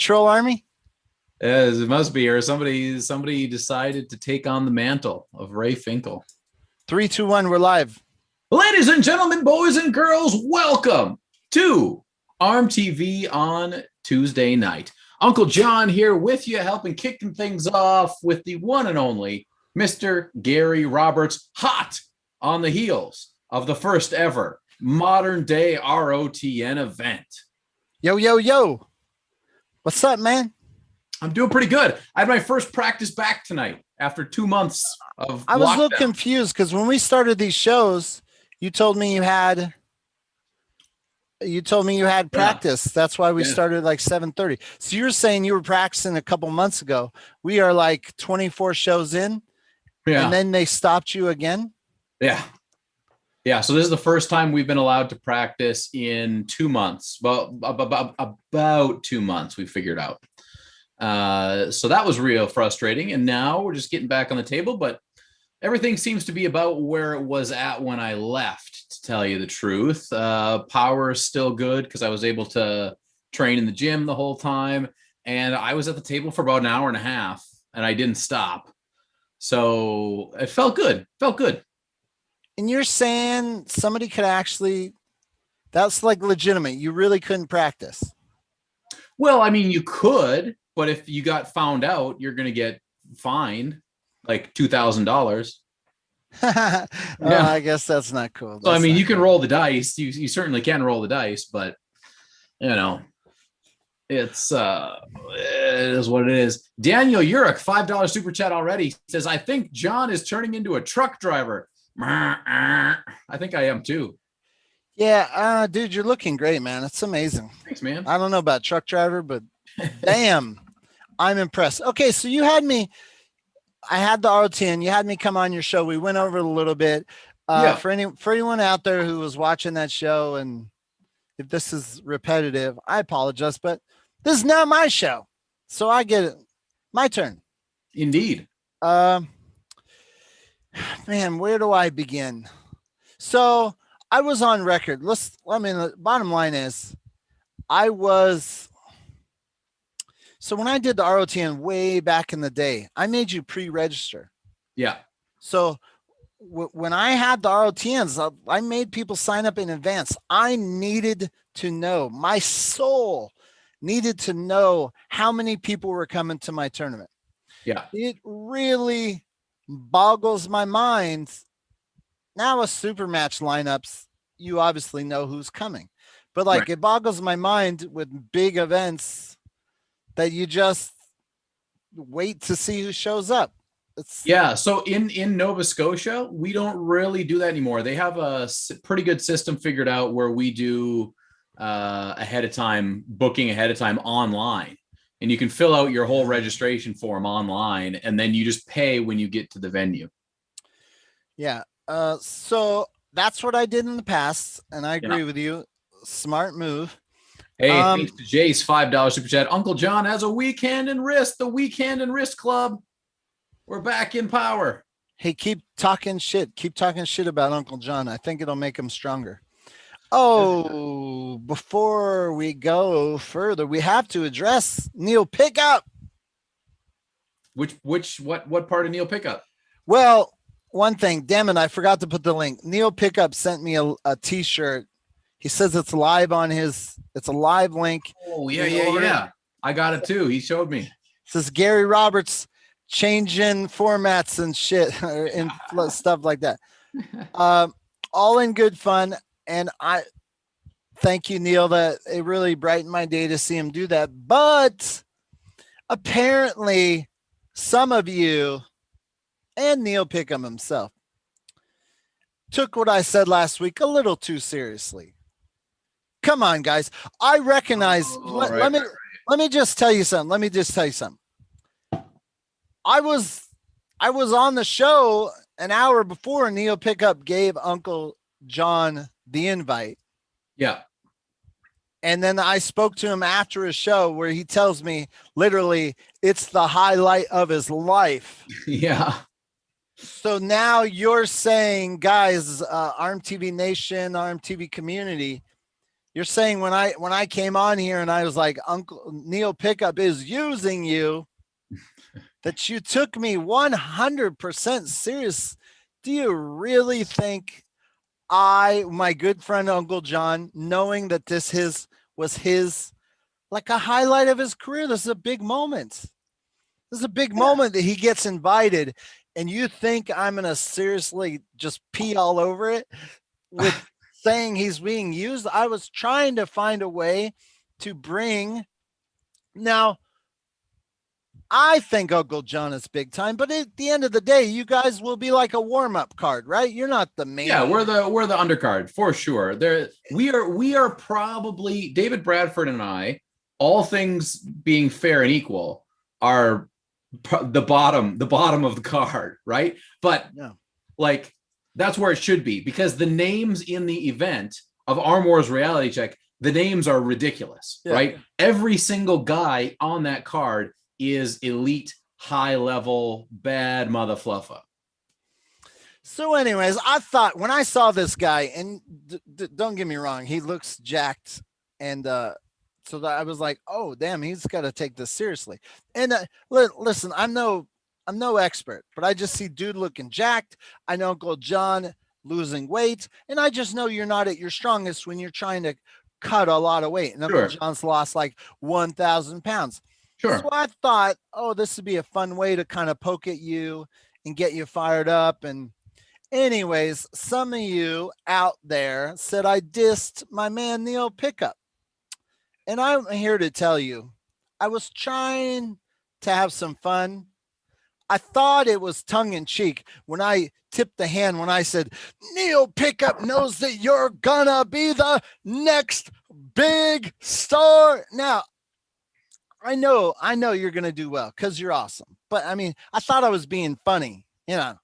Troll Army? As it must be, or somebody decided to take on the mantle of Ray Finkel. 3, 2, 1, we're live. Ladies and gentlemen, boys and girls, welcome to ARMTV on Tuesday night. Uncle John here with you, helping kicking things off with the one and only Mr. Gary Roberts, hot on the heels of the first ever modern day ROTN event. Yo, yo, yo. What's up, man? I'm doing pretty good. I had my first practice back tonight after 2 months of I was lockdown. a little confused because when we started these shows, you told me you had practice. That's why we started like 7:30. So you're saying you were practicing a couple months ago. We are like 24 shows in. Yeah. And then they stopped you again? Yeah. Yeah. So this is the first time we've been allowed to practice in 2 months. Well, about 2 months we figured out. So that was real frustrating. And now we're just getting back on the table, but everything seems to be about where it was at when I left, to tell you the truth. Power is still good because I was able to train in the gym the whole time. And I was at the table for about an hour and a half and I didn't stop. So it felt good. And you're saying somebody could actually, that's like legitimate. You really couldn't practice. Well, I mean, you could, but if you got found out, you're going to get fined like $2,000. Yeah. I guess that's not cool. So, I mean, you can roll the dice. You certainly can roll the dice, but you know, it is what it is. Daniel Urich, $5 super chat already, says, I think John is turning into a truck driver. I think I am too. Yeah, dude, you're looking great, man. It's amazing. Thanks, man. I don't know about truck driver, but damn, I'm impressed. Okay, so you had me, I had the ROTN, you had me come on your show. We went over it a little bit. For anyone out there who was watching that show, and if this is repetitive, I apologize, but this is not my show. So I get it. My turn. Indeed. Man, where do I begin? So I was on record. The bottom line is so when I did the ROTN way back in the day, I made you pre-register. Yeah. So when I had the ROTNs, I made people sign up in advance. I needed to know, my soul needed to know how many people were coming to my tournament. Yeah. It really boggles my mind. Now with super match lineups, you obviously know who's coming, but like It boggles my mind with big events that you just wait to see who shows up. So in Nova Scotia, we don't really do that anymore. They have a pretty good system figured out where we do booking ahead of time online, and you can fill out your whole registration form online, and then you just pay when you get to the venue. Yeah. So that's what I did in the past, and I agree with you. Smart move. Hey, thanks to Jace, $5 super chat. Uncle John has a weak hand and wrist. The weak hand and wrist club. We're back in power. Hey, keep talking shit. Keep talking shit about Uncle John. I think it'll make him stronger. Oh, before we go further, we have to address Neil Pickup. What part of Neil Pickup? Well, one thing, damn it, I forgot to put the link. Neil Pickup sent me a t-shirt. He says it's live on it's a live link. Oh, yeah. I got it too. He showed me. It says Gary Roberts changing formats and shit and stuff like that. All in good fun. And I thank you, Neil, that it really brightened my day to see him do that. But apparently some of you and Neil Pickham himself took what I said last week a little too seriously. Come on, guys. I recognize. Let me just tell you something. I was on the show an hour before Neil Pickup gave Uncle John the invite. Yeah. And then I spoke to him after his show where he tells me literally it's the highlight of his life. Yeah. So now you're saying, guys, ARMTV Nation, ARMTV community, You're saying when I came on here and I was like, Uncle Neil Pickup is using you, that you took me 100% serious. Do you really think my good friend Uncle John, knowing that was his like a highlight of his career, this is a big moment. This is a big moment that he gets invited, and you think I'm gonna seriously just pee all over it with saying he's being used? I was trying to find a way to bring. Now, I think Uncle John is big time, but at the end of the day, you guys will be like a warm-up card, right? You're not the main. Yeah, we're the undercard for sure. We are probably, David Bradford and I, all things being fair and equal, are the bottom of the card, right? But like, that's where it should be, because the names in the event of Arm Wars Reality Check, the names are ridiculous, right? Every single guy on that card is elite, high level, bad mother fluffer. So anyways, I thought when I saw this guy, and don't get me wrong, he looks jacked, and so that I was like, oh damn, he's got to take this seriously. And listen, I'm no expert, but I just see dude looking jacked. I know Uncle John losing weight, and I just know you're not at your strongest when you're trying to cut a lot of weight. And Uncle John's lost like 1,000 pounds. Sure. So I thought, oh, this would be a fun way to kind of poke at you and get you fired up. And anyways, some of you out there said I dissed my man Neil Pickup. And I'm here to tell you, I was trying to have some fun. I thought it was tongue in cheek when I tipped the hand, when I said, Neil Pickup knows that you're gonna be the next big star. Now, I know you're going to do well because you're awesome. But I mean, I thought I was being funny, you know.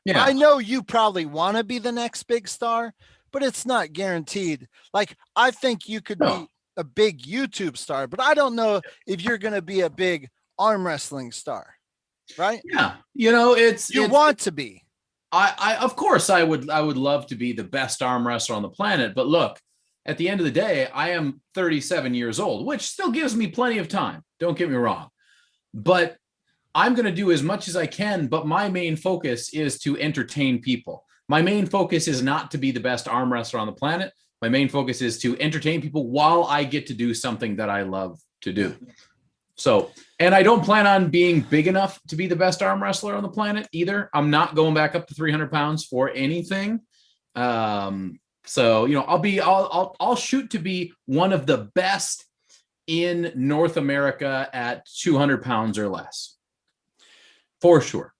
Yeah. I know you probably want to be the next big star, but it's not guaranteed. Like, I think you could be a big YouTube star, but I don't know if you're going to be a big arm wrestling star, right? Yeah. You know, you want to be. I of course I would love to be the best arm wrestler on the planet, but look, at the end of the day, I am 37 years old, which still gives me plenty of time. Don't get me wrong. But I'm going to do as much as I can, but my main focus is to entertain people. My main focus is not to be the best arm wrestler on the planet. My main focus is to entertain people while I get to do something that I love to do. So, and I don't plan on being big enough to be the best arm wrestler on the planet either. I'm not going back up to 300 pounds for anything. So, you know, I'll shoot to be one of the best in North America at 200 pounds or less, for sure.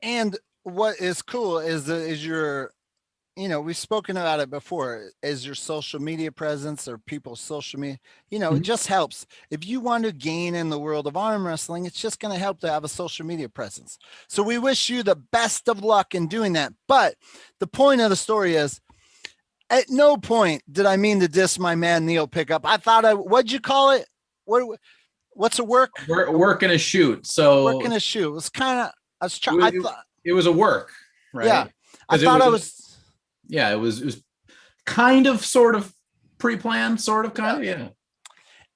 And what is cool is your, you know, we've spoken about it before, is your social media presence or people's social media, you know, it just helps. If you want to gain in the world of arm wrestling, it's just going to help to have a social media presence. So we wish you the best of luck in doing that. But the point of the story is, at no point did I mean to diss my man Neil Pickup. I thought what'd you call it? What's a work? Work and a shoot. So work and a shoot. It was kind of, I was trying. It was a work, right? Yeah. I thought I was. Yeah, it was kind of, sort of pre-planned, sort of, kind of, yeah.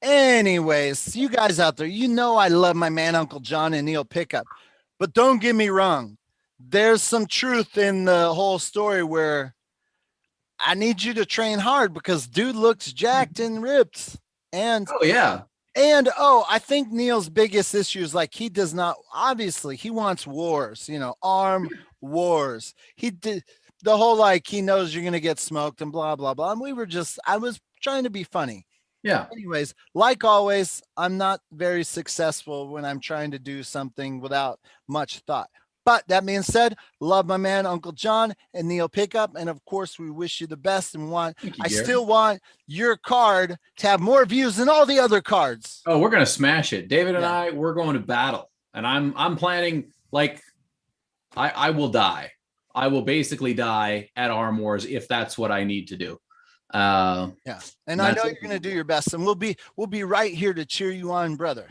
Anyways, you guys out there, you know I love my man Uncle John and Neil Pickup, but don't get me wrong. There's some truth in the whole story where I need you to train hard because dude looks jacked and ripped. And oh yeah. And I think Neil's biggest issue is like he does not, obviously he wants wars, you know, arm wars. He did the whole like he knows you're gonna get smoked and blah blah blah. And I was trying to be funny. Yeah. Anyways, like always, I'm not very successful when I'm trying to do something without much thought. But that being said, love my man, Uncle John and Neil Pickup. And of course, we wish you the best and I still want your card to have more views than all the other cards. Oh, we're going to smash it. David and we're going to battle. And I'm planning, like, I will die. I will basically die at Arm Wars if that's what I need to do. And I know you're going to do your best, and we'll be right here to cheer you on, brother.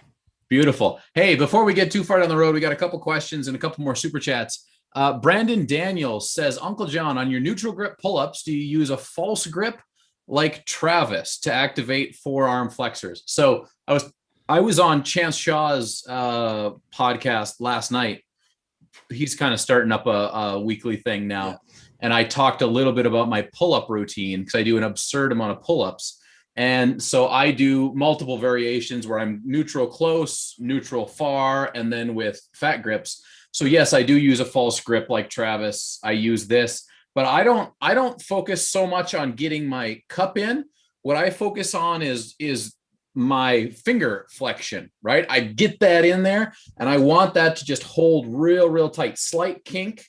Beautiful. Hey, before we get too far down the road, we got a couple questions and a couple more super chats. Brandon Daniels says, Uncle John, on your neutral grip pull-ups, do you use a false grip like Travis to activate forearm flexors. So I was on Chance Shaw's podcast last night. He's kind of starting up a weekly thing now. Yeah. And I talked a little bit about my pull-up routine because I do an absurd amount of pull-ups. And so I do multiple variations where I'm neutral close, neutral far, and then with fat grips. So yes, I do use a false grip like Travis. I use this, but I don't focus so much on getting my cup in. What I focus on is my finger flexion, right? I get that in there and I want that to just hold real tight, slight kink.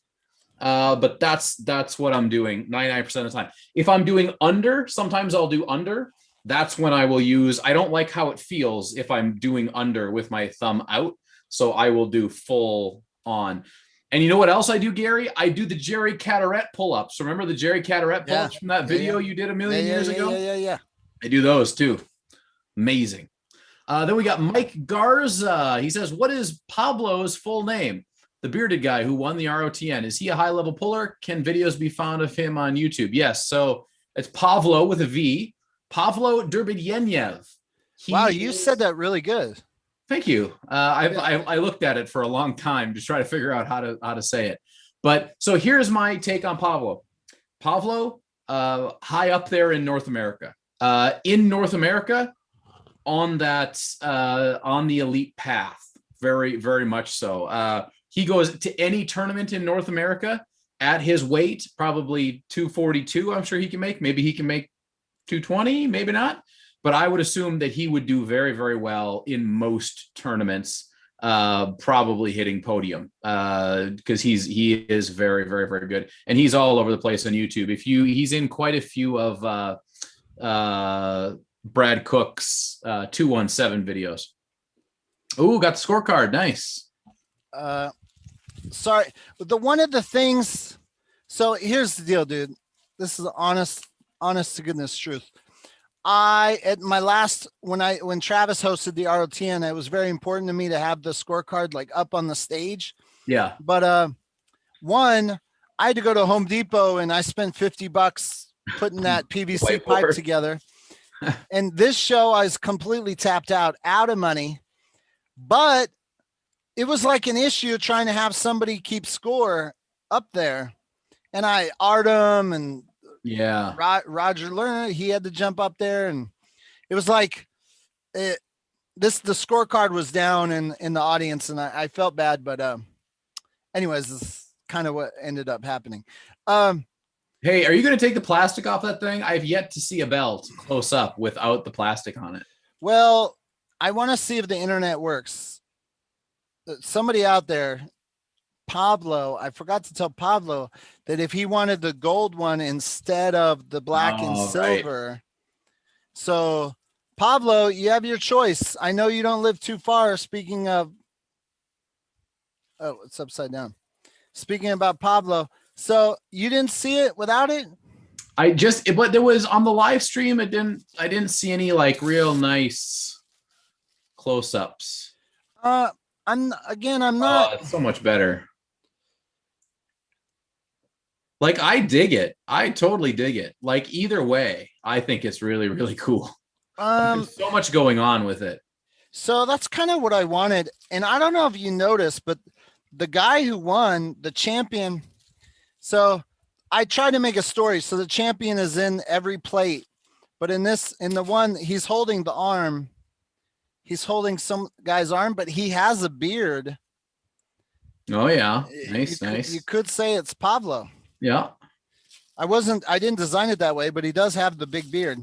But that's what I'm doing 99% of the time. If I'm doing under, sometimes I'll do under. That's when I will use, I don't like how it feels if I'm doing under with my thumb out. So I will do full on. And you know what else I do, Gary? I do the Jerry Cadorette pull-ups. Remember the Jerry Cadorette pull-ups from that video you did a million years ago? Yeah. I do those too. Amazing. Then we got Mike Garza. He says, what is Pablo's full name? The bearded guy who won the ROTN. Is he a high-level puller? Can videos be found of him on YouTube? Yes. So it's Pavlo with a V. Pavlo Durbidyev. Wow, you said that really good. Thank you. I looked at it for a long time to try to figure out how to say it. But so here's my take on Pavlo. Pavlo, high up there in North America. In North America, on the elite path, very much so. He goes to any tournament in North America at his weight, probably 242. I'm sure he can make. Maybe he can make 220, maybe not. But I would assume that he would do very well in most tournaments, probably hitting podium, because he is very good, and he's all over the place on YouTube. He's in quite a few of Brad Cook's 217 videos. Ooh, got the scorecard. Nice. Sorry, one of the things. So here's the deal, dude. This is honest to goodness truth. At my last, when Travis hosted the ROTN, it was very important to me to have the scorecard like up on the stage. Yeah. But I had to go to Home Depot and I spent $50 putting that PVC pipe together. And this show, I was completely tapped out of money. But it was like an issue trying to have somebody keep score up there. And Artem and Roger Lerner, he had to jump up there, and it was like the scorecard was down in the audience, and I felt bad, but anyways, this is kind of what ended up happening. Hey, are you going to take the plastic off that thing? I've yet to see a belt close up without the plastic on it. Well, I want to see if the internet works. Somebody out there, Pablo, I forgot to tell Pablo that if he wanted the gold one instead of the black and silver. Right. So Pablo, you have your choice. I know you don't live too far. Speaking of, oh, it's upside down. Speaking about Pablo. So you didn't see it without it? But there was on the live stream. I didn't see any like real nice close-ups. I'm not. It's so much better. Like, I dig it. I totally dig it. Like, either way, I think it's really cool. There's so much going on with it. So that's kind of what I wanted. And I don't know if you noticed, but the guy who won, the champion. So I tried to make a story. So the champion is in every plate, but in the one, he's holding the arm. He's holding some guy's arm, but he has a beard. Oh yeah. Nice. You could say it's Pablo. Yeah. I didn't design it that way, but he does have the big beard.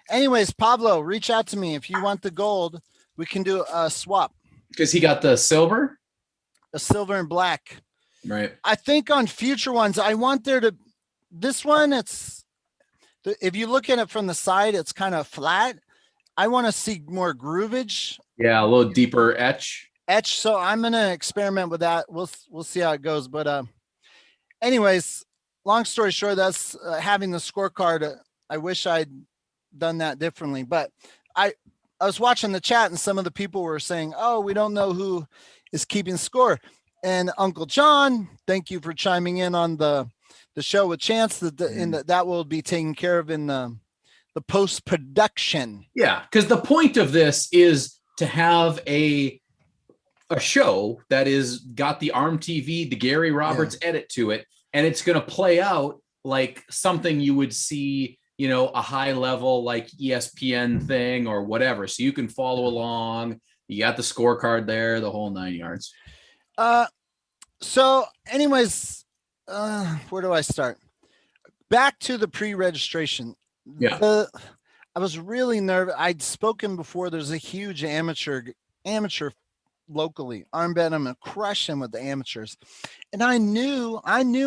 Anyways, Pablo, reach out to me. If you want the gold, we can do a swap. Because he got the silver? A silver and black. Right. I think on future ones, I want this one, if you look at it from the side, it's kind of flat. I want to see more groovage. Yeah, a little deeper etch. So I'm going to experiment with that. We'll see how it goes. But anyways, long story short, that's having the scorecard. I wish I'd done that differently, but I was watching the chat and some of the people were saying, oh, we don't know who is keeping score. And Uncle John, thank you for chiming in on the show with Chance that will be taken care of in the the post-production. Yeah, because the point of this is to have a show that is got the ARMTV, the Gary Roberts edit to it, and it's going to play out like something you would see, you know, a high level like ESPN thing or whatever. So you can follow along. You got the scorecard there, the whole 9 yards. So anyways, where do I start? Back to the pre-registration. Yeah. I was really nervous. I'd spoken before. There's a huge amateur locally. I'm betting I'm gonna crush him with the amateurs. And I knew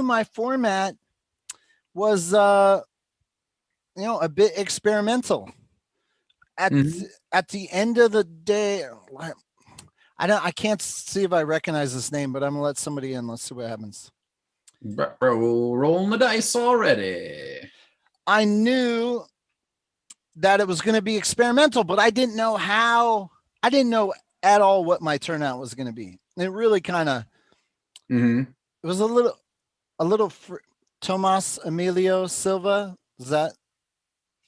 my format was you know, a bit experimental. At the end of the day, I can't see if I recognize this name, but I'm gonna let somebody in. Let's see what happens. Bro, rolling the dice already. I knew that it was going to be experimental, but I didn't know how. I didn't know at all what my turnout was going to be. It really kind of. It was a little. Tomas Emilio Silva. Does that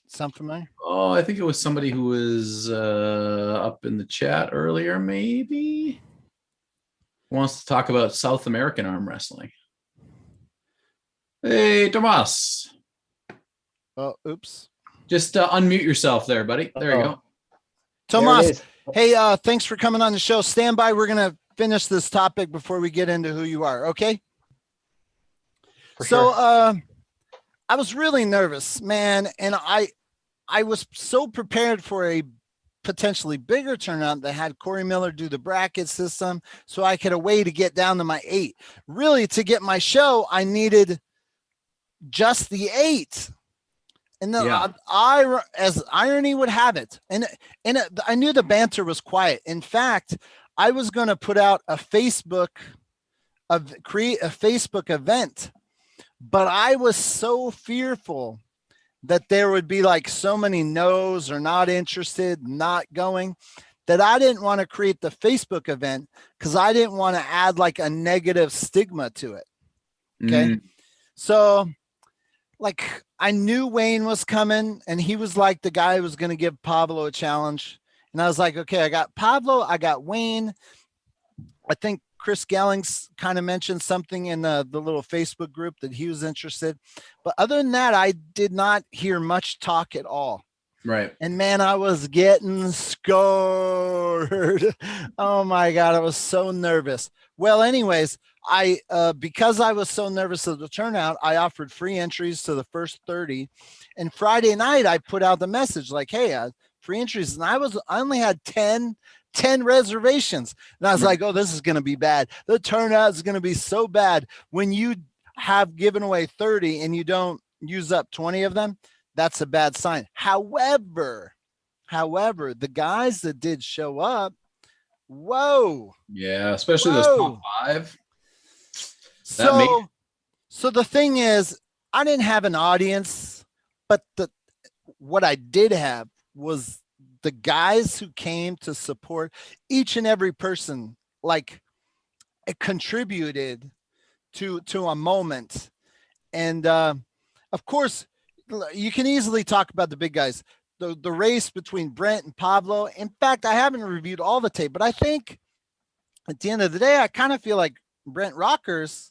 sound familiar? Oh, I think it was somebody who was up in the chat earlier. Maybe wants to talk about South American arm wrestling. Hey, Tomas. Oh, oops. Just unmute yourself there, buddy. There you go. Tomas, hey, thanks for coming on the show. Stand by. We're going to finish this topic before we get into who you are. Okay. So, I was really nervous, man. And I was so prepared for a potentially bigger turnout that had Corey Miller do the bracket system. So I could a way to get down to my 8. Really, to get my show, I needed just the 8. And then as irony would have it, and I knew the banter was quiet. In fact, I was going to put out create a Facebook event, but I was so fearful that there would be like so many no's or not interested, not going, that I didn't want to create the Facebook event because I didn't want to add like a negative stigma to it. Okay. So like I knew Wayne was coming and he was like the guy who was going to give Pablo a challenge. And I was like, okay, I got Pablo, I got Wayne. I think Chris Gellings kind of mentioned something in the little Facebook group that he was interested. But other than that, I did not hear much talk at all. Right. And man, I was getting scared. Oh my God, I was so nervous. Well, anyways, because I was so nervous of the turnout, I offered free entries to the first 30. And Friday night, I put out the message like, hey, free entries. And I only had 10 reservations. And I was like, oh, this is going to be bad. The turnout is going to be so bad. When you have given away 30 and you don't use up 20 of them, that's a bad sign. However, the guys that did show up, whoa. Yeah, especially those top 5. So the thing is, I didn't have an audience, but what I did have was the guys who came to support. Each and every person, like, it contributed to a moment. And of course, you can easily talk about the big guys. The race between Brent and Pablo. In fact, I haven't reviewed all the tape, but I think at the end of the day, I kind of feel like Brent Rockers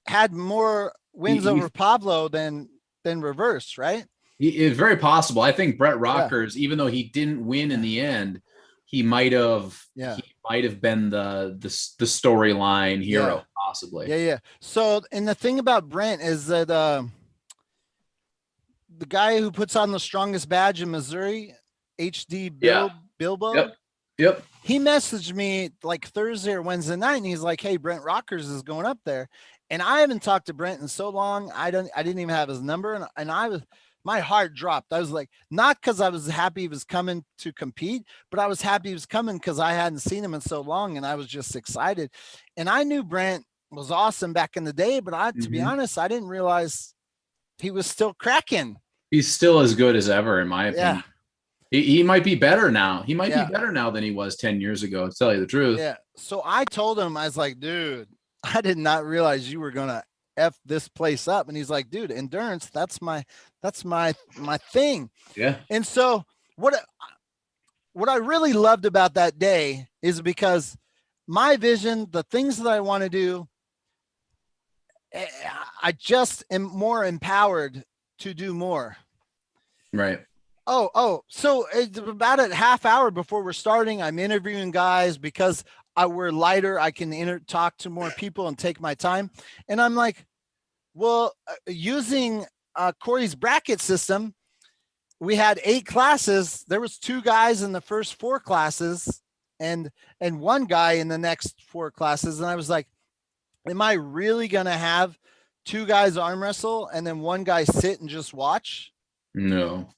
had more wins over Pablo than reverse, right? It's very possible. I think Brett Rockers, even though he didn't win in the end, he might have been the storyline hero, possibly. Yeah. So, and the thing about Brent is that the guy who puts on the strongest badge in Missouri, HD Bilbo. Yep. He messaged me like Thursday or Wednesday night, and he's like, "Hey, Brent Rockers is going up there," and I haven't talked to Brent in so long. I didn't even have his number, and my heart dropped. I was like, not because I was happy he was coming to compete, but I was happy he was coming because I hadn't seen him in so long, and I was just excited. And I knew Brent was awesome back in the day, but to be honest, I didn't realize he was still cracking. He's still as good as ever, in my opinion. Yeah. He might be better now. He might be better now than he was 10 years ago, to tell you the truth. Yeah. So I told him, I was like, dude, I did not realize you were going to F this place up. And he's like, dude, endurance, that's my That's my thing. Yeah. And so what I really loved about that day is because my vision, the things that I want to do, I just am more empowered to do more. Right. So it's about a half hour before we're starting, I'm interviewing guys because we're lighter. I can talk to more people and take my time. And I'm like, well, using Corey's bracket system, we had 8 classes. There was 2 guys in the first 4 classes and 1 guy in the next 4 classes. And I was like, am I really going to have 2 guys arm wrestle and then 1 guy sit and just watch? No.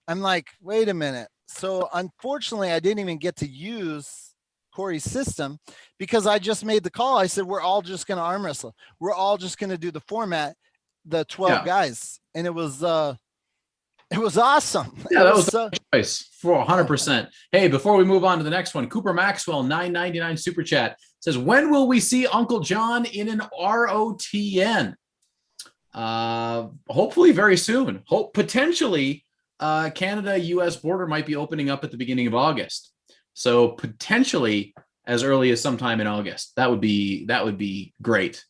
I'm like, wait a minute. So unfortunately, I didn't even get to use Corey's system because I just made the call. I said, we're all just going to arm wrestle. We're all just going to do the format, the 12 guys. And it was awesome. Yeah, that was the choice for 100%. Hey, before we move on to the next one, Cooper Maxwell, $9.99 super chat says, when will we see Uncle John in an ROTN? Hopefully very soon. Potentially Canada-US border might be opening up at the beginning of August. So potentially as early as sometime in August. That would be great.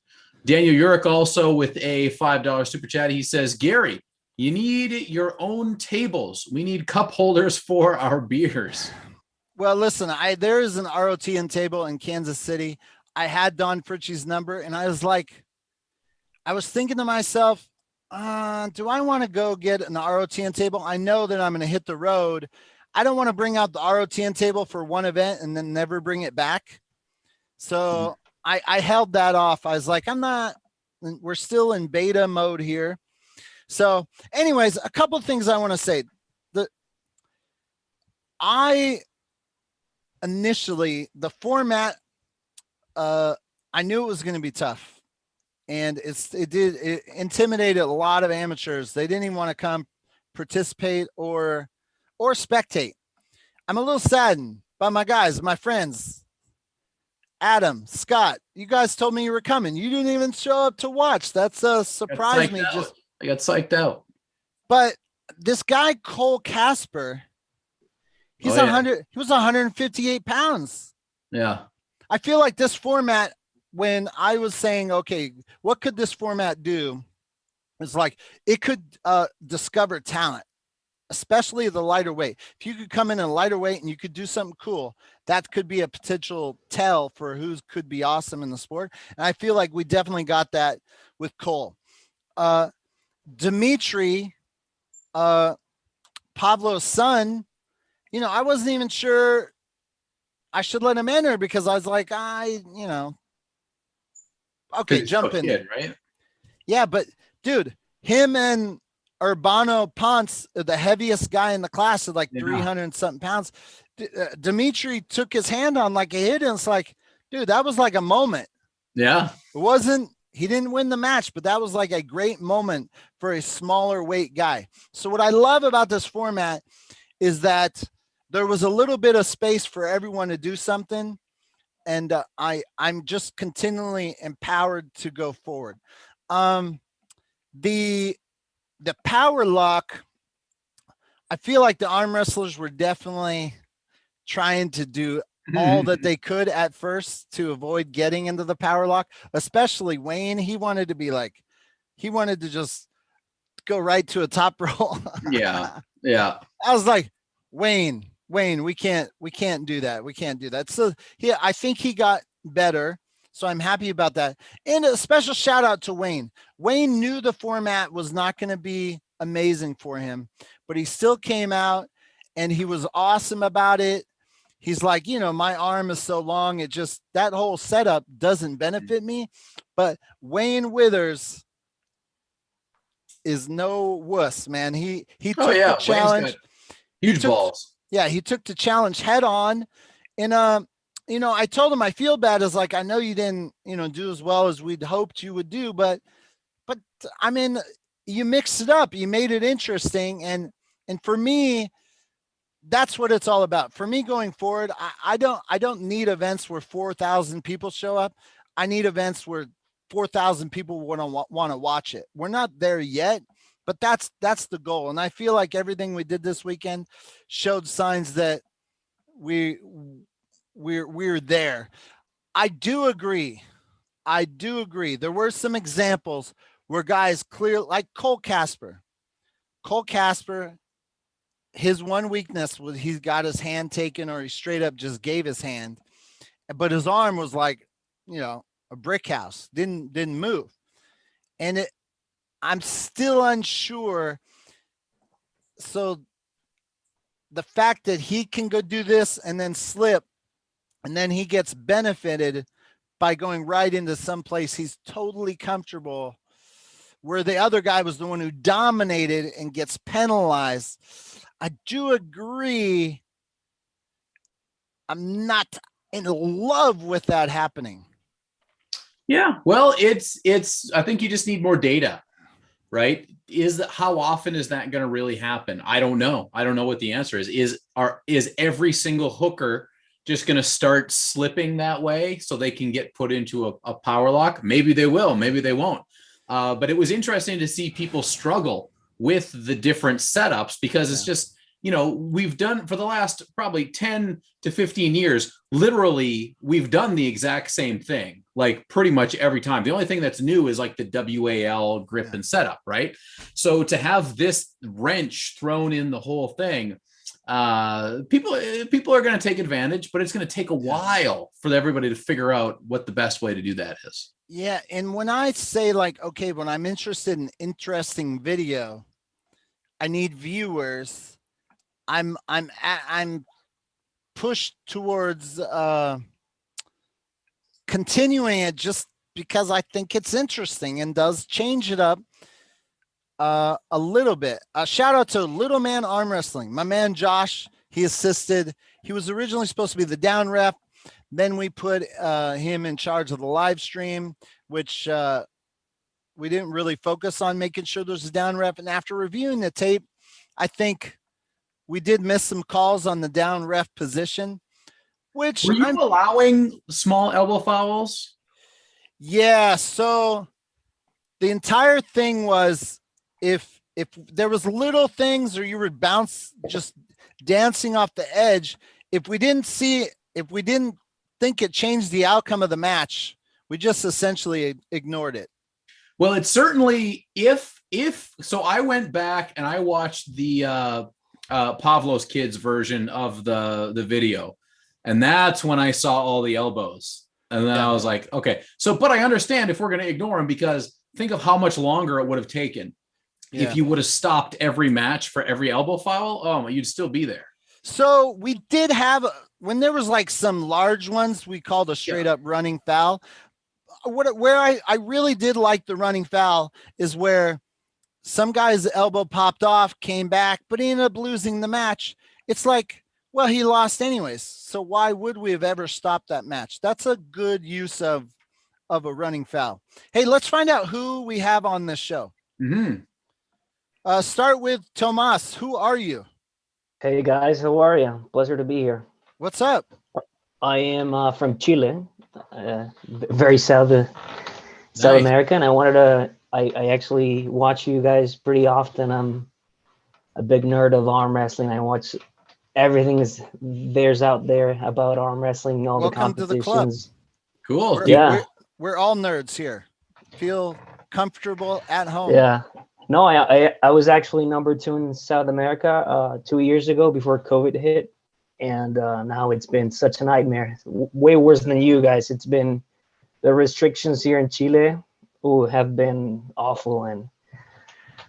Daniel Urick also with a $5 super chat. He says, Gary, you need your own tables. We need cup holders for our beers. Well, listen, there is an ROTN table in Kansas City. I had Don Fritchie's number and I was thinking to myself, do I want to go get an ROTN table? I know that I'm going to hit the road. I don't want to bring out the ROTN table for one event and then never bring it back. So I held that off. I was like, we're still in beta mode here. So anyways, a couple of things I want to say. Initially, the format, I knew it was going to be tough. And it intimidated a lot of amateurs. They didn't even want to come participate or spectate. I'm a little saddened by my guys, my friends. Adam, Scott, you guys told me you were coming. You didn't even show up to watch. That's surprised me. I got psyched out. But this guy Cole Casper, he was 158 pounds. Yeah. I feel like this format, when I was saying, okay, what could this format do? It's like it could discover talent, especially the lighter weight. If you could come in a lighter weight and you could do something cool, that could be a potential tell for who could be awesome in the sport. And I feel like we definitely got that with Cole. Dimitri, Pablo's son, I wasn't even sure I should let him enter because I was like, okay, jump in. Right? Yeah, but dude, him and Urbano Ponce, the heaviest guy in the class, at like 300 and something pounds. Dimitri took his hand on like a hit, and it's like, dude, that was like a moment. Yeah. He didn't win the match, but that was like a great moment for a smaller weight guy. So what I love about this format is that there was a little bit of space for everyone to do something. And I'm just continually empowered to go forward. The power lock, I feel like the arm wrestlers were definitely trying to do all that they could at first to avoid getting into the power lock, especially Wayne. He wanted to just go right to a top roll. Yeah. Yeah. I was like, Wayne, we can't do that. We can't do that. So I think he got better. So I'm happy about that. And a special shout out to Wayne. Wayne knew the format was not going to be amazing for him, but he still came out and he was awesome about it. He's like, my arm is so long. That whole setup doesn't benefit me. But Wayne Withers is no wuss, man. He took the challenge. Huge balls. Yeah, he took the challenge head on. And I told him I feel bad. As like, I know you didn't, do as well as we'd hoped you would do, but I mean, you mixed it up. You made it interesting. And for me, that's what it's all about. For me going forward, I don't need events where 4,000 people show up. I need events where 4,000 people want to watch it. We're not there yet, but that's the goal. And I feel like everything we did this weekend showed signs that we're there. I do agree. There were some examples where guys clear, like Cole Casper. His one weakness was he's got his hand taken, or he straight up just gave his hand, but his arm was like, a brick house, didn't move. And I'm still unsure. So the fact that he can go do this and then slip, and then he gets benefited by going right into some place he's totally comfortable, where the other guy was the one who dominated and gets penalized. I do agree. I'm not in love with that happening. Yeah. Well, I think you just need more data, right? How often is that going to really happen? I don't know. I don't know what the answer is. Is every single hooker just going to start slipping that way so they can get put into a power lock? Maybe they will, maybe they won't. But it was interesting to see people struggle with the different setups, because it's just, we've done for the last probably 10 to 15 years, literally, we've done the exact same thing, like pretty much every time. The only thing that's new is like the WAL grip and setup, right? So to have this wrench thrown in the whole thing, people are going to take advantage, but it's going to take a while for everybody to figure out what the best way to do that is. Yeah. And when I say, like, okay, when I'm interested in interesting video, I need viewers. I'm pushed towards continuing it just because I think it's interesting and does change it up a little bit. Shout out to Little Man Arm Wrestling. My man Josh, he assisted. He was originally supposed to be the down ref. Then we put him in charge of the live stream, which we didn't really focus on making sure there's a down ref. And after reviewing the tape, I think we did miss some calls on the down ref position, which were you allowing small elbow fouls? Yeah. So the entire thing was, if there was little things, or you would bounce just dancing off the edge, if we didn't think it changed the outcome of the match, we just essentially ignored it. Well, it's certainly so I went back and I watched the Pavlos Kids version of the video, and that's when I saw all the elbows, and then I was like, okay, so, but I understand if we're going to ignore them, because think of how much longer it would have taken if you would have stopped every match for every elbow foul. Oh, you'd still be there. So we did have, when there was like some large ones, we called a straight up running foul. Where I really did like the running foul is where some guy's elbow popped off, came back, but he ended up losing the match. It's like, well, he lost anyways, so why would we have ever stopped that match? That's a good use of a running foul. Hey, let's find out who we have on this show. Start with Tomas. Who are you? Hey guys, how are you? Pleasure to be here. What's up? I am from Chile, very South America, and I wanted to. I actually watch you guys pretty often. I'm a big nerd of arm wrestling. I watch everything there's out there about arm wrestling, all Welcome the competitions. To the club. Cool. We're all nerds here. Feel comfortable at home. Yeah. No, I was actually #2 in South America 2 years ago before COVID hit, and now it's been such a nightmare. Way worse than you guys. It's been the restrictions here in Chile have been awful, and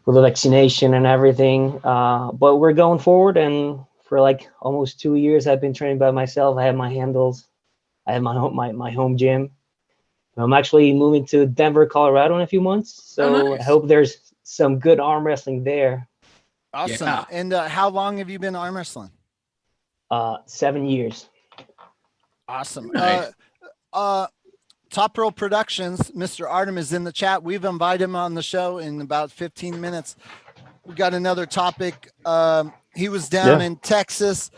with the vaccination and everything. But we're going forward, and for like almost 2 years, I've been training by myself. I have my handles. I have my home gym. I'm actually moving to Denver, Colorado in a few months, so I hope there's some good arm wrestling there. Awesome. Yeah. And how long have you been arm wrestling? 7 years. Awesome. Nice. Top Roll Productions, Mr. Artem is in the chat. We've invited him on the show in about 15 minutes. We got another topic. He was down in Texas.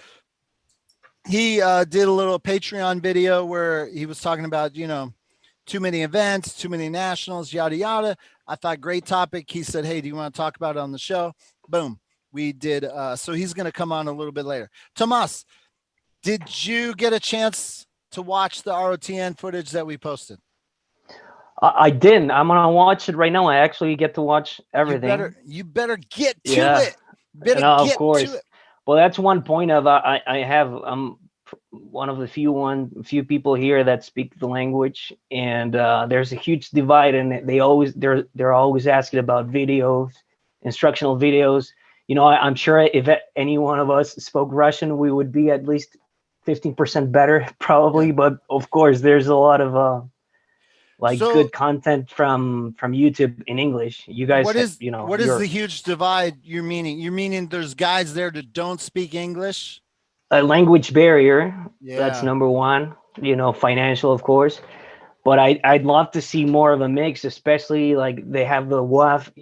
He did a little Patreon video where he was talking about, too many events, too many nationals, yada, yada. I thought great topic. He said, hey, do you want to talk about it on the show? Boom. We did. So he's going to come on a little bit later. Tomas, did you get a chance to watch the ROTN footage that we posted? I didn't. I'm gonna watch it right now. I actually get to watch everything. You better get to Yeah. it. Better No, get of course. to it. Well, that's one point of I have one of the few people here that speak the language, and there's a huge divide, and they're always asking about videos, instructional videos. You know, I'm sure if any one of us spoke Russian, we would be at least 15% better, probably. Yeah. But of course, there's a lot of So- good content from YouTube in English. You guys, What is you're- the huge divide you're meaning? You're meaning there's guys there that don't speak English? a language barrier. Yeah. That's number one. You know, financial, of course. But I'd love to see more of a mix, especially like they have the WAF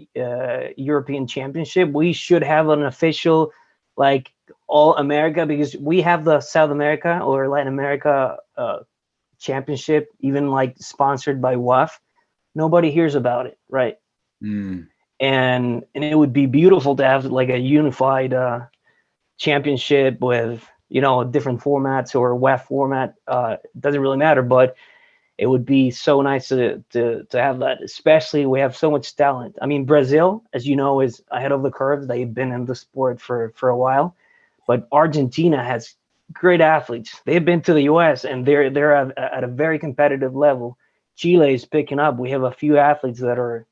European Championship. We should have an official, like, all America, because we have the South America or Latin America championship, even like sponsored by WAF. Nobody hears about it, right? Mm. And it would be beautiful to have like a unified championship with, you know, different formats or WAF format. Doesn't really matter, but it would be so nice to have that. Especially we have so much talent. I mean, Brazil, as you know, is ahead of the curve. They've been in the sport for a while, but Argentina has great athletes. They've been to the US and they're at a very competitive level. Chile is picking up. We have a few athletes that are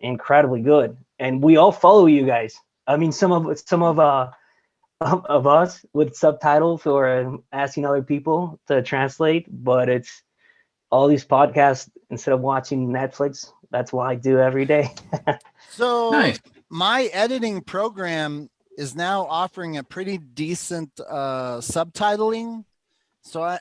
incredibly good, and we all follow you guys. I mean, some of us with subtitles or asking other people to translate, but it's all these podcasts instead of watching Netflix. That's what I do every day. So Nice. my editing program is now offering a pretty decent subtitling. So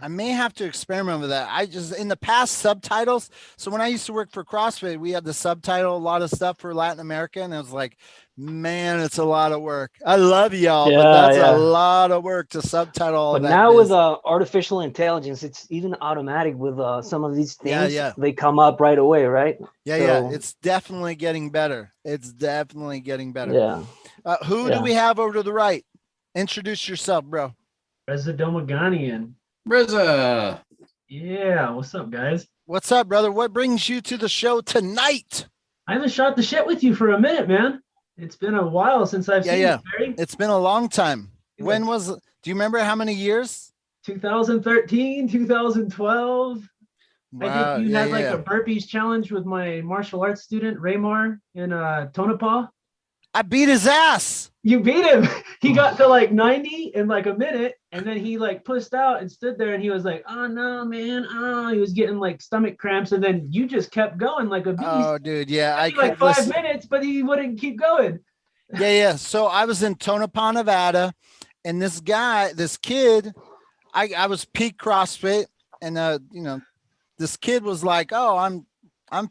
I may have to experiment with that. I just, in the past, subtitles. So when I used to work for CrossFit, we had to subtitle a lot of stuff for Latin America. And it was like, man, it's a lot of work. I love y'all, but that's a lot of work to subtitle all But that. now with artificial intelligence, it's even automatic with some of these things. Yeah. They come up right away, right? Yeah. It's definitely getting better. It's definitely getting better. Yeah. Who do we have over to the right? Introduce yourself, bro. Reza Domaganian. Reza. Yeah, what's up, guys? What's up, brother? What brings you to the show tonight? I haven't shot the shit with you for a minute, man. It's been a while since I've seen you, Barry. It's been a long time. When was it? Do you remember how many years? 2013, 2012. Wow, I think you had like a burpees challenge with my martial arts student, Raymar, in Tonopah. I beat his ass. You beat him. He got to like 90 in like a minute, and then he like pushed out and stood there, and he was like, "Oh no, man!" He was getting like stomach cramps, and then you just kept going like a beast. Oh, dude, yeah, I like 5 minutes, but he wouldn't keep going. Yeah. So I was in Tonopah, Nevada, and this kid, I was peak CrossFit, and you know, this kid was like, "Oh, I'm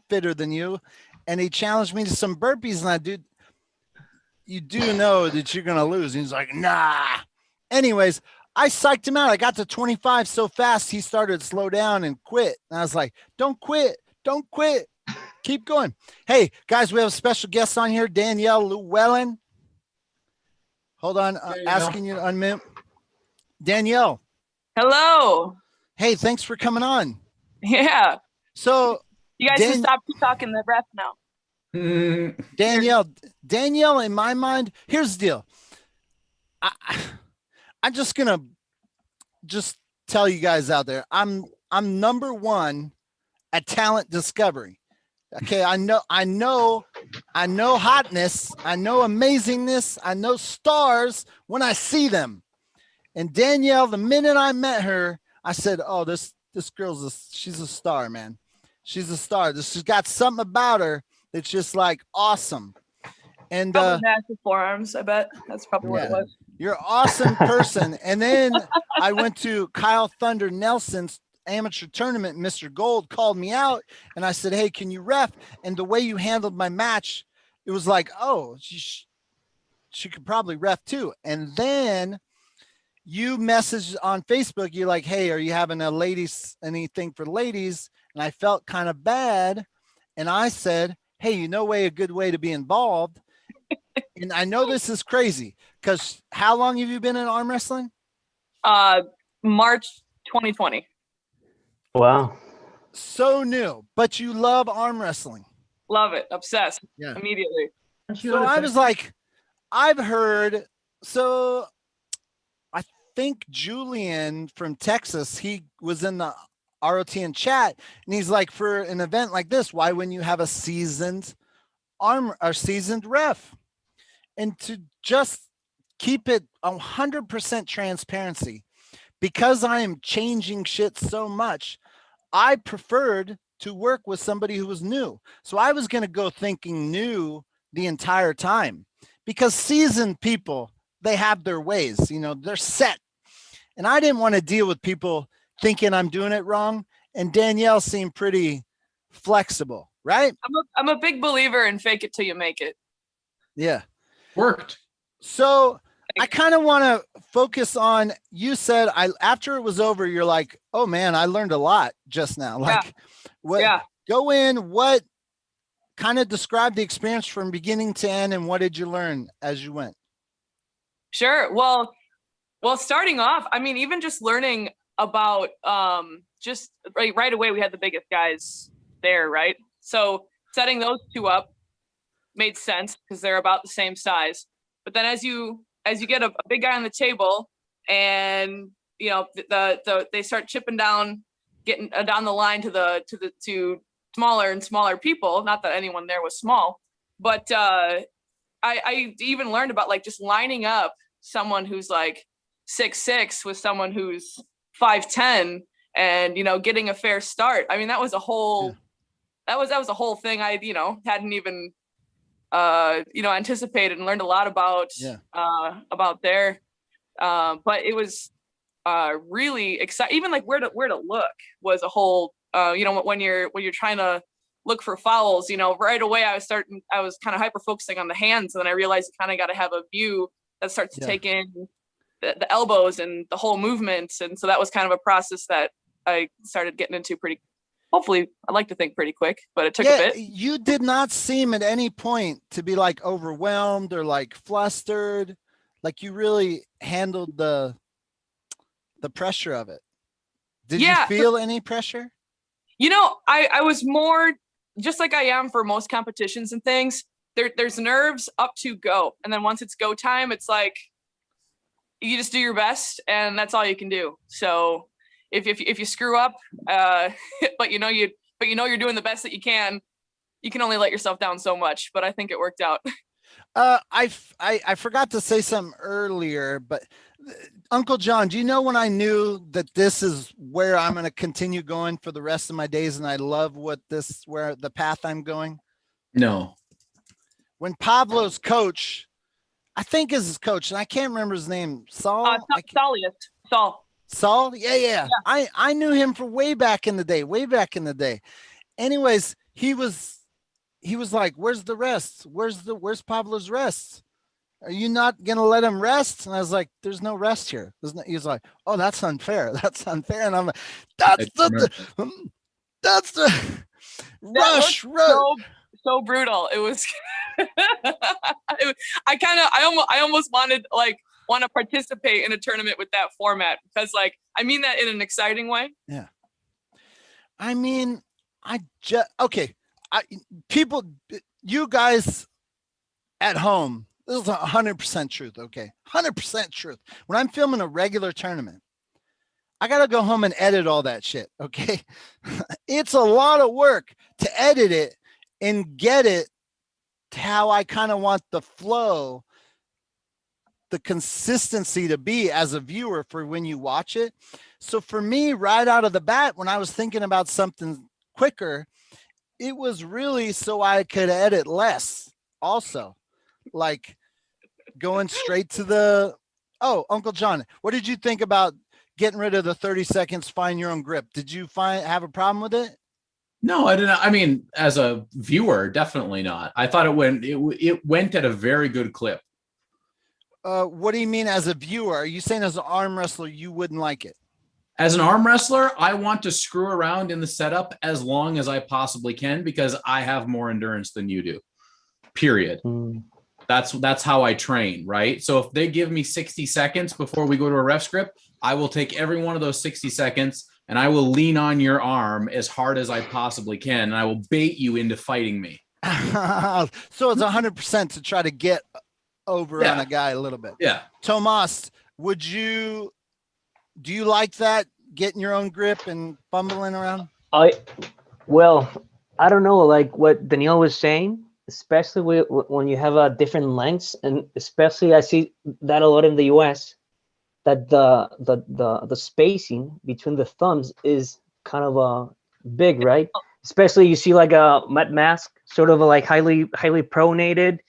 fitter than you," and he challenged me to some burpees, and I did. You do know that you're gonna lose. And he's like, nah. Anyways, I psyched him out. I got to 25 so fast he started to slow down and quit. And I was like, don't quit. Keep going. Hey guys, we have a special guest on here, Danielle Llewellyn. Hold on, asking you to unmute. Danielle. Hello. Hey, thanks for coming on. Yeah. So you guys can stop talking the ref now. Danielle, in my mind, here's the deal. I'm just gonna tell you guys out there, I'm number one at talent discovery. Okay, I know hotness, I know amazingness, I know stars when I see them. And Danielle, the minute I met her, I said, "Oh, this she's a star, man. She's a star. She's got something about her. It's just like awesome." And massive forearms, I bet that's probably what it was. You're an awesome person. And then I went to Kyle Thunder Nelson's amateur tournament. Mr. Gold called me out, and I said, "Hey, can you ref?" And the way you handled my match, it was like, oh, she could probably ref too. And then you messaged on Facebook, you're like, hey, are you having a ladies, anything for ladies? And I felt kind of bad. And I said, hey, you know, a good way to be involved. And I know this is crazy because how long have you been in arm wrestling? March 2020. Wow. So new, but you love arm wrestling. Love it. Obsessed. Yeah. Immediately. So I was like, I've heard, so I think Julian from Texas, he was in the ROTN chat and he's like, for an event like this, why wouldn't you have a seasoned seasoned ref? And to just keep it 100% transparency, because I am changing shit so much, I preferred to work with somebody who was new. So I was going to go thinking new the entire time, because seasoned people, they have their ways, you know, they're set. And I didn't want to deal with people thinking I'm doing it wrong. And Danielle seemed pretty flexible, right? I'm a big believer in fake it till you make it. Yeah. Worked. So I kind of want to focus on, you said after it was over, you're like, oh man, I learned a lot just now. Like go in, what kind of describe the experience from beginning to end and what did you learn as you went? Sure. Well, starting off, I mean, even just learning about just right away, we had the biggest guys there, right? So setting those two up made sense because they're about the same size. But then as you get a big guy on the table and, you know, they start chipping down, getting down the line to smaller and smaller people. Not that anyone there was small, but I even learned about like just lining up someone who's like 6'6" with someone who's 5'10", and, you know, getting a fair start. I mean, that was a whole that was a whole thing I, you know, hadn't even you know, anticipated and learned a lot about there. But it was really exciting. Even like where to look was a whole you know, when you're trying to look for fouls, you know, right away I was kind of hyper focusing on the hands, and then I realized you kind of got to have a view that starts to take in the elbows and the whole movement. And so that was kind of a process that I started getting into hopefully, I like to think pretty quick, but it took a bit. You did not seem at any point to be like overwhelmed or like flustered. Like you really handled the pressure of it. Did you feel any pressure? You know, I was more just like I am for most competitions and things. There's nerves up to go. And then once it's go time, it's like, you just do your best and that's all you can do. So if you screw up, but you know you're doing the best that you can only let yourself down so much. But I think it worked out. I forgot to say something earlier, but Uncle John, do you know when I knew that this is where I'm going to continue going for the rest of my days, and I love where the path I'm going? No. When Pablo's coach, I think is his coach, and I can't remember his name. Saul. Saul? Yeah. I knew him from way back in the day. Anyways, he was like, where's the rest? Where's Pablo's rest? Are you not going to let him rest? And I was like, there's no rest here. He's like, oh, that's unfair. That's unfair. And I'm like, that's the rush. So brutal. It was, I almost want to participate in a tournament with that format, because like, I mean that in an exciting way. Yeah. I mean, you guys at home, this is 100% truth. Okay. 100% truth. When I'm filming a regular tournament, I got to go home and edit all that shit. Okay. It's a lot of work to edit it and get it to how I kind of want the flow, the consistency to be as a viewer for when you watch it. So for me, right out of the bat, when I was thinking about something quicker, it was really so I could edit less also, like going straight to Uncle John, what did you think about getting rid of the 30 seconds, find your own grip? Did you have a problem with it? No, I didn't. I mean, as a viewer, definitely not. I thought it went at a very good clip. What do you mean as a viewer? Are you saying as an arm wrestler you wouldn't like it? As an arm wrestler, I want to screw around in the setup as long as I possibly can because I have more endurance than you do. Period. That's how I train, right? So if they give me 60 seconds before we go to a ref script, I will take every one of those 60 seconds and I will lean on your arm as hard as I possibly can, and I will bait you into fighting me. So it's 100% to try to get over on a guy a little bit. Yeah. Tomas, do you like that, getting your own grip and fumbling around? Well, I don't know, like what Danielle was saying, especially when you have a different lengths, and especially I see that a lot in the US, that the spacing between the thumbs is kind of big, right? Especially you see like a Met Mask, sort of like highly pronated,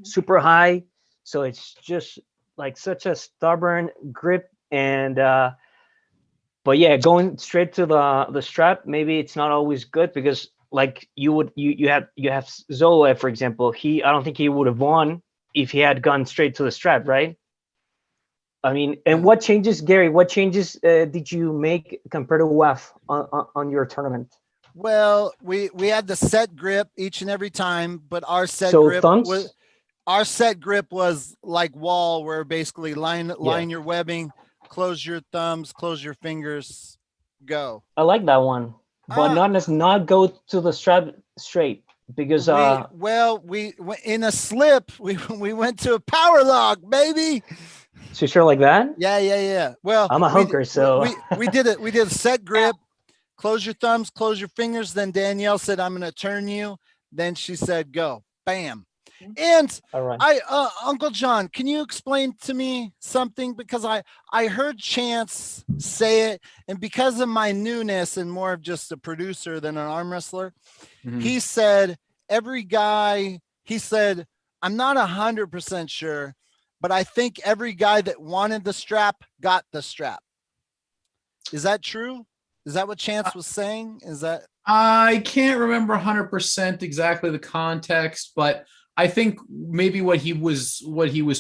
super high. So it's just like such a stubborn grip. And but yeah, going straight to the strap, maybe it's not always good, because like you have Zola, for example. I don't think he would have won if he had gone straight to the strap, right? I mean, and what changes, Gary? What changes did you make compared to WAF on your tournament? Well, we had the set grip each and every time, but our set grip was like wall, where basically line your webbing, close your thumbs, close your fingers, go. I like that one, but not go to the strap straight, because we in a slip we went to a power lock, baby. So sure, like that? Yeah. Well, I'm a hooker, so we did it. We did a set grip, close your thumbs, close your fingers. Then Danielle said, "I'm going to turn you." Then she said, "Go." Bam. And all right. Uncle John, can you explain to me something? Because I heard Chance say it, and because of my newness and more of just a producer than an arm wrestler, he said I'm not 100% sure, but I think every guy that wanted the strap got the strap. Is that true? Is that what Chance was saying? Is that? I can't remember 100% exactly the context, but I think maybe what he was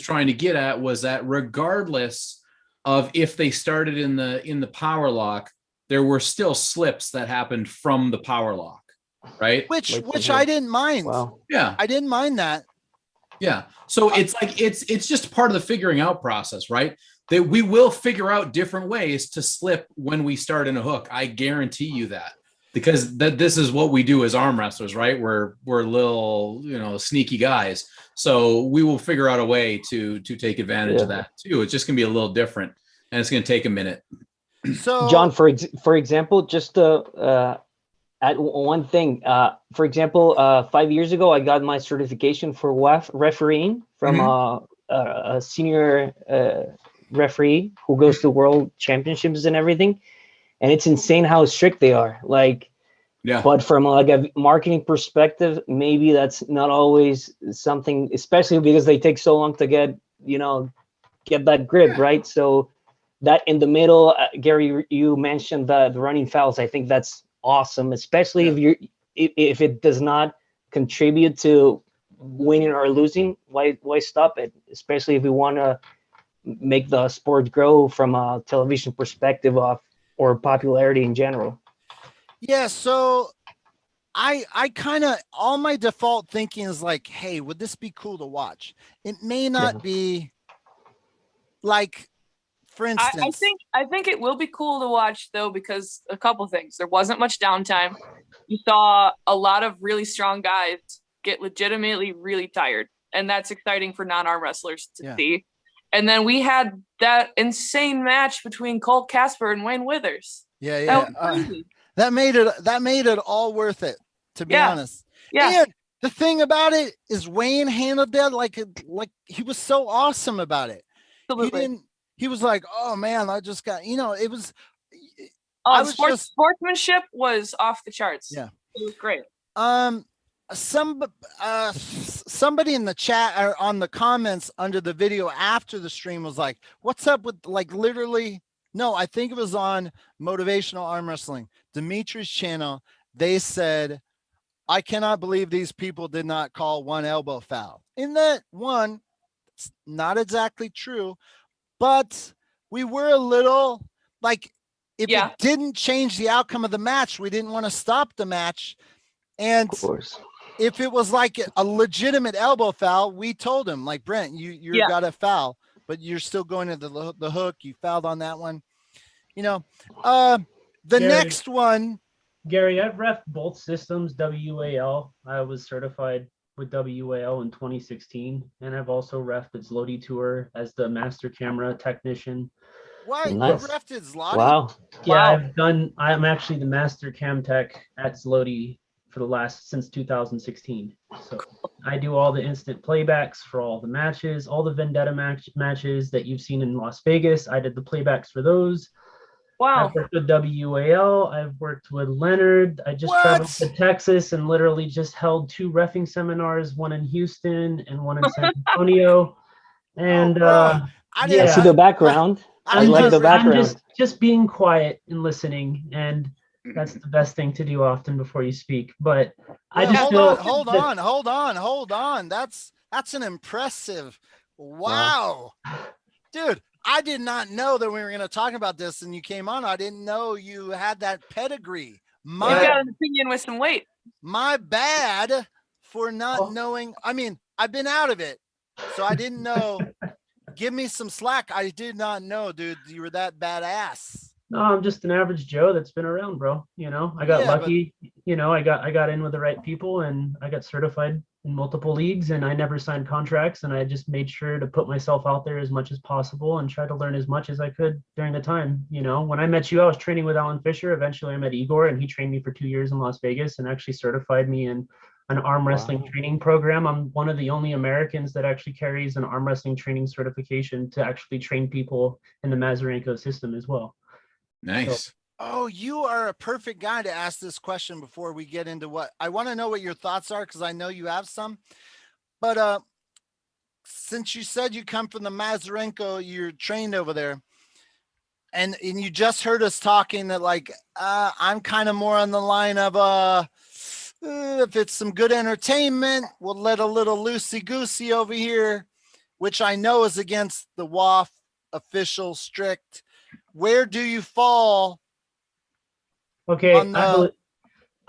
trying to get at was that regardless of if they started in the power lock, there were still slips that happened from the power lock, right? Which I didn't mind. Wow. Yeah, I didn't mind that. Yeah. So it's like it's just part of the figuring out process, right? That we will figure out different ways to slip when we start in a hook. I guarantee you that, because this is what we do as arm wrestlers, right? We're little, sneaky guys. So we will figure out a way to take advantage of that too. It's just gonna be a little different, and it's gonna take a minute. So John, for example, just add one thing. For example, 5 years ago, I got my certification for WAF refereeing from a senior referee who goes to world championships and everything. And it's insane how strict they are. Like, but from like a marketing perspective, maybe that's not always something, especially because they take so long to get that grip, right? So that in the middle, Gary, you mentioned the running fouls. I think that's awesome, especially if it does not contribute to winning or losing. Why stop it? Especially if we want to make the sport grow from a television perspective or popularity in general. Yeah, so I kind of, all my default thinking is like, hey, would this be cool to watch? It may not be. Like, for instance, I think it will be cool to watch, though, because a couple things. There wasn't much downtime. You saw a lot of really strong guys get legitimately really tired, and that's exciting for non-arm wrestlers to see. And then we had that insane match between Colt Casper and Wayne Withers. That made it all worth it, to be honest. Yeah. And the thing about it is Wayne handled that like he was so awesome about it. Absolutely. He was like, oh man, I just got, it was. Sportsmanship was off the charts. Yeah. It was great. Somebody in the chat or on the comments under the video after the stream was like, what's up with, like, literally, no, I think it was on Motivational Arm Wrestling, Dimitri's channel. They said, I cannot believe these people did not call one elbow foul. In that one, It's not exactly true, but we were a little like, if Yeah. it didn't change the outcome of the match, we didn't want to stop the match. And Of course. if it was like a legitimate elbow foul, we told him, like, Brent, you got a foul, but you're still going to the hook. You fouled on that one. You know, the Gary, next one. Gary, I've ref both systems, WAL. I was certified with WAL in 2016, and I've also refed at Zloty Tour as the master camera technician. Why? Nice. You refed Zloty? Wow. Yeah, I'm actually the master cam tech at Zloty for since 2016. So I do all the instant playbacks for all the matches, all the Vendetta matches that you've seen in Las Vegas. I did the playbacks for those. Wow. I've worked with WAL. I've worked with Leonard. I just traveled to Texas and literally just held 2 reffing seminars, one in Houston and one in San Antonio. And I see the background. I like the background. I'm just being quiet and listening, and that's the best thing to do often before you speak. But I just hold on. That's an impressive. Wow. Dude, I did not know that we were going to talk about this, and you came on. I didn't know you had that pedigree. You got an opinion with some weight. My bad for not knowing. I mean, I've been out of it, so I didn't know. Give me some slack. I did not know, dude, you were that badass. No, I'm just an average Joe that's been around, bro. You know, I got lucky. You know, I got in with the right people, and I got certified in multiple leagues, and I never signed contracts, and I just made sure to put myself out there as much as possible and try to learn as much as I could during the time. You know, when I met you, I was training with Alan Fisher. Eventually I met Igor, and he trained me for 2 years in Las Vegas and actually certified me in an arm wrestling training program. I'm one of the only Americans that actually carries an arm wrestling training certification to actually train people in the Mazurenko system as well. Nice. So, oh, you are a perfect guy to ask this question before we get into what I want to know what your thoughts are, because I know you have some. But since you said you come from the Mazurenko, you're trained over there, and you just heard us talking that like I'm kind of more on the line of if it's some good entertainment, we'll let a little loosey-goosey over here, which I know is against the WAF official strict. Where do you fall? okay,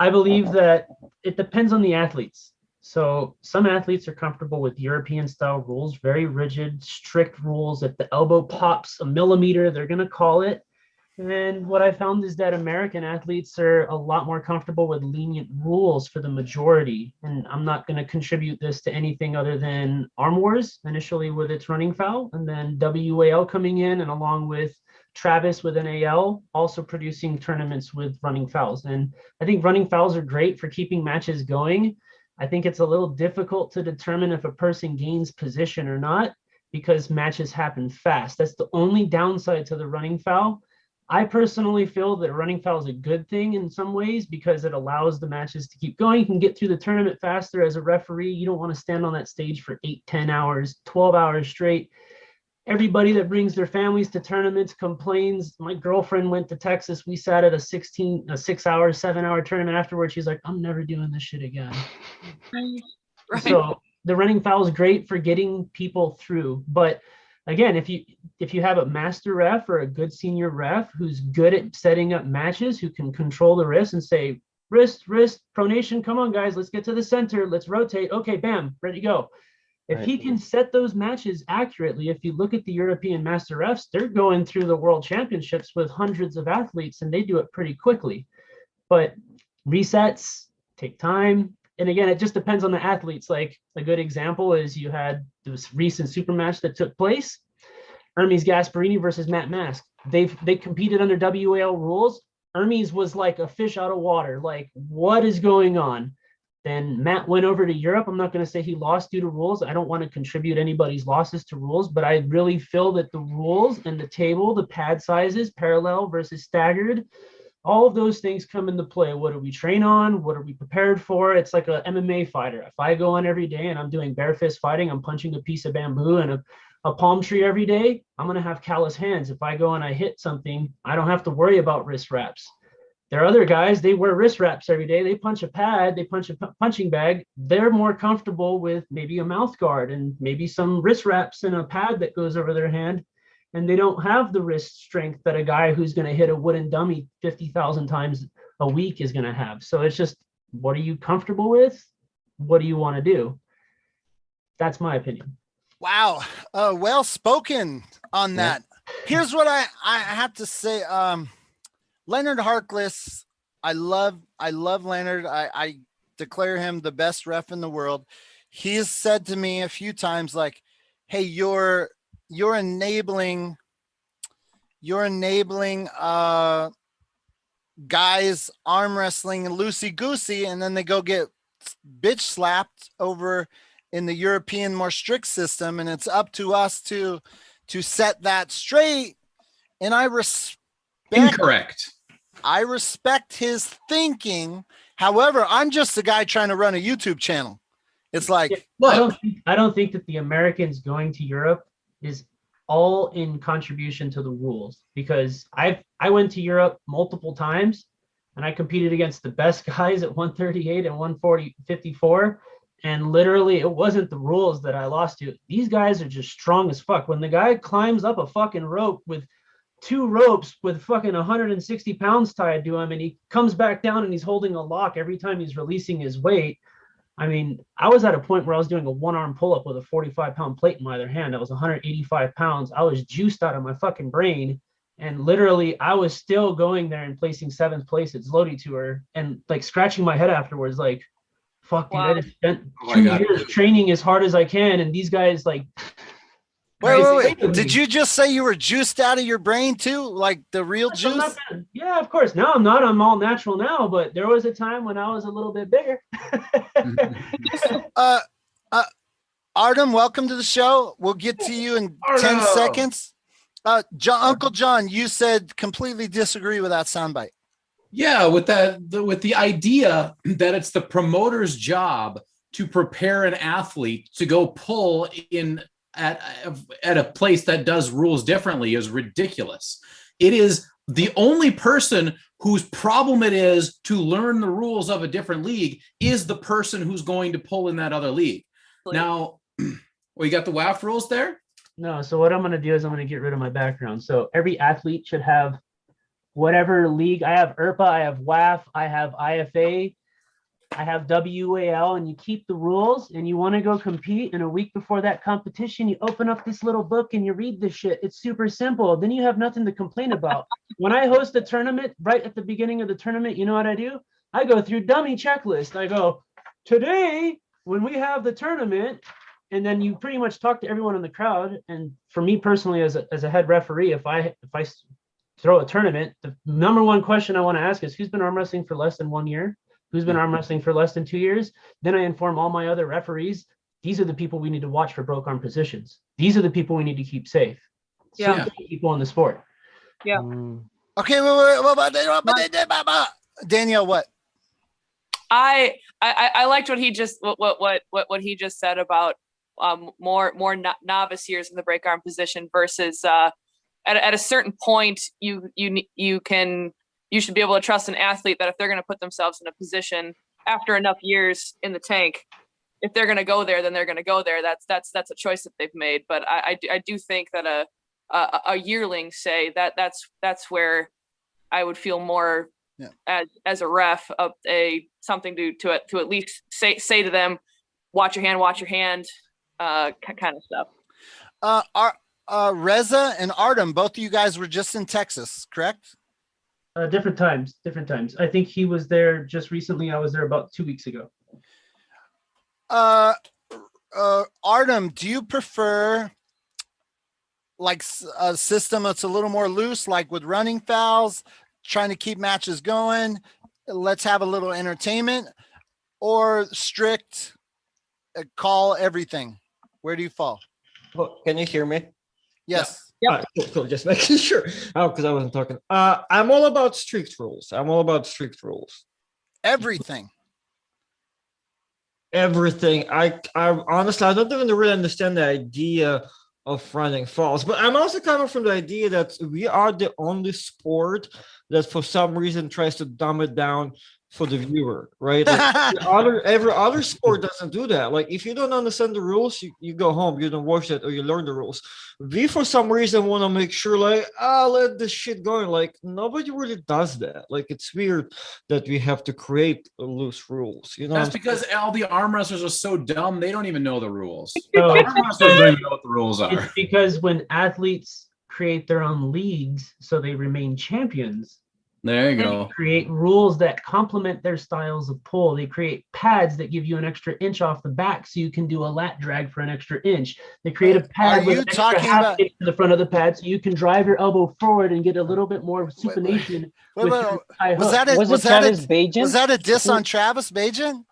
I believe that it depends on the athletes. So some athletes are comfortable with European style rules, very rigid, strict rules. If the elbow pops a millimeter, they're going to call it. And what I found is that American athletes are a lot more comfortable with lenient rules for the majority. And I'm not going to contribute this to anything other than Arm Wars, initially with its running foul, and then WAL coming in, and along with Travis with NAL, also producing tournaments with running fouls. And I think running fouls are great for keeping matches going. I think it's a little difficult to determine if a person gains position or not, because matches happen fast. That's the only downside to the running foul. I personally feel that running foul is a good thing in some ways because it allows the matches to keep going. You can get through the tournament faster as a referee. You don't want to stand on that stage for 8, 10 hours, 12 hours straight. Everybody that brings their families to tournaments complains. My girlfriend went to Texas. We sat at a 6-hour, 7-hour tournament afterwards. She's like, I'm never doing this shit again. Right. So the running foul is great for getting people through. But again, if you have a master ref or a good senior ref who's good at setting up matches, who can control the wrist and say, wrist, pronation, come on, guys, let's get to the center, let's rotate. Okay, bam, ready to go. If he can set those matches accurately, if you look at the European master refs, they're going through the world championships with hundreds of athletes, and they do it pretty quickly. But resets take time. And again, it just depends on the athletes. Like a good example is you had this recent super match that took place, Hermes Gasparini versus Matt Mask. They competed under WAL rules. Hermes was like a fish out of water. Like, what is going on? Then Matt went over to Europe. I'm not going to say he lost due to rules. I don't want to contribute anybody's losses to rules, but I really feel that the rules and the table, the pad sizes, parallel versus staggered, all of those things come into play. What do we train on? What are we prepared for? It's like a MMA fighter. If I go on every day and I'm doing bare fist fighting, I'm punching a piece of bamboo and a palm tree every day, I'm going to have callous hands. If I go and I hit something, I don't have to worry about wrist wraps. There are other guys, they wear wrist wraps every day. They punch a pad, they punch a punching bag. They're more comfortable with maybe a mouth guard and maybe some wrist wraps and a pad that goes over their hand. And they don't have the wrist strength that a guy who's going to hit a wooden dummy 50,000 times a week is going to have. So it's just, what are you comfortable with? What do you want to do? That's my opinion. Wow. Well spoken on that. Here's what I have to say. Leonard Harkless, I love Leonard. I declare him the best ref in the world. He's said to me a few times, like, hey, you're enabling guys arm wrestling and loosey goosey, and then they go get bitch slapped over in the European more strict system, and it's up to us to set that straight. And I Incorrect. I respect his thinking. However, I'm just a guy trying to run a YouTube channel. It's like, I don't think that the Americans going to Europe is all in contribution to the rules, because I went to Europe multiple times and I competed against the best guys at 138 and 154. And literally it wasn't the rules that I lost to. These guys are just strong as fuck. When the guy climbs up a fucking rope with 2 ropes with fucking 160 pounds tied to him, and he comes back down and he's holding a lock every time he's releasing his weight. I mean, I was at a point where I was doing a 1-arm pull-up with a 45-pound plate in my other hand. I was 185 pounds. I was juiced out of my fucking brain. And literally, I was still going there and placing 7th place at Zloty Tour, and like scratching my head afterwards, like, fuck, dude, I just spent 2 years training as hard as I can. And these guys, like, wait. Did you just say you were juiced out of your brain too? Like the real juice? Yeah, of course. No, I'm not. I'm all natural now, but there was a time when I was a little bit bigger. Artem, welcome to the show. We'll get to you in 10 seconds. Uncle John, you said completely disagree with that soundbite. Yeah, with the idea that it's the promoter's job to prepare an athlete to go pull in at a place that does rules differently is ridiculous. It is the only person whose problem it is to learn the rules of a different league is the person who's going to pull in that other league. Now, you got the WAF rules there? No, so what I'm going to do is I'm going to get rid of my background. So every athlete should have whatever league. I have IRPA, I have WAF, I have IFA, I have WAL, and you keep the rules, and you want to go compete, and a week before that competition, you open up this little book and you read this shit. It's super simple. Then you have nothing to complain about. When I host a tournament, right at the beginning of the tournament, you know what I do? I go through dummy checklist. I go, today, when we have the tournament, and then you pretty much talk to everyone in the crowd. And for me personally, as a head referee, if I throw a tournament, the number one question I want to ask is, who's been arm wrestling for less than 1 year? Who's been arm wrestling for less than 2 years? Then I inform all my other referees, these are the people we need to watch for broke arm positions. These are the people we need to keep safe. Yeah. People in the sport. Yeah. Okay, wait. Danielle, what? I liked what he just he just said about more novice years in the break arm position versus at a certain point you should be able to trust an athlete that if they're going to put themselves in a position after enough years in the tank, if they're going to go there, then they're going to go there. That's a choice that they've made. But I do think that a yearling, say, that's where I would feel more as a ref of something to at least say to them, watch your hand, kind of stuff. Reza and Artem, both of you guys were just in Texas, correct? Different times. I think he was there just recently. I was there about 2 weeks ago. Artem, do you prefer like a system that's a little more loose, like with running fouls, trying to keep matches going, let's have a little entertainment, or strict call everything? Where do you fall? Well, can you hear me? Yes. Yep. Cool. Just making sure. Oh, because I wasn't talking. I'm all about strict rules. Everything. Everything. I honestly, I don't even really understand the idea of running falls. But I'm also coming from the idea that we are the only sport that for some reason tries to dumb it down for the viewer, right? Like every other sport doesn't do that. Like if you don't understand the rules, you go home, you don't watch it, or you learn the rules. We for some reason want to make sure like, let this shit go. Like nobody really does that. Like it's weird that we have to create loose rules. You know, That's because all the arm wrestlers are so dumb, they don't even know the rules. No, Arm wrestlers don't even know what the rules are. it's because when athletes create their own leagues so they remain champions, There you they go. create rules that complement their styles of pull. They create pads that give you an extra inch off the back so you can do a lat drag for an extra inch. They create a pad with an extra half inch to the front of the pad so you can drive your elbow forward and get a little bit more supination. Was that a diss on Travis Bajan?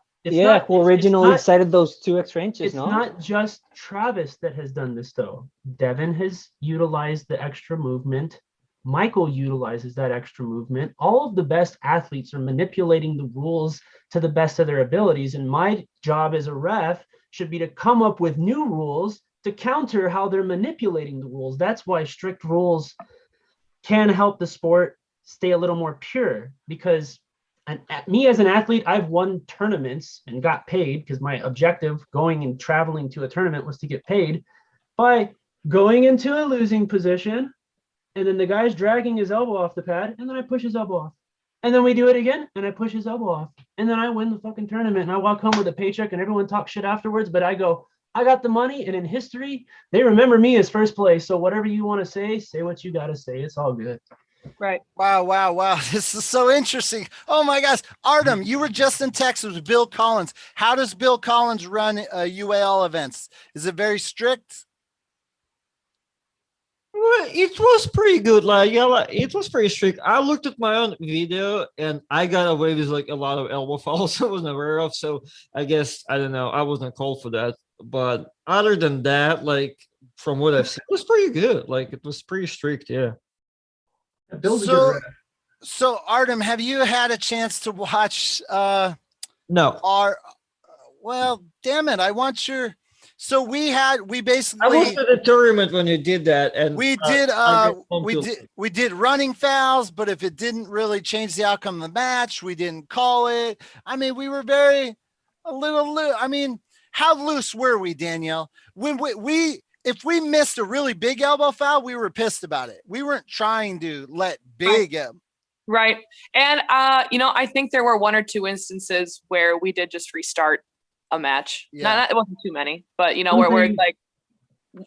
Who originally cited those 2 extra inches, It's not just Travis that has done this, though. Devin has utilized the extra movement. Michael utilizes that extra movement. All of the best athletes are manipulating the rules to the best of their abilities. And my job as a ref should be to come up with new rules to counter how they're manipulating the rules. That's why strict rules can help the sport stay a little more pure, because me as an athlete, I've won tournaments and got paid because my objective going and traveling to a tournament was to get paid by going into a losing position. And then the guy's dragging his elbow off the pad, and then I push his elbow off. And then we do it again, and I push his elbow off. And then I win the fucking tournament, and I walk home with a paycheck, and everyone talks shit afterwards, but I go, I got the money, and in history, they remember me as first place. So whatever you want to say what you got to say. It's all good. Right. Wow. This is so interesting. Oh my gosh. Artem, you were just in Texas with Bill Collins. How does Bill Collins run UAL events? Is it very strict? Well, it was pretty good. Like, it was pretty strict. I looked at my own video and I got away with like a lot of elbow fouls I wasn't aware of. So I guess, I don't know, I wasn't called for that. But other than that, like from what I've seen, it was pretty good. Like it was pretty strict. Yeah. So Artem, have you had a chance to watch no. Well, damn it. I want your. So we basically. I was at the tournament when you did that, and we did running fouls, but if it didn't really change the outcome of the match, we didn't call it. I mean, we were a little loose. I mean, how loose were we, Danielle? When if we missed a really big elbow foul, we were pissed about it. We weren't trying to let big. Right, and I think there were 1 or 2 instances where we did just restart a match. Yeah. It wasn't too many, but where it's like.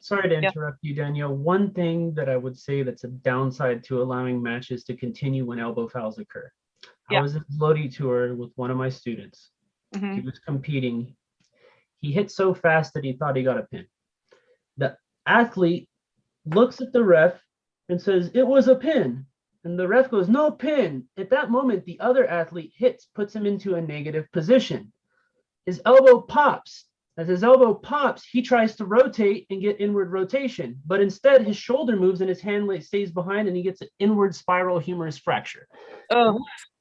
Sorry to interrupt you, Danielle. One thing that I would say that's a downside to allowing matches to continue when elbow fouls occur. I was at Lodi tour with one of my students. Mm-hmm. He was competing. He hit so fast that he thought he got a pin. The athlete looks at the ref and says, "It was a pin." And the ref goes, "No pin." At that moment, the other athlete puts him into a negative position. His elbow pops. As his elbow pops, he tries to rotate and get inward rotation, but instead his shoulder moves and his hand stays behind and he gets an inward spiral humerus fracture.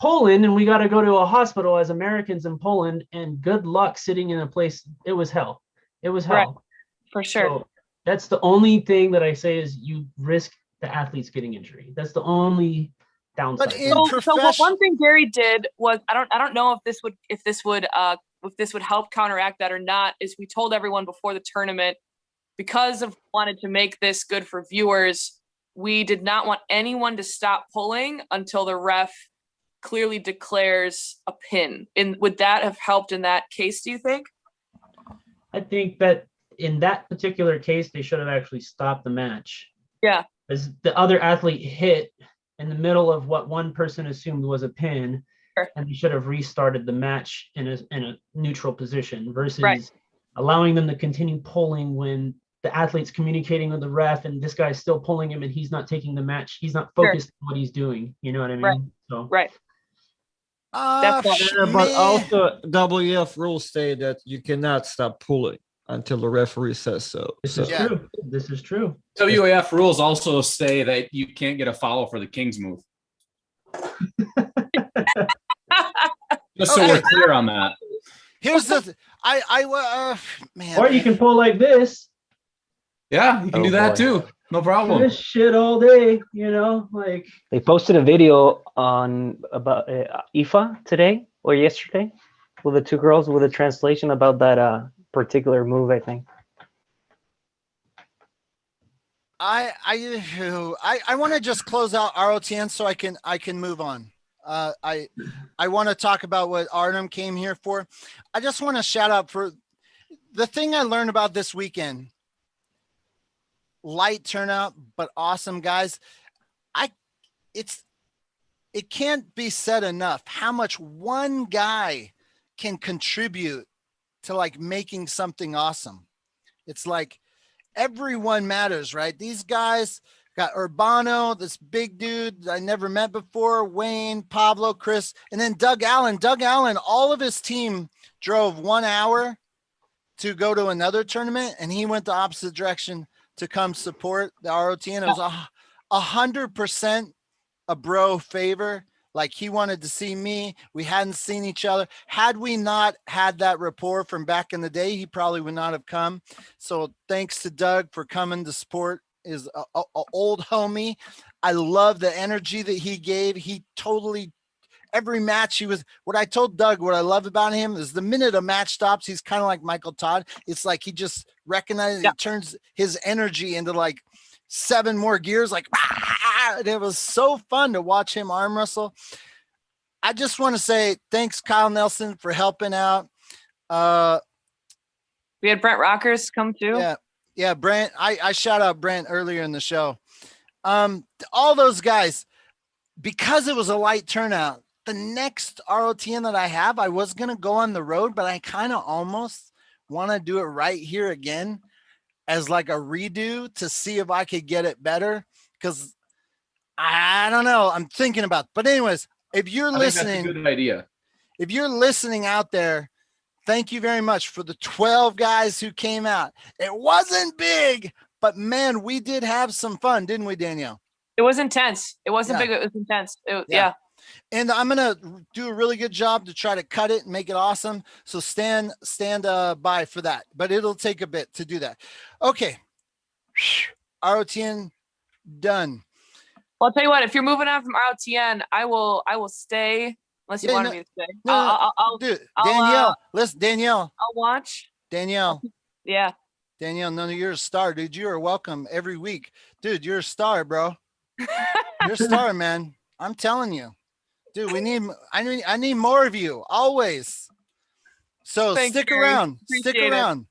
Poland, and we got to go to a hospital as Americans in Poland, and good luck sitting in a place. It was hell. It was hell. Right. For sure. So that's the only thing that I say is you risk the athletes getting injury. That's the only downside. But so one thing Gary did was, I don't know if this would help counteract that or not, is we told everyone before the tournament, because of wanted to make this good for viewers, we did not want anyone to stop pulling until the ref clearly declares a pin. Would that have helped in that case, do you think? I think that in that particular case, they should have actually stopped the match. Yeah. As the other athlete hit in the middle of what one person assumed was a pin, and they should have restarted the match in a neutral position versus allowing them to continue pulling when the athlete's communicating with the ref and this guy's still pulling him and he's not taking the match. He's not focused on what he's doing. You know what I mean? Right. But also WF rules say that you cannot stop pulling until the referee says so. This is true. WAF rules also say that you can't get a foul for the King's move. Just so we're clear on that. Here's the man. Or you can pull like this. Yeah, you can Oh, do that boy. too. No problem. This shit all day, you know, like They posted a video on about IFA today or yesterday with the two girls with a translation about that particular move, I think. I want to just close out ROTN so I can move on. I want to talk about what Artem came here for. I just want to shout out for the thing I learned about this weekend. Light turnout, but awesome guys. It can't be said enough how much one guy can contribute to like making something awesome. It's like everyone matters, right? These guys got Urbano, this big dude I never met before, Wayne, Pablo, Chris, and then Doug Allen. Doug Allen, all of his team drove 1 hour to go to another tournament, and he went the opposite direction to come support the ROTN. It was 100% a bro favor. Like he wanted to see me. We hadn't seen each other. Had we not had that rapport from back in the day, he probably would not have come. So thanks to Doug for coming to support his old homie. I love the energy that he gave. He totally, every match he was, what I told Doug, what I love about him is the minute a match stops, he's kind of like Michael Todd. It's like he just recognizes, he turns his energy into like 7 more gears, like, and it was so fun to watch him arm wrestle. I just want to say thanks, Kyle Nelson, for helping out. We had Brent Rockers come too. Yeah, Brent. I shout out Brent earlier in the show. All those guys, because it was a light turnout, the next ROTN that I have, I was gonna go on the road, but I kind of almost want to do it right here again as like a redo to see if I could get it better. Because I don't know. I'm thinking about it. But anyways, if you're listening, that's a good idea. If you're listening out there, thank you very much for the 12 guys who came out. It wasn't big, but man, we did have some fun, didn't we, Danielle? It was intense. It wasn't big. It was intense. Yeah. And I'm gonna do a really good job to try to cut it and make it awesome. So stand by for that. But it'll take a bit to do that. Okay, ROTN done. Well, I'll tell you what. If you're moving on from ROTN, I will stay unless you wanted me to stay. I'll do it. Danielle, listen, Danielle. I'll watch. Danielle. Yeah. Danielle, no, you're a star, dude. You are welcome every week, dude. You're a star, bro. You're a star, man. I'm telling you. Dude, I need more of you always. So Thanks, stick Gary. around. Appreciate Stick it. around.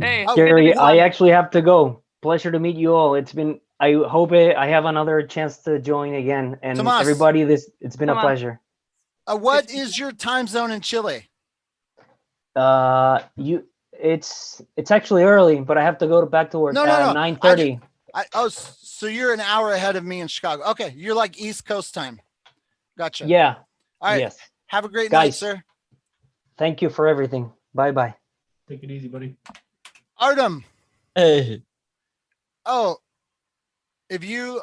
Hey, Gary, I actually have to go. Pleasure to meet you all. I hope I have another chance to join again. And Tomas, everybody, it's been a pleasure. What is your time zone in Chile? It's actually early, but I have to go back to work at 9:30. So you're an hour ahead of me in Chicago. Okay, you're like East Coast time. Gotcha. Yeah. All right. Yes. Have a great night, sir. Thank you for everything. Bye-bye. Take it easy, buddy. Artem. Hey. Oh, if you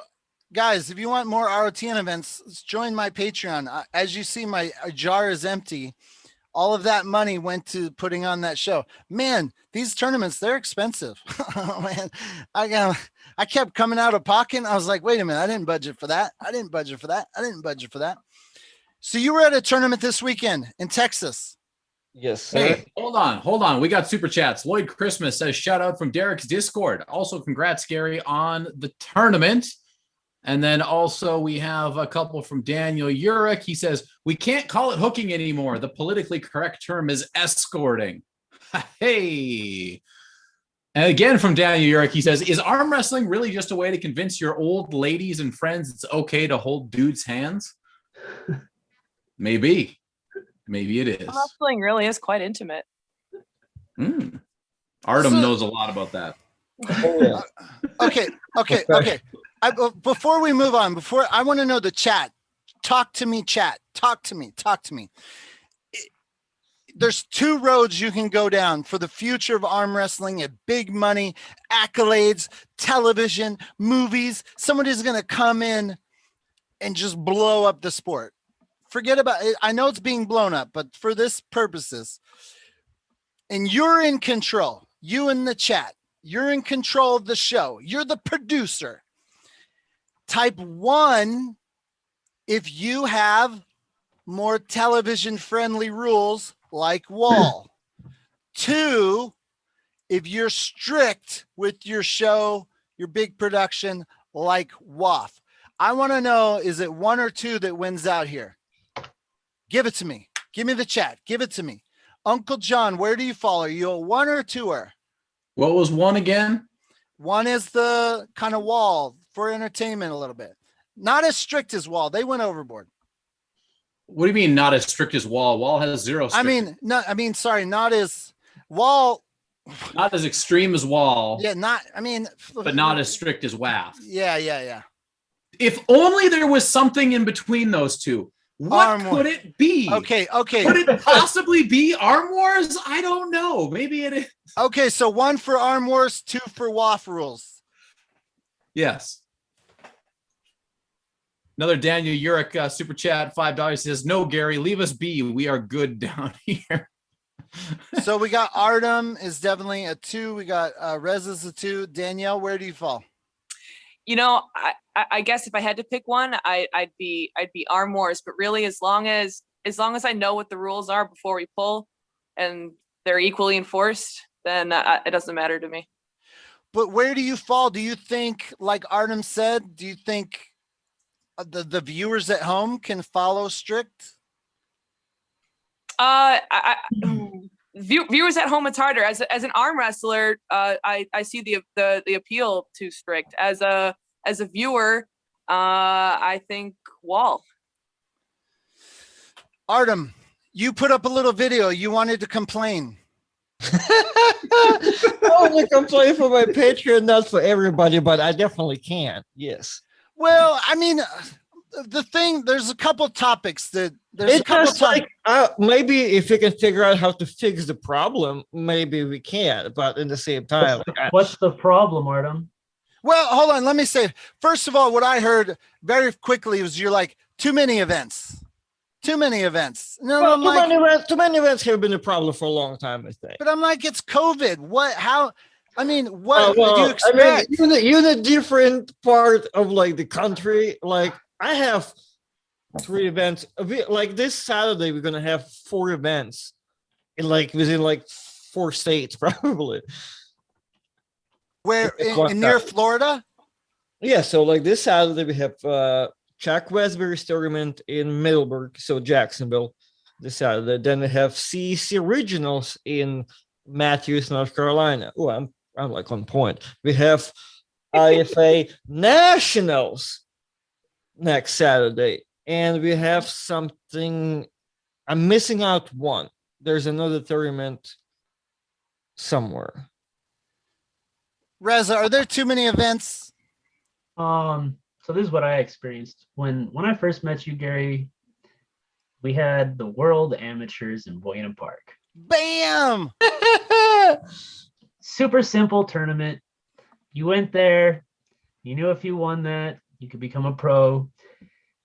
want more ROTN events, join my Patreon. As you see, my jar is empty. All of that money went to putting on that show. Man, these tournaments, they're expensive. Oh, man, I kept coming out of pocket. And I was like, wait a minute, I didn't budget for that. I didn't budget for that. So you were at a tournament this weekend in Texas. Yes, sir. Hey, hold on. We got super chats. Lloyd Christmas says, shout out from Derek's Discord. Also, congrats, Gary, on the tournament. And then also we have a couple from Daniel Urich. He says, we can't call it hooking anymore. The politically correct term is escorting. Hey. And again from Daniel Urich, he says, is arm wrestling really just a way to convince your old ladies and friends it's okay to hold dudes' hands? Maybe it is. Wrestling really is quite intimate. Artem knows a lot about that. Oh, yeah. Okay. Before we move on, I want to know the chat. Talk to me, chat. Talk to me. There's 2 roads you can go down for the future of arm wrestling at big money, accolades, television, movies. Somebody's going to come in and just blow up the sport. Forget about it. I know it's being blown up, but for this purposes, and you're in control, you in the chat, You're in control of the show. You're the producer. Type 1 if you have more television friendly rules like wall. 2 if you're strict with your show, your big production like WAF. I want to know, is it 1 or 2 that wins out here? Give it to me. Give me the chat. Give it to me. Uncle John, where do you fall? Are you a 1 or a 2er? What was 1 again? 1 is the kind of wall for entertainment a little bit. Not as strict as wall. They went overboard. What do you mean not as strict as wall? Wall has 0 strict. Sorry, not as wall. Not as extreme as wall. Yeah, but not as strict as WAF. Yeah. If only there was something in between those two. What could it be? Okay. Could it possibly be Arm Wars? I don't know. Maybe it is. Okay, so 1 for Arm Wars, 2 for WAF rules. Yes. Another Daniel Urich super chat, $5 says, no, Gary, leave us be. We are good down here. So we got Artem is definitely a 2. We got Rez is a 2. Danielle, where do you fall? You know, I guess if I had to pick one, I'd be Arm Wars. But really, as long as I know what the rules are before we pull, and they're equally enforced, then it doesn't matter to me. But where do you fall? Do you think, like Artem said, do you think the viewers at home can follow strict? Viewers at home, it's harder. As an arm wrestler, I see the appeal to strict. As a viewer, I think wall. Artem, you put up a little video. You wanted to complain. I only complain for my Patreon, not for everybody, but I definitely can. Yes. Well, I mean, there's a couple topics that maybe if we can figure out how to fix the problem, maybe we can. But in the same time, what's the problem, Artem? Well, hold on. Let me say, first of all, what I heard very quickly was you're like, too many events. Too many events. No, well, too many events have been a problem for a long time, I think. But I'm like, it's COVID. What did you expect? I mean, you're in a different part of like the country. Like I have 3 events. Like this Saturday, we're gonna have 4 events within 4 states, probably. Where in near Florida? Yeah, so like this Saturday we have Chuck Westbury's tournament in Middleburg, so Jacksonville, this Saturday. Then we have CEC Regionals in Matthews, North Carolina. Oh, I'm like on point. We have IFA Nationals next Saturday, and we have something. I'm missing out one. There's another tournament somewhere. Reza, are there too many events? So this is what I experienced when I first met you, Gary. We had the World Amateurs in Buena Park. Bam! Super simple tournament. You went there. You knew if you won that, you could become a pro.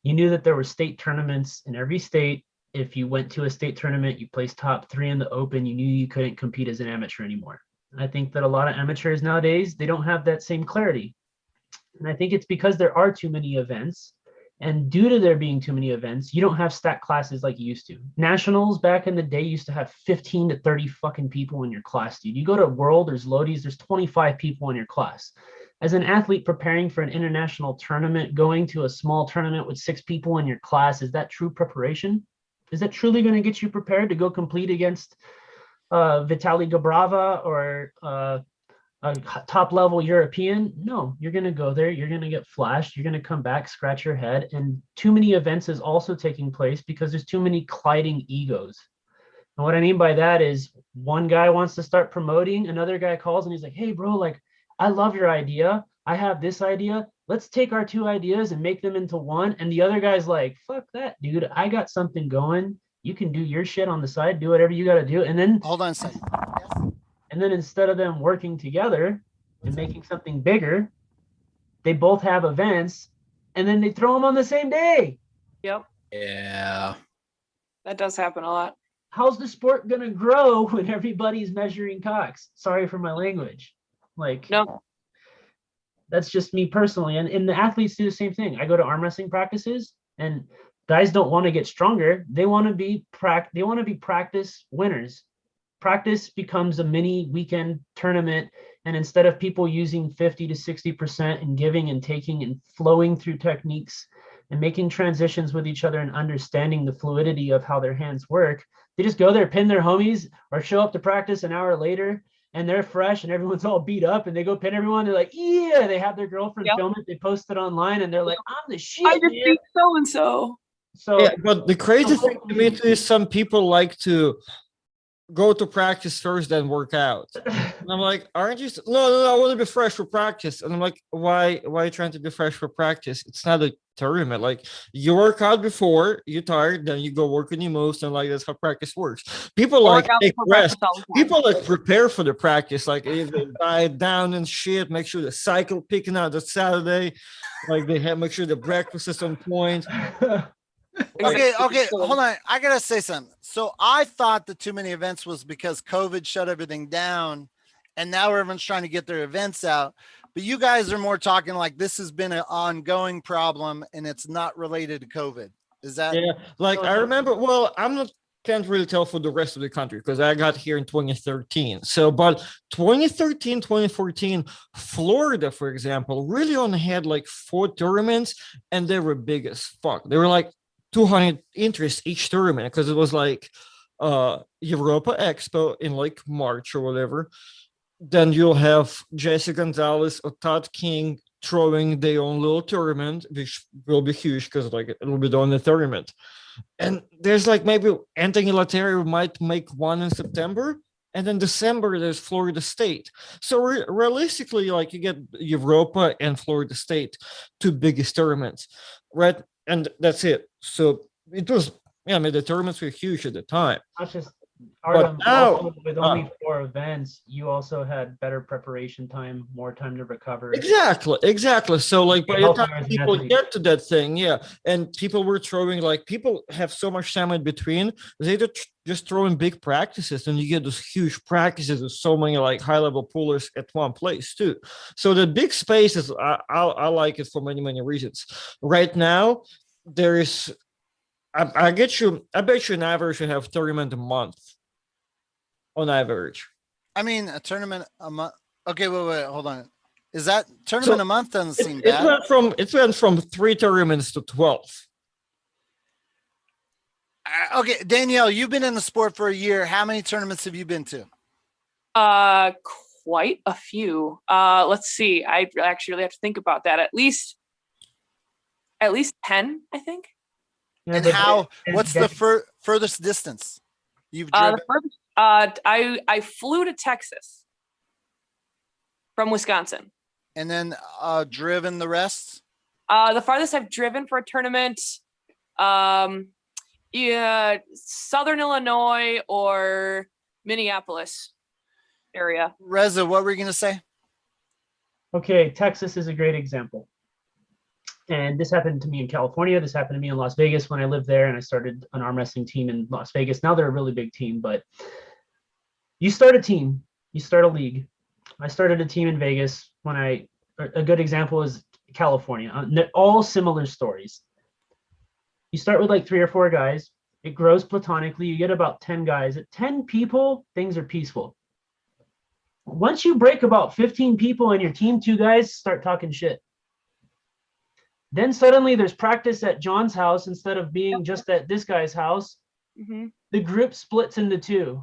You knew that there were state tournaments in every state. If you went to a state tournament, you placed top 3 in the open. You knew you couldn't compete as an amateur anymore. And I think that a lot of amateurs nowadays, they don't have that same clarity. And I think it's because there are too many events. And due to there being too many events, you don't have stacked classes like you used to. Nationals back in the day used to have 15 to 30 fucking people in your class, dude. You go to World, there's Lodi's, there's 25 people in your class. As an athlete preparing for an international tournament, going to a small tournament with 6 people in your class, is that true preparation? Is that truly going to get you prepared to go compete against Vitaly Gabrava or a top level European? No, you're going to go there. You're going to get flashed. You're going to come back, scratch your head. And too many events is also taking place because there's too many colliding egos. And what I mean by that is one guy wants to start promoting, another guy calls and he's like, hey, bro, like, I love your idea. I have this idea. Let's take our 2 ideas and make them into one. And the other guy's like, fuck that, dude. I got something going. You can do your shit on the side, do whatever you got to do. And then hold on a second. And then instead of them working together and making something bigger, they both have events and then they throw them on the same day. Yep. Yeah. That does happen a lot. How's the sport going to grow when everybody's measuring cocks? Sorry for my language. Like, No. that's just me personally. And the athletes do the same thing. I go to arm wrestling practices, and guys don't want to get stronger. They want to be practice winners. Practice becomes a mini weekend tournament. And instead of people using 50 to 60% and giving and taking and flowing through techniques and making transitions with each other and understanding the fluidity of how their hands work, they just go there, pin their homies, or show up to practice an hour later and they're fresh and everyone's all beat up, and they go pin everyone. They're like, yeah, they have their girlfriend film it, they post it online, and they're like, I'm the shit. I just beat so-and-so. So Yeah, but the crazy thing to me too is some people like to go to practice first, then work out. And I'm like, aren't you? No, I want to be fresh for practice. And I'm like, why are you trying to be fresh for practice? It's not a tournament. Like, you work out before, you're tired, then you go work on your moves, and like that's how practice works. People like take rest. People like prepare for the practice, like either diet down and shit, make sure the cycle picking out the Saturday, like they have make sure the breakfast is on point. Okay, hold on. I gotta say something. So I thought the too many events was because COVID shut everything down, and now everyone's trying to get their events out. But you guys are more talking like this has been an ongoing problem and it's not related to COVID. Is that? Yeah, like I remember. Well, can't really tell for the rest of the country because I got here in 2013. So, but 2013, 2014, Florida, for example, really only had like 4 tournaments, and they were big as fuck. They were like 200 interests each tournament because it was like Europa Expo in like March or whatever. Then you'll have Jesse Gonzalez or Todd King throwing their own little tournament, which will be huge because like it'll be the only tournament. And there's like maybe Anthony Laterra might make one in September, and then December there's Florida State. So realistically, like you get Europa and Florida State, 2 biggest tournaments, right? And that's it. So it was, yeah, I mean, the tournaments were huge at the time. Not just now, with only 4 events, you also had better preparation time, more time to recover. Exactly. So like by the time people get to that thing, yeah, and people were throwing, like, people have so much time in between, they just throwing big practices, and you get those huge practices with so many like high-level pullers at one place too. So the big spaces, I like it for many reasons. Right now, there is, I bet you an average should have tournament a month on average. I mean, a tournament a month. Okay, wait, hold on. Is that tournament a month? Doesn't seem bad. It went from 3 tournaments to 12. Okay, Danielle, you've been in the sport for a year. How many tournaments have you been to? Quite a few. Let's see. I actually really have to think about that. At least 10, I think. And what's the furthest distance you've driven? The furthest, I flew to Texas from Wisconsin. And then driven the rest? The farthest I've driven for a tournament, Southern Illinois or Minneapolis area. Reza, what were you going to say? Okay, Texas is a great example. And this happened to me in California. This happened to me in Las Vegas when I lived there, and I started an arm wrestling team in Las Vegas. Now they're a really big team, but you start a team, you start a league. I started a team in Vegas when a good example is California. They're all similar stories. You start with like 3 or 4 guys. It grows platonically. You get about 10 guys. At 10 people, things are peaceful. Once you break about 15 people and your team, 2 guys start talking shit. Then suddenly there's practice at John's house instead of being just at this guy's house. Mm-hmm. The group splits into 2.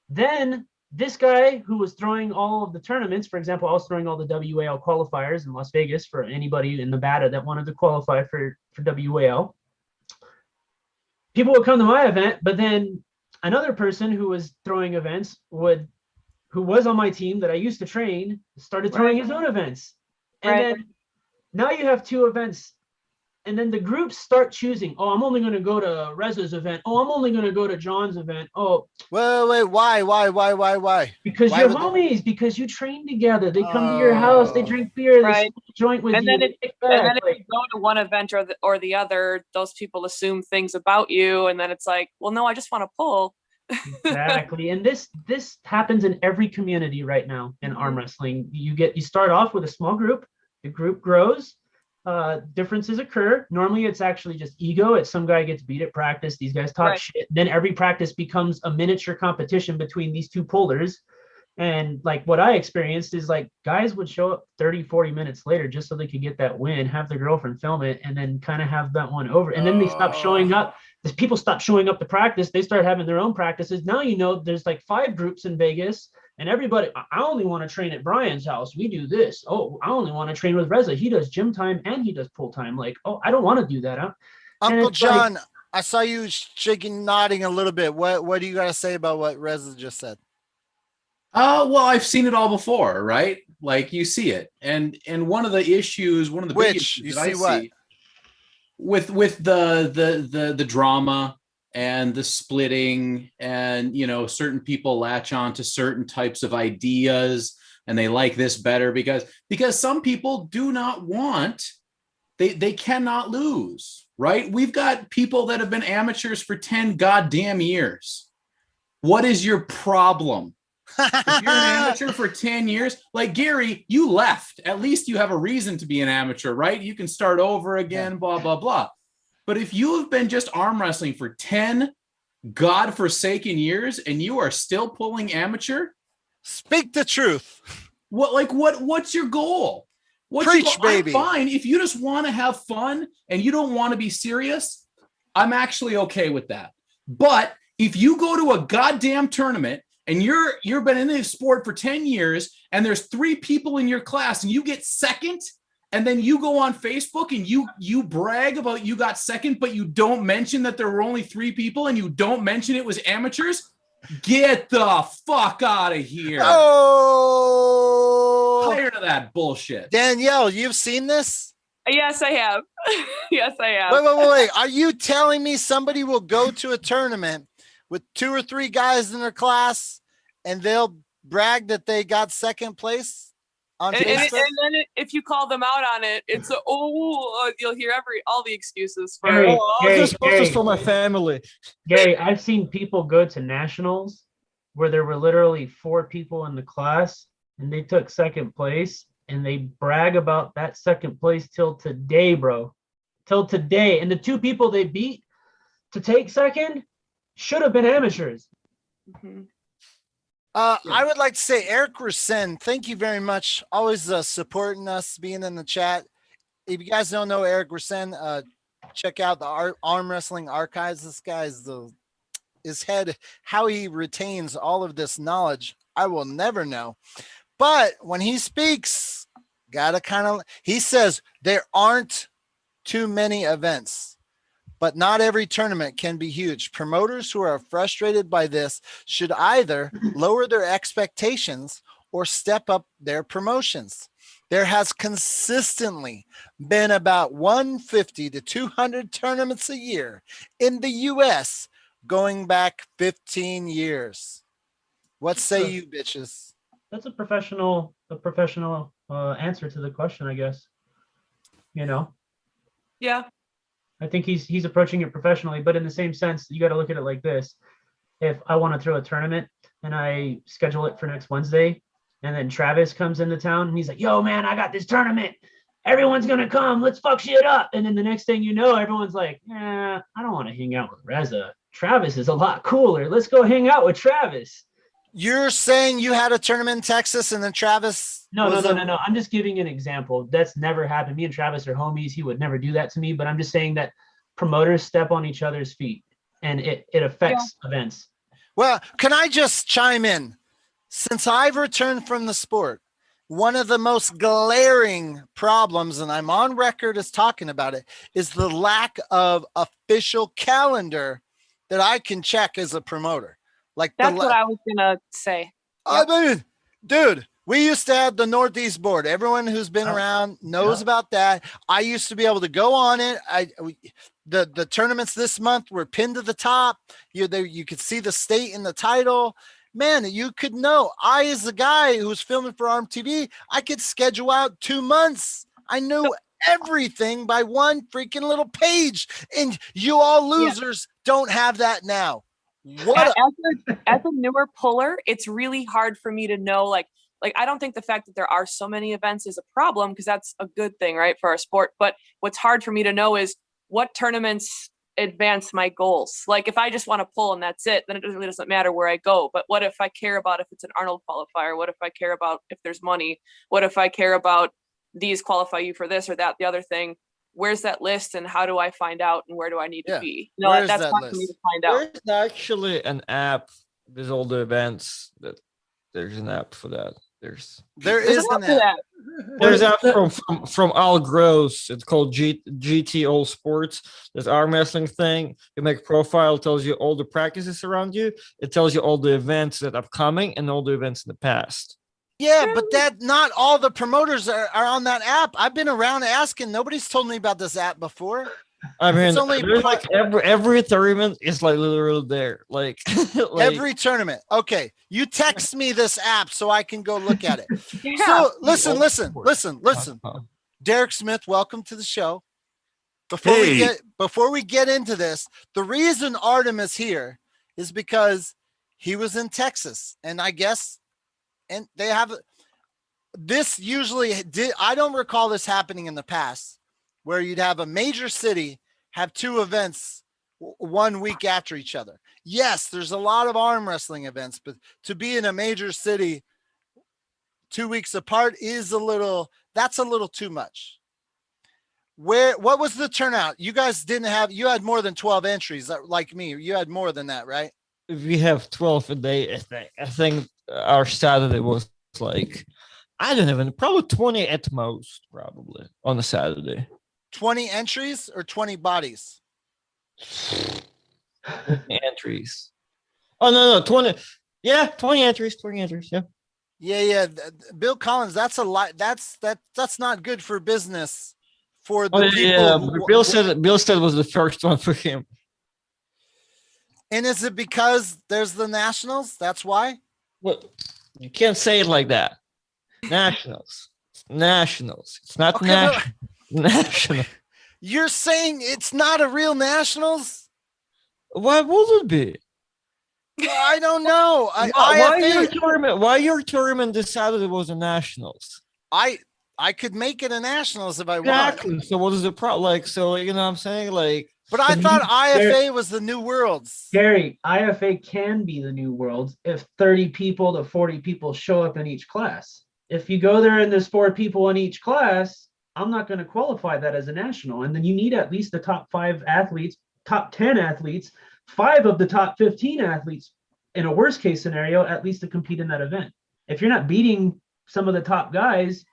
Then this guy who was throwing all of the tournaments, for example, I was throwing all the WAL qualifiers in Las Vegas for anybody in Nevada that wanted to qualify for WAL. People would come to my event, but then another person who was throwing events who was on my team that I used to train, started throwing his own events. And then now you have 2 events, and then the groups start choosing. Oh, I'm only going to go to Reza's event. Oh, I'm only going to go to John's event. Oh, wait, why? Because you're homies. Because you train together. They come to your house. They drink beer. They smoke a joint with you. And then if you go to one event or the other, those people assume things about you, and then it's like, well, no, I just want to pull. Exactly. And this happens in every community right now in arm wrestling. You start off with a small group, the group grows, differences occur. Normally it's actually just ego. It's some guy gets beat at practice, these guys talk shit. Then every practice becomes a miniature competition between these two pullers. And like what I experienced is like guys would show up 30, 40 minutes later just so they could get that win, have their girlfriend film it, and then kind of have that one over. And then they stop showing up. As people stop showing up to practice, they start having their own practices. Now, there's like 5 groups in Vegas and everybody, I only want to train at Brian's house. We do this. Oh, I only want to train with Reza. He does gym time and he does pull time. Like, oh, I don't want to do that. Uncle John, I saw you shaking, nodding a little bit. What do you got to say about what Reza just said? Well, I've seen it all before, right? Like you see it. And one of the issues, one of the big issues that I see with the drama and the splitting, and certain people latch on to certain types of ideas and they like this better because some people do not want, they cannot lose, right? We've got people that have been amateurs for 10 goddamn years. What is your problem? If you're an amateur for 10 years, like Gary, you left. At least you have a reason to be an amateur, right? You can start over again, blah, blah, blah. But if you have been just arm wrestling for 10 godforsaken years and you are still pulling amateur, speak the truth. What's your goal? Preach, baby. I'm fine. If you just want to have fun and you don't want to be serious, I'm actually okay with that. But if you go to a goddamn tournament and you've been in this sport for 10 years and there's 3 people in your class and you get second, and then you go on Facebook and you brag about you got second, but you don't mention that there were only 3 people and you don't mention it was amateurs, get the fuck out of here. Oh, tired of that bullshit. Danielle, you've seen this? Yes, I have. Yes, I have. Wait. Are you telling me somebody will go to a tournament with 2 or 3 guys in their class and they'll brag that they got second place on Facebook? And then if you call them out on it, it's you'll hear all the excuses for Gary, Gary, for my family. Gary, I've seen people go to nationals where there were literally 4 people in the class and they took second place and they brag about that second place till today, bro. Till today. And the 2 people they beat to take second should have been amateurs. Mm-hmm. I would like to say, Eric Rasen, thank you very much. Always supporting us, being in the chat. If you guys don't know Eric Rasen, check out the Arm Wrestling Archives. This guy is his head, how he retains all of this knowledge, I will never know. But when he speaks, he says there aren't too many events, but not every tournament can be huge. Promoters who are frustrated by this should either lower their expectations or step up their promotions. There has consistently been about 150 to 200 tournaments a year in the US going back 15 years. What say you bitches? That's a professional answer to the question, I guess. Yeah. I think he's approaching it professionally, but in the same sense, you got to look at it like this. If I want to throw a tournament and I schedule it for next Wednesday, and then Travis comes into town and he's like, yo, man, I got this tournament. Everyone's going to come. Let's fuck shit up. And then the next thing you know, everyone's like, I don't want to hang out with Reza. Travis is a lot cooler. Let's go hang out with Travis. You're saying you had a tournament in Texas and then Travis? No. I'm just giving an example. That's never happened. Me and Travis are homies. He would never do that to me, but I'm just saying that promoters step on each other's feet and it affects events. Well, can I just chime in? Since I've returned from the sport, one of the most glaring problems, and I'm on record as talking about it, is the lack of official calendar that I can check as a promoter. Like that's what I was gonna say. I mean, dude, we used to have the Northeast board. Everyone who's been around knows about that. I used to be able to go on it. The tournaments this month were pinned to the top. You could see the state in the title. Man, you could know. I, as the guy who was filming for ARMTV, I could schedule out 2 months. I knew everything by one freaking little page. And you all losers don't have that now. What? As a newer puller, it's really hard for me to know, like I don't think the fact that there are so many events is a problem, because that's a good thing, right, for our sport. But what's hard for me to know is what tournaments advance my goals. Like if I just want to pull and that's it, then it really doesn't matter where I go. But what if I care about if it's an Arnold qualifier? What if I care about if there's money? What if I care about these qualify you for this or that, the other thing? Where's that list, and how do I find out, and where do I need to be? You know, where's that's that hard for me list? to find out. There's actually an app. There's all the events that there's an app for that. There There's is a lot an to app. that. There's an app from Al Gross. It's called GT All Sports. There's arm wrestling thing. You make a profile, tells you all the practices around you. It tells you all the events that are coming and all the events in the past. Yeah, but that not all the promoters are on that app. I've been around asking. Nobody's told me about this app before. I mean, It's only there's like every tournament is like literally there. Like, every tournament. Okay, you text me this app so I can go look at it. Yeah. So listen. Derek Smith, welcome to the show. Before we get into this, the reason Artem is here is because he was in Texas, and I guess, and they have this usually did. I don't recall this happening in the past, where you'd have a major city have two events 1 week after each other. Yes, there's a lot of arm wrestling events, but to be in a major city 2 weeks apart is that's a little too much. What was the turnout? You guys you had more than 12 entries like me. You had more than that, right? We have 12 a day. I think our Saturday was like, I don't even, probably 20 at most, probably on a Saturday. 20 entries or 20 bodies? Entries. Oh, no, 20. Yeah, 20 entries, yeah. Yeah. Bill Collins, that's a lot. That's not good for business for the people. Yeah, Bill said it was the first one for him. And is it because there's the nationals? That's why? Well, you can't say it like that. Nationals. It's not Okay, national. You're saying it's not a real nationals? Why would it be? I don't know. Why your tournament this Saturday was a nationals? I could make it a nationals if I Exactly. want. So what is the problem? Like, so you know what I'm saying? Like, But I thought IFA was the new worlds. Gary, IFA can be the new worlds if 30 people to 40 people show up in each class. If you go there and there's 4 people in each class, I'm not going to qualify that as a national. And then you need at least the top 5 athletes, top 10 athletes, 5 of the top 15 athletes in a worst case scenario, at least to compete in that event. If you're not beating some of the top guys,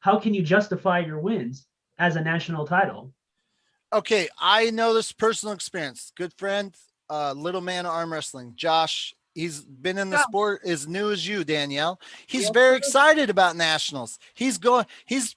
how can you justify your wins as a national title? Okay, I know this personal experience. Good friend, little man of arm wrestling, Josh. He's been in the sport as new as you, Danielle. He's very excited about nationals. He's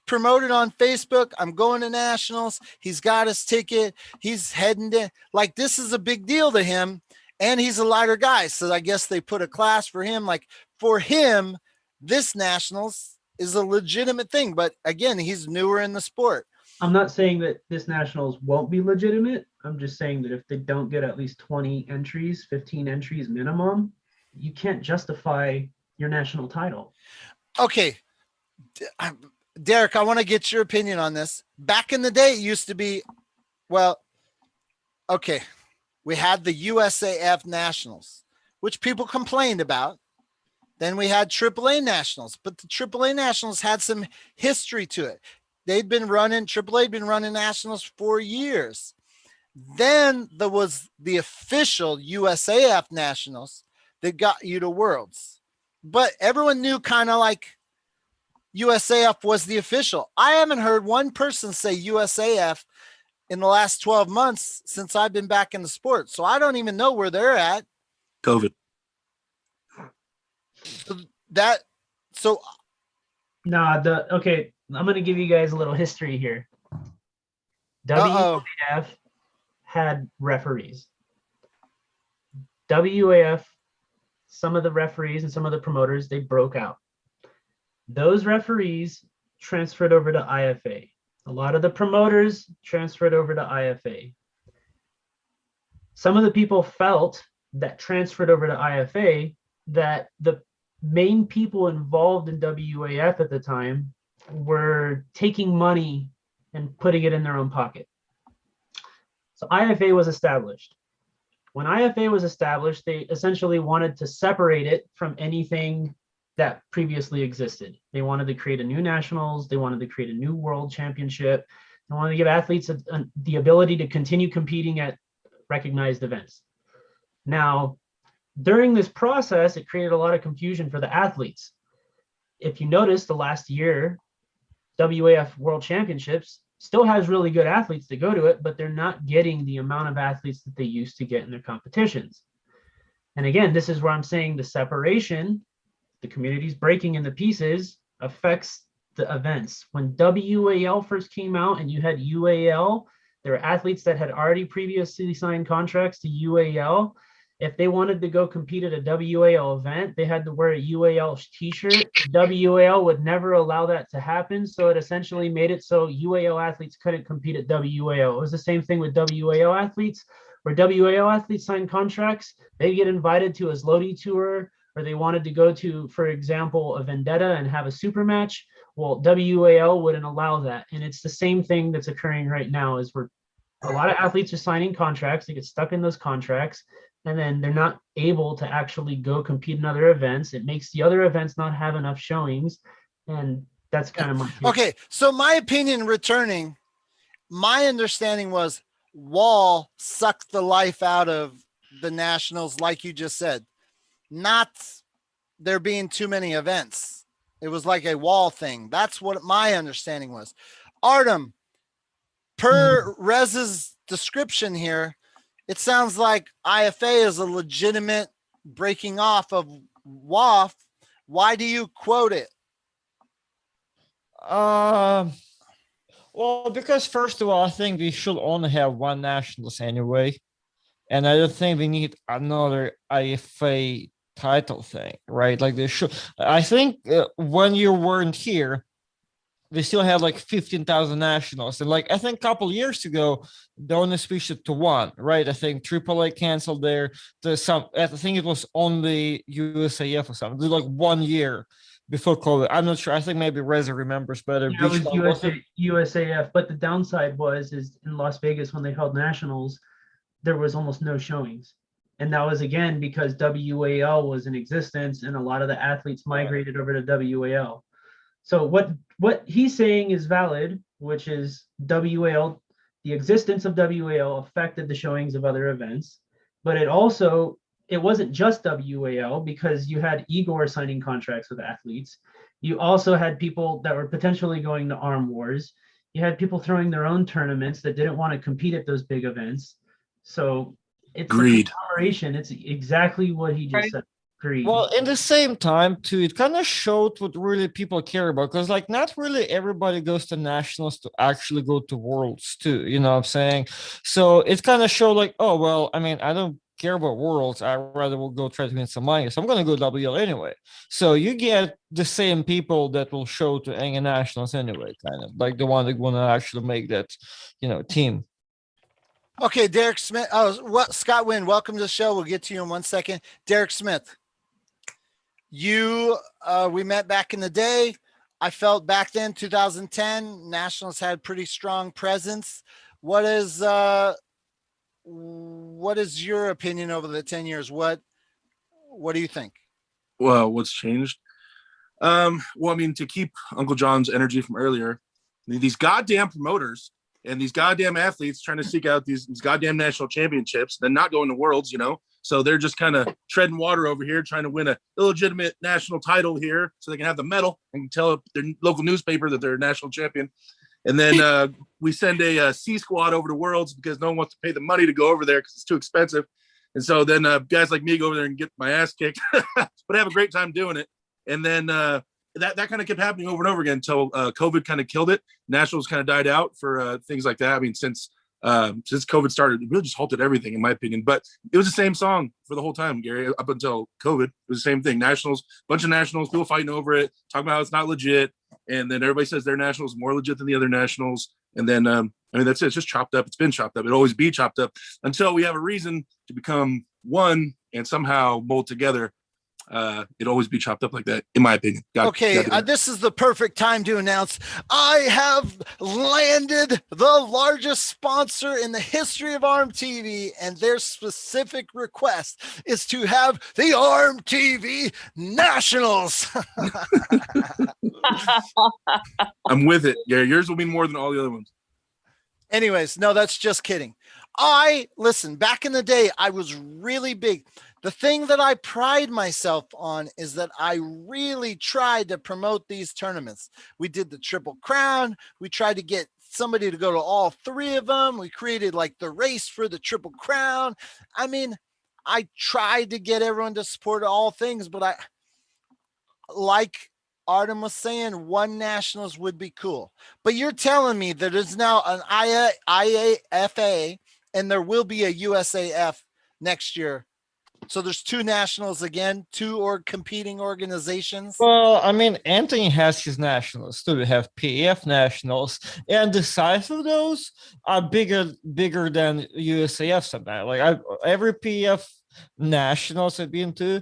promoted on Facebook. I'm going to nationals. He's got his ticket. He's heading to, like, this is a big deal to him. And he's a lighter guy. So I guess they put a class for him. Like, for him, this nationals is a legitimate thing. But again, he's newer in the sport. I'm not saying that this nationals won't be legitimate. I'm just saying that if they don't get at least 20 entries, 15 entries minimum, you can't justify your national title. Okay. Derek, I want to get your opinion on this. Back in the day, it used to be, well, okay, we had the USAF nationals, which people complained about. Then we had AAA nationals, but the AAA nationals had some history to it. AAA had been running nationals for years. Then there was the official USAF nationals that got you to worlds. But everyone knew kind of like USAF was the official. I haven't heard one person say USAF in the last 12 months since I've been back in the sport. So I don't even know where they're at. COVID. Okay, I'm going to give you guys a little history here. WAF had referees. WAF, some of the referees and some of the promoters, they broke out. Those referees transferred over to IFA. A lot of the promoters transferred over to IFA. Some of the people felt that transferred over to IFA, that the main people involved in WAF at the time were taking money and putting it in their own pocket. So IFA was established. When IFA was established, they essentially wanted to separate it from anything that previously existed. They wanted to create a new nationals. They wanted to create a new world championship. They wanted to give athletes the ability to continue competing at recognized events. Now, during this process, it created a lot of confusion for the athletes. If you notice, the last year, WAF World Championships still has really good athletes to go to it, but they're not getting the amount of athletes that they used to get in their competitions. And again, this is where I'm saying the separation, the communities breaking into pieces, affects the events. When WAL first came out and you had UAL, there were athletes that had already previously signed contracts to UAL. If they wanted to go compete at a WAL event, they had to wear a UAL t-shirt. WAL would never allow that to happen. So it essentially made it so UAL athletes couldn't compete at WAL. It was the same thing with WAL athletes, where WAL athletes signed contracts, they get invited to a Zloty tour, or they wanted to go to, for example, a Vendetta and have a super match. Well, WAL wouldn't allow that. And it's the same thing that's occurring right now, is where a lot of athletes are signing contracts, they get stuck in those contracts, and then they're not able to actually go compete in other events. It makes the other events not have enough showings. And that's kind of my take. Okay. So my opinion returning, my understanding was Wall sucked the life out of the nationals, like you just said, not there being too many events. It was like a Wall thing. That's what my understanding was. Artem, per Rez's description here, it sounds like IFA is a legitimate breaking off of WAF. Why do you quote it? Well, because first of all, I think we should only have one nationals anyway. And I don't think we need another IFA title thing, right? Like they should. I think when you weren't here, we still had like 15,000 nationals. And like, I think a couple years ago, they only switched it to one, right? I think AAA canceled there. I think it was only USAF or something. Like 1 year before COVID. I'm not sure. I think maybe Reza remembers better. Yeah, it was USAF, but the downside is in Las Vegas when they held nationals, there was almost no showings. And that was, again, because WAL was in existence and a lot of the athletes migrated over to WAL. So what he's saying is valid, which is WAL, the existence of WAL affected the showings of other events, but it wasn't just WAL, because you had Igor signing contracts with athletes. You also had people that were potentially going to Arm Wars. You had people throwing their own tournaments that didn't want to compete at those big events. So it's Greed. a collaboration. It's exactly what he just said. Greed. Well, in the same time, too, it kind of showed what really people care about, because like not really everybody goes to nationals to actually go to worlds too, you know what I'm saying? So it kind of showed like, oh, well, I mean, I don't care about worlds. I rather will go try to win some money. So I'm going to go WL anyway. So you get the same people that will show to any nationals anyway, kind of like the one that want to actually make that, team. Okay, Derek Smith. Oh, Scott Wynn, welcome to the show. We'll get to you in 1 second. Derek Smith. We met back in the day. I felt back then, 2010, Nationals had pretty strong presence. What is your opinion over the 10 years? What do you think? Well, what's changed? Well, I mean, to keep Uncle John's energy from earlier, these goddamn promoters and these goddamn athletes trying to seek out these goddamn national championships, then not going to worlds, So they're just kind of treading water over here, trying to win an illegitimate national title here so they can have the medal and tell their local newspaper that they're a national champion. And then we send a C squad over to Worlds because no one wants to pay the money to go over there because it's too expensive. And so then guys like me go over there and get my ass kicked, but I have a great time doing it. And then that kind of kept happening over and over again until COVID kind of killed it. Nationals kind of died out for things like that. I mean, since COVID started, it really just halted everything, in my opinion. But it was the same song for the whole time, Gary, up until COVID. It was the same thing. Nationals, bunch of nationals, people fighting over it, talking about how it's not legit. And then everybody says their nationals more legit than the other nationals. And then, that's it. It's just chopped up. It's been chopped up. It'll always be chopped up until we have a reason to become one and somehow mold together, it'd always be chopped up like that, in my opinion. Okay, this is the perfect time to announce I have landed the largest sponsor in the history of ARMTV, and their specific request is to have the ARMTV Nationals. I'm with it. Yeah, yours will mean more than all the other ones. Anyways, no, that's just kidding. Listen, back in the day, I was really big. The thing that I pride myself on is that I really tried to promote these tournaments. We did the Triple Crown. We tried to get somebody to go to all three of them. We created like the race for the Triple Crown. I mean, I tried to get everyone to support all things, but like Artem was saying, one nationals would be cool. But you're telling me that there's now an IAFA and there will be a USAF next year. So there's two nationals again, competing organizations. Well, I mean, Anthony has his nationals too. We have PF nationals, and the size of those are bigger than USAF sometimes. Like every PF nationals I've been to,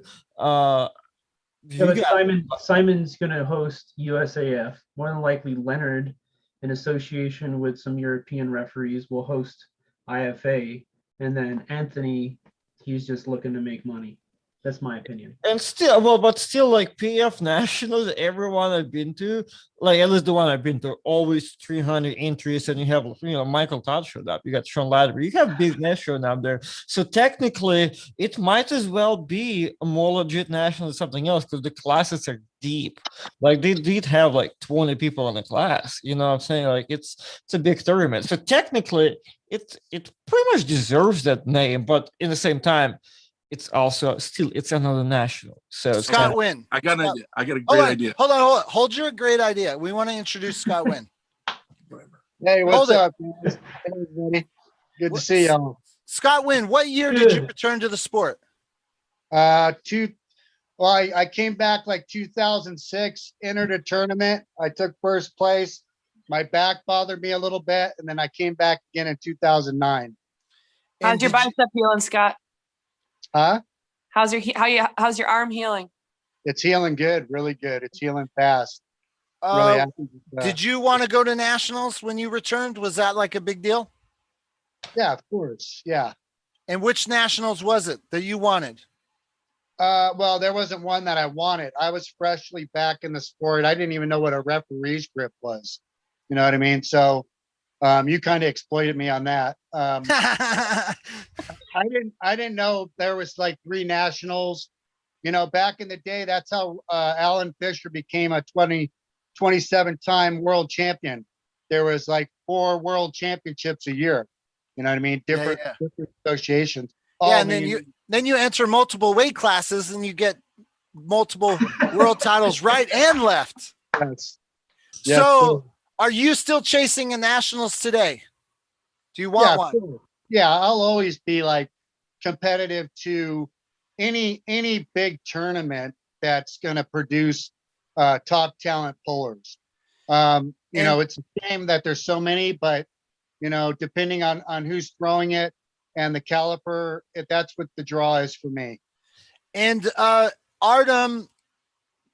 Simon's going to host USAF. More than likely, Leonard, in association with some European referees, will host IFA, and then Anthony, he's just looking to make money. That's my opinion. And still, like PF nationals, everyone I've been to, like at least the one I've been to, always 300 entries, and you have, Michael Todd showed up. You got Sean Ladder. You have Big Ness showing up there. So technically, it might as well be a more legit national than something else because the classes are deep. Like they did have like 20 people in the class. You know what I'm saying? Like it's a big tournament. So technically, it pretty much deserves that name, but in the same time, it's also it's another national. So Scott Wynn. I got an idea. I got a great idea. Hold on. Hold your great idea. We want to introduce Scott Wynn. Hey, what's up? Hey, everybody. Good to see y'all. Scott Wynn, what year did you return to the sport? I came back like 2006, entered a tournament. I took first place. My back bothered me a little bit, and then I came back again in 2009. How's your bicep healing, Scott? Huh? How's your arm healing? It's healing good, really good. It's healing fast. Really happy with, did you want to go to nationals when you returned? Was that like a big deal? Yeah, of course. Yeah. And which nationals was it that you wanted? Well, there wasn't one that I wanted. I was freshly back in the sport. I didn't even know what a referee's grip was. You know what I mean? So you kind of exploited me on that. I didn't know there was like 3 nationals. Back in the day, that's how Alan Fisher became a 27-time world champion. There was like 4 world championships a year. You know what I mean? Different associations. Yeah, and then you enter multiple weight classes and you get multiple world titles right and left. Yes. So are you still chasing a nationals today? Do you want one? Sure. Yeah, I'll always be like competitive to any big tournament that's going to produce top talent pullers. It's a shame that there's so many, but depending on who's throwing it and the caliper, that's what the draw is for me. And Artem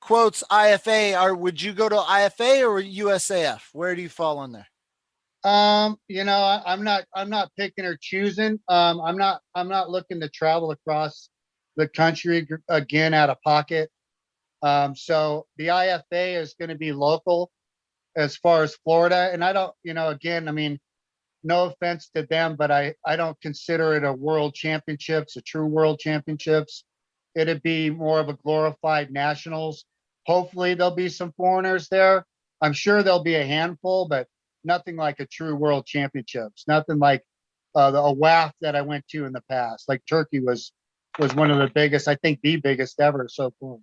quotes IFA. Would you go to IFA or USAF? Where do you fall on there? I'm not picking or choosing. I'm not looking to travel across the country again out of pocket. So the IFA is going to be local as far as Florida. And I don't, again, I mean, no offense to them, but I don't consider it a world championships, a true world championships. It'd be more of a glorified nationals. Hopefully there'll be some foreigners there. I'm sure there'll be a handful, but nothing like a true world championships. Nothing like a WAF that I went to in the past. Like Turkey was one of the biggest, I think the biggest ever so far.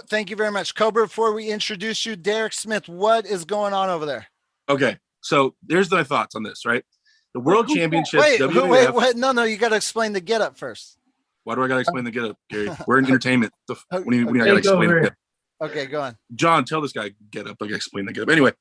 Thank you very much. Cobra, before we introduce you, Derek Smith, what is going on over there? Okay, so there's my thoughts on this, right? The World Championships. Wait, no, you got to explain the get up first. Why do I got to explain the get up, Gary? We're in entertainment. When do you got to explain the get up? Okay, go on. John, tell this guy get up. I got to explain the get up. Anyway,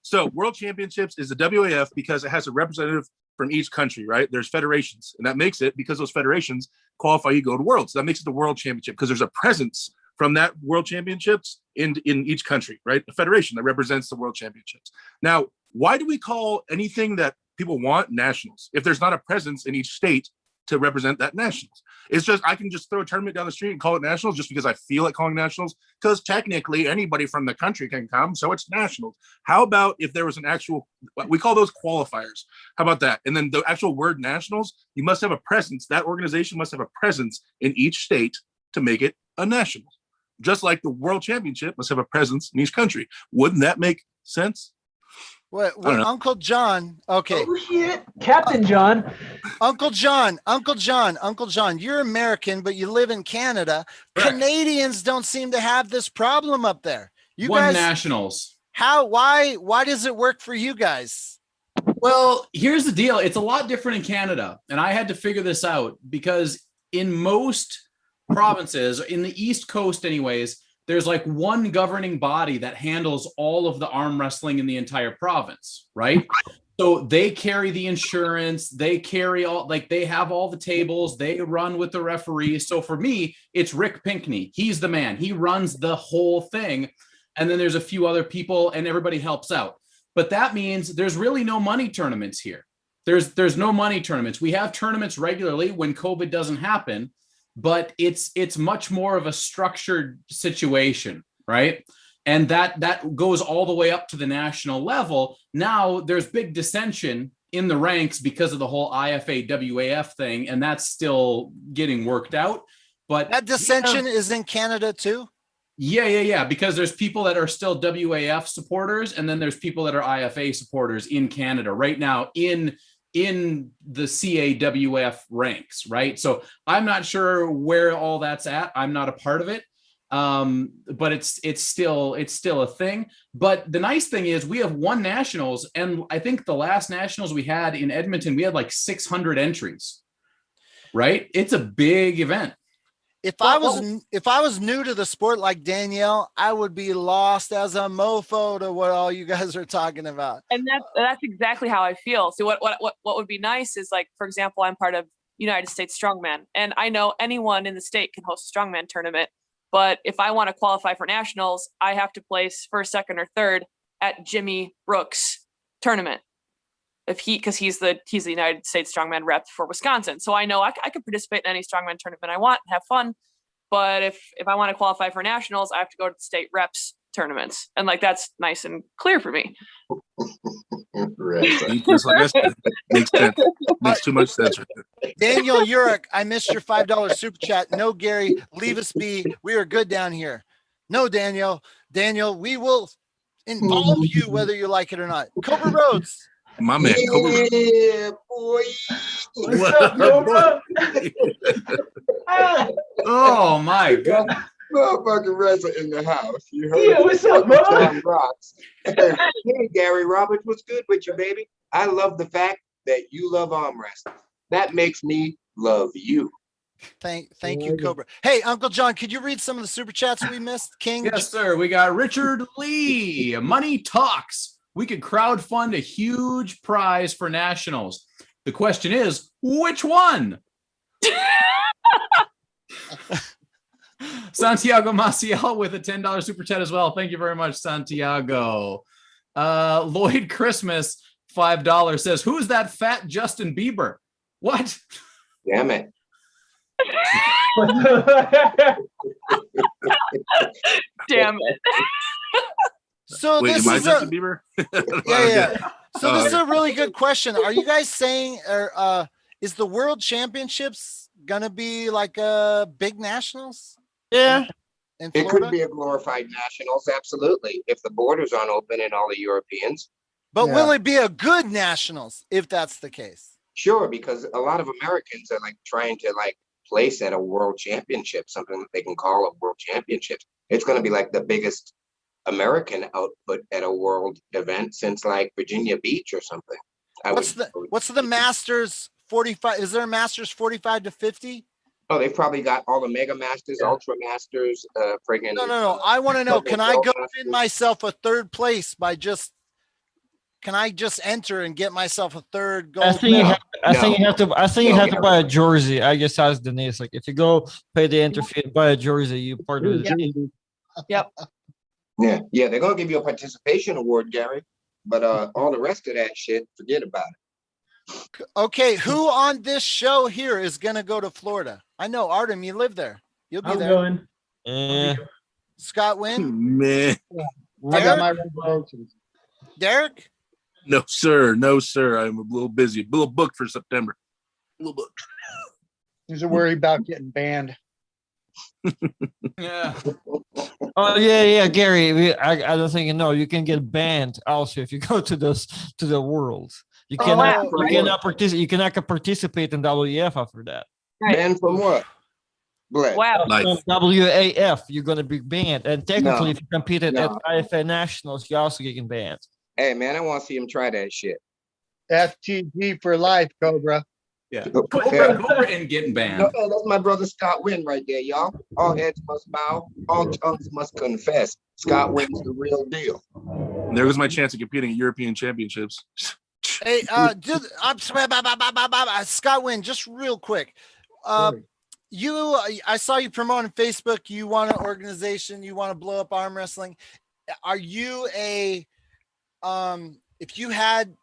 so World Championships is the WAF because it has a representative from each country, right? There's federations, and that makes it, because those federations qualify you to go to Worlds. So that makes it the World Championship because there's a presence from that World Championships in each country, right? A federation that represents the World Championships. Now, why do we call anything that people want nationals if there's not a presence in each state to represent that nationals? It's just, I can just throw a tournament down the street and call it nationals just because I feel like calling nationals, because technically anybody from the country can come, so it's nationals. How about if there was an actual, we call those qualifiers. How about that? And then the actual word nationals, you must have a presence. That organization must have a presence in each state to make it a national. Just like the World Championship must have a presence in each country. Wouldn't that make sense? What Uncle John? Okay. Oh shit, Captain John. Uncle John, you're American, but you live in Canada. Correct. Canadians don't seem to have this problem up there. You One guys, nationals. why does it work for you guys? Well, here's the deal. It's a lot different in Canada. And I had to figure this out because in most provinces, in the East Coast anyways, there's like one governing body that handles all of the arm wrestling in the entire province, right? So they carry the insurance, they carry all, like they have all the tables, they run with the referees. So for me, it's Rick Pinkney. He's the man. He runs the whole thing. And then there's a few other people and everybody helps out. But that means there's really no money tournaments here. There's no money tournaments. We have tournaments regularly when COVID doesn't happen, but it's much more of a structured situation, right? And that goes all the way up to the national level. Now there's big dissension in the ranks because of the whole IFA WAF thing, and that's still getting worked out. But That dissension is in Canada too? Yeah. Because there's people that are still WAF supporters, and then there's people that are IFA supporters in Canada right now in the CAWF ranks, right? So I'm not sure where all that's at. I'm not a part of it. But it's still a thing. But the nice thing is we have one nationals, and I think the last nationals we had in Edmonton, we had like 600 entries, right? It's a big event. If I was new to the sport like Danielle, I would be lost as a mofo to what all you guys are talking about. And that's exactly how I feel. So what would be nice is, like, for example, I'm part of United States Strongman, and I know anyone in the state can host a strongman tournament. But if I want to qualify for nationals, I have to place first, second, or third at Jimmy Brooks' tournament. Because he's the United States Strongman rep for Wisconsin. So I know I could participate in any strongman tournament I want and have fun. But if I want to qualify for nationals, I have to go to the state reps tournaments. And like, that's nice and clear for me. Makes sense. Makes too much sense. Daniel Urich, I missed your $5 super chat. No, Gary, leave us be. We are good down here. No, Daniel, we will involve you whether you like it or not. Cobra Rhodes. My man, yeah, boy. What's up, Cobra? Oh my goodness. Motherfucking wrestler in the house. You heard? Yeah, what's up, bro? John Rocks. Hey, Gary Roberts, what's good with you, baby? I love the fact that you love arm wrestling. That makes me love you. Thank you, Cobra. Hey, Uncle John, could you read some of the super chats we missed? King? Yes, sir. We got Richard Lee. Money talks. We could crowdfund a huge prize for nationals. The question is, which one? Santiago Maciel with a $10 super chat as well. Thank you very much, Santiago. Lloyd Christmas, $5 says, who's that fat Justin Bieber? What? Damn it. Damn it. So wait, this am I is Justin Bieber? yeah. So this is a really good question. Are you guys saying, or is the World Championships gonna be like a big nationals? Yeah. In It Florida? could be a glorified nationals, absolutely, if the borders aren't open in all the Europeans. But Yeah. will it be a good nationals if that's the case? Sure, because a lot of Americans are like trying to like place at a world championship, something that they can call a world championship. It's going to be like the biggest American output at a world event since like Virginia Beach or something. What's the Masters 45? Is there a Masters 45 to 50? Oh, they've probably got all the Mega Masters, Ultra Masters, friggin'. No. I want to know, can I go in myself a third place by just can I just enter and get myself a third I gold? think you No, have, I think you have to. I think you No, have to Gary. buy a jersey. I guess ask Denise. Like, if you go pay the entry fee and buy a jersey, you part of the team. Yep. Yeah, they're gonna give you a participation award, Gary. But all the rest of that shit, forget about it. Okay, who on this show here is gonna go to Florida? I know Artem, you live there. You'll be I'm there. going. Yeah. Scott Wynn, Man, I got Derek? my reservations. Derek. no sir, no sir. I'm a little busy, a little booked for September. A little booked. There's a worry about getting banned. Yeah. Oh yeah, Gary. I don't think you know. You can get banned also if you go to the worlds. You Oh, cannot. wow. You cannot participate. You cannot participate in WEF after that. Right. Banned from what? Bless. Wow. Life. From WAF, you're gonna be banned. And technically, No, if you competed no. at IFA Nationals, you also getting banned. Hey man, I want to see him try that shit. FTG for life, Cobra. Yeah. Yeah. Cobra and getting banned. No, hey, that's my brother Scott Wynn right there, y'all. All heads must bow, all tongues must confess. Scott Wynn's the real deal. And there was my chance of competing at European Championships. Hey, Scott Wynn, just real quick. I saw you promote on Facebook. You want an organization. You want to blow up arm wrestling. Are you if you had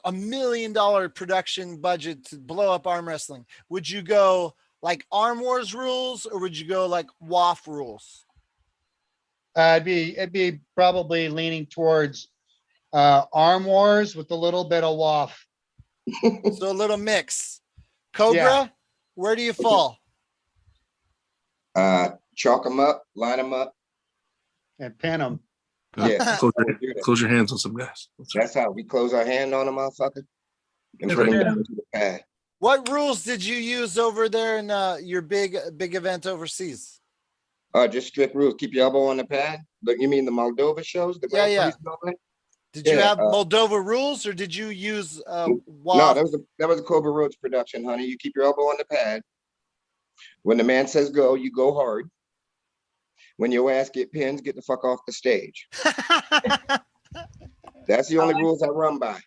$1 million production budget to blow up arm wrestling, would you go like Arm Wars rules or would you go like WAF rules? It'd be probably leaning towards Arm Wars with a little bit of WAF. So a little mix. Cobra, Yeah. where do you fall? Chalk them up, line them up. And pin them. Yeah, Close your hands on some guys. that's how we close our hand on a motherfucker and That's put him right. down to the pad. What rules did you use over there in your big event overseas? Just strict rules. Keep your elbow on the pad. But you mean the Moldova shows? The Yeah, Grand yeah. Prix and all that? Did you Yeah, have Moldova rules or did you use No, WAF? that was a Cobra Roach production, honey. You keep your elbow on the pad. When the man says go, you go hard. When your ass get pins, get the fuck off the stage. That's the only rules I run by.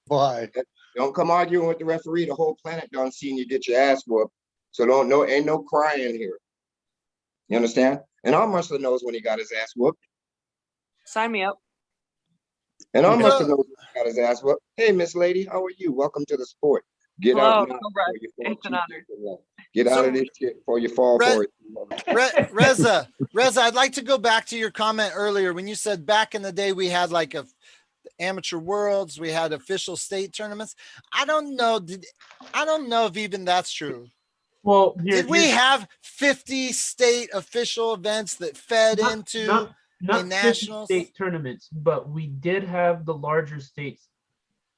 Why? Don't come arguing with the referee. The whole planet done seen you get your ass whooped. So ain't no crying here. You understand? And arm wrestler knows when he got his ass whooped. Sign me up. And arm wrestler knows when he got his ass whooped. Hey, Miss Lady, how are you? Welcome to the sport. Get Hello, out now Cobra. before you fall It's an too honor. deep. Get out of this shit before you fall for it. Reza, I'd like to go back to your comment earlier when you said back in the day we had like amateur worlds, we had official state tournaments. I don't know if even that's true. Well, Did we have 50 state official events that fed into not the 50 nationals? state tournaments, but we did have the larger states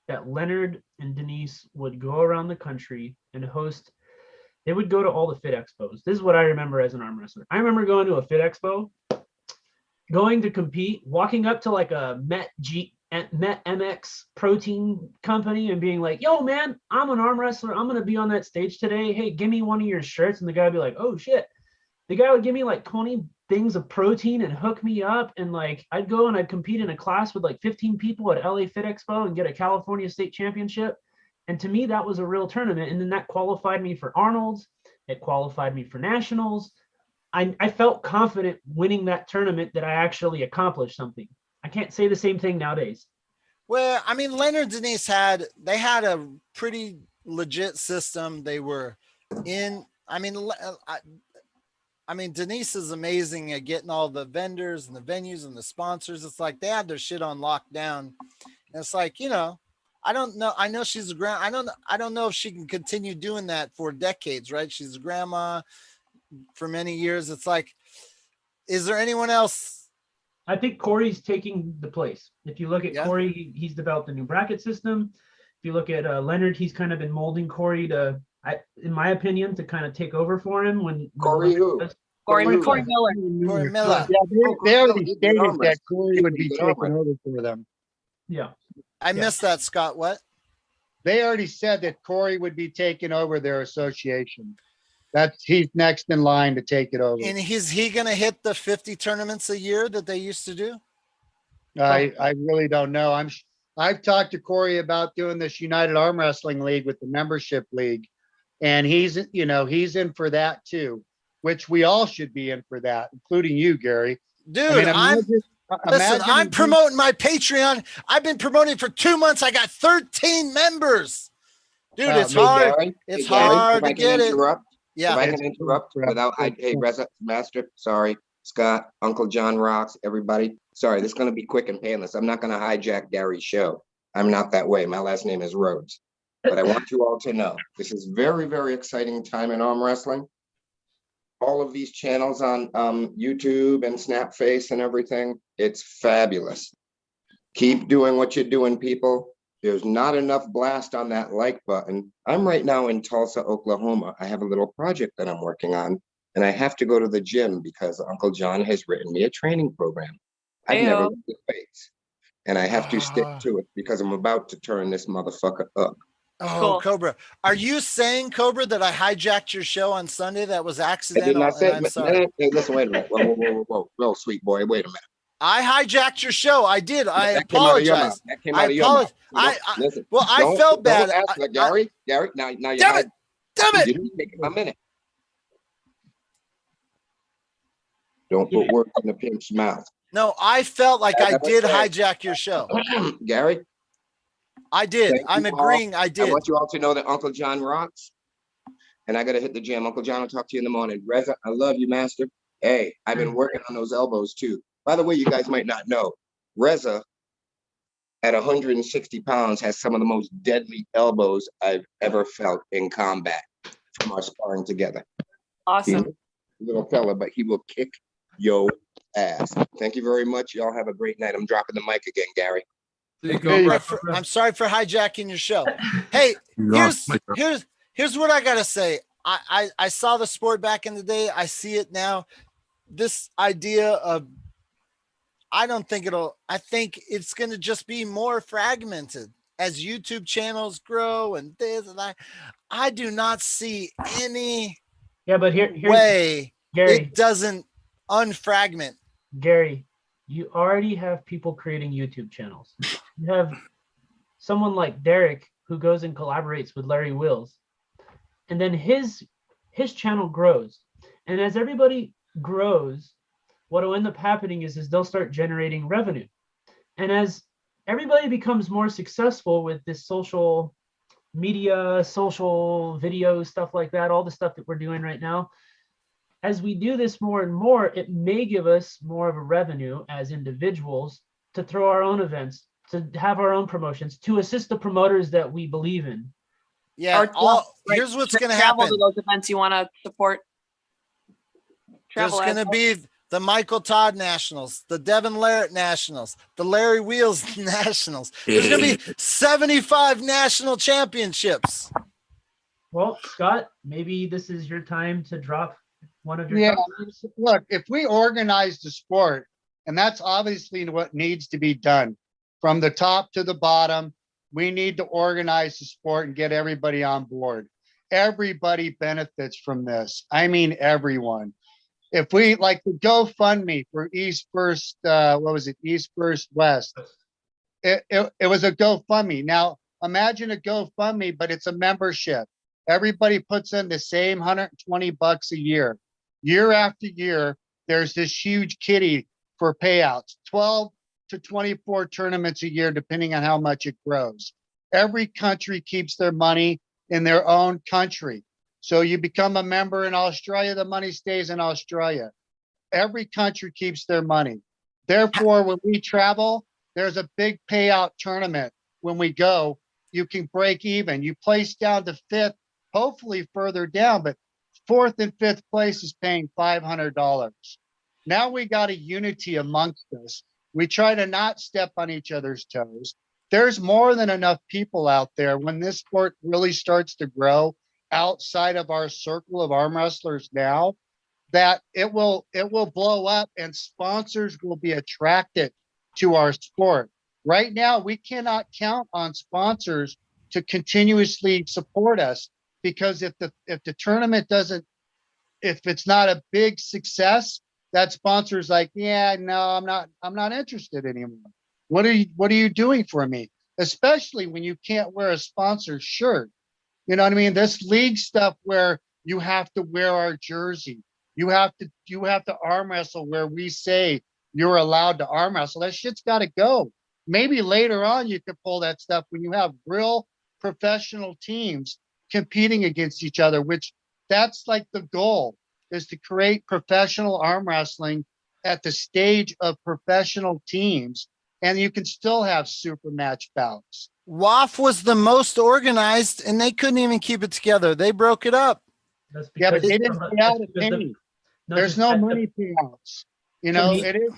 that Leonard and Denise would go around the country and host. They would go to all the Fit Expos. This is what I remember as an arm wrestler. I remember going to a Fit Expo, going to compete, walking up to like a Met MX protein company and being like, yo, man, I'm an arm wrestler. I'm going to be on that stage today. Hey, give me one of your shirts. And the guy would be like, oh, shit. The guy would give me like 20 things of protein and hook me up. And like, I'd go and I'd compete in a class with like 15 people at LA Fit Expo and get a California state championship. And to me, that was a real tournament. And then that qualified me for Arnold's. It qualified me for nationals. I felt confident winning that tournament that I actually accomplished something. I can't say the same thing nowadays. Well, I mean, Leonard and Denise had a pretty legit system. They were in, I mean, Denise is amazing at getting all the vendors and the venues and the sponsors. It's like they had their shit on lockdown. And it's like, you know, I don't know. I know she's a I don't know if she can continue doing that for decades, right? She's a grandma for many years. It's like, is there anyone else? I think Corey's taking the place. If you look at Corey, he's developed a new bracket system. If you look at Leonard, he's kind of been molding Corey to, in my opinion, to kind of take over for him when Corey who? Corey Miller. Corey Miller. Yeah, they already stated that Corey would be taking over for them. Yeah. I missed that, Scott. What? They already said that Corey would be taking over their association. He's next in line to take it over. And is he going to hit the 50 tournaments a year that they used to do? I really don't know. I've talked to Corey about doing this United Arm Wrestling League with the membership league, and he's in for that too, which we all should be in for that, including you, Gary. Dude, I'm promoting my Patreon. I've been promoting for 2 months. I got 13 members. Dude, it's hard. Gary, it's Gary, hard to get it. Yeah. If I can interrupt without, hey, Reza, Master, sorry, Scott, Uncle John Rocks, everybody. Sorry, this is going to be quick and painless. I'm not going to hijack Gary's show. I'm not that way. My last name is Rhodes. But I want you all to know, this is very, very exciting time in arm wrestling. All of these channels on YouTube and Snapface and everything, it's fabulous. Keep doing what you're doing, people. There's not enough blast on that like button. I'm right now in Tulsa, Oklahoma. I have a little project that I'm working on, and I have to go to the gym because Uncle John has written me a training program. I've never looked at weights, and I have to stick to it because I'm about to turn this motherfucker up. Oh, cool. Cobra. Are you saying, Cobra, that I hijacked your show on Sunday? That was accidental. I did not say, I'm sorry. Listen, wait a minute. Whoa, sweet boy, wait a minute. I hijacked your show. I did. I apologize. That came out of your mouth. Listen, I felt bad. Gary, now you damn it. You didn't take a minute. Don't put words in the pimp's mouth. No, I felt like I did hijack your show. Gary? I did. I'm agreeing. I did. I want you all to know that Uncle John rocks. And I got to hit the gym. Uncle John will talk to you in the morning. Reza, I love you, Master. Hey, I've been working on those elbows too. By the way, you guys might not know, Reza at 160 pounds has some of the most deadly elbows I've ever felt in combat from our sparring together. Awesome. He's a little fella, but he will kick your ass. Thank you very much. Y'all have a great night. I'm dropping the mic again, Gary. I'm sorry for hijacking your show. Hey, here's what I gotta say. I saw the sport back in the day. I see it now. This idea of I think it's going to just be more fragmented as YouTube channels grow and this and that. I do not see any way Gary, it doesn't unfragment. Gary, you already have people creating YouTube channels. You have someone like Derek who goes and collaborates with Larry Wills, and then his channel grows. And as everybody grows, what will end up happening is they'll start generating revenue. And as everybody becomes more successful with this social media, social video, stuff like that, all the stuff that we're doing right now, as we do this more and more, it may give us more of a revenue as individuals to throw our own events, to have our own promotions, to assist the promoters that we believe in. Yeah, here's what's going to happen. Travel to those events you want to support. There's going to be the Michael Todd Nationals, the Devin Larrett Nationals, the Larry Wheels Nationals. There's going to be 75 national championships. Well, Scott, maybe this is your time to drop one of your Look, if we organize the sport, and that's obviously what needs to be done from the top to the bottom, we need to organize the sport and get everybody on board. Everybody benefits from this. I mean, everyone. If we like the GoFundMe for East First, East First West, it was a GoFundMe. Now imagine a GoFundMe, but it's a membership. Everybody puts in the same $120 a year. Year after year, there's this huge kitty for payouts, 12 to 24 tournaments a year, depending on how much it grows. Every country keeps their money in their own country. So you become a member in Australia, the money stays in Australia. Every country keeps their money. Therefore, when we travel, there's a big payout tournament. When we go, you can break even. You place down to fifth, hopefully further down, but fourth and fifth place is paying $500. Now we got a unity amongst us. We try to not step on each other's toes. There's more than enough people out there when this sport really starts to grow outside of our circle of arm wrestlers now, that it will blow up and sponsors will be attracted to our sport. Right now, we cannot count on sponsors to continuously support us, because if the tournament doesn't, if it's not a big success, that sponsor's like, yeah, no, I'm not interested anymore. What are you doing for me? especially when you can't wear a sponsored shirt. You know what I mean? This league stuff where you have to wear our jersey, you have to arm wrestle where we say you're allowed to arm wrestle. That shit's got to go. Maybe later on you could pull that stuff when you have real professional teams competing against each other, which that's like the goal, is to create professional arm wrestling at the stage of professional teams, and you can still have super match bouts. WAF was the most organized, and they couldn't even keep it together. They broke it up. That's Yeah, but because they didn't pay out a penny. There's no money payouts. You know, it is.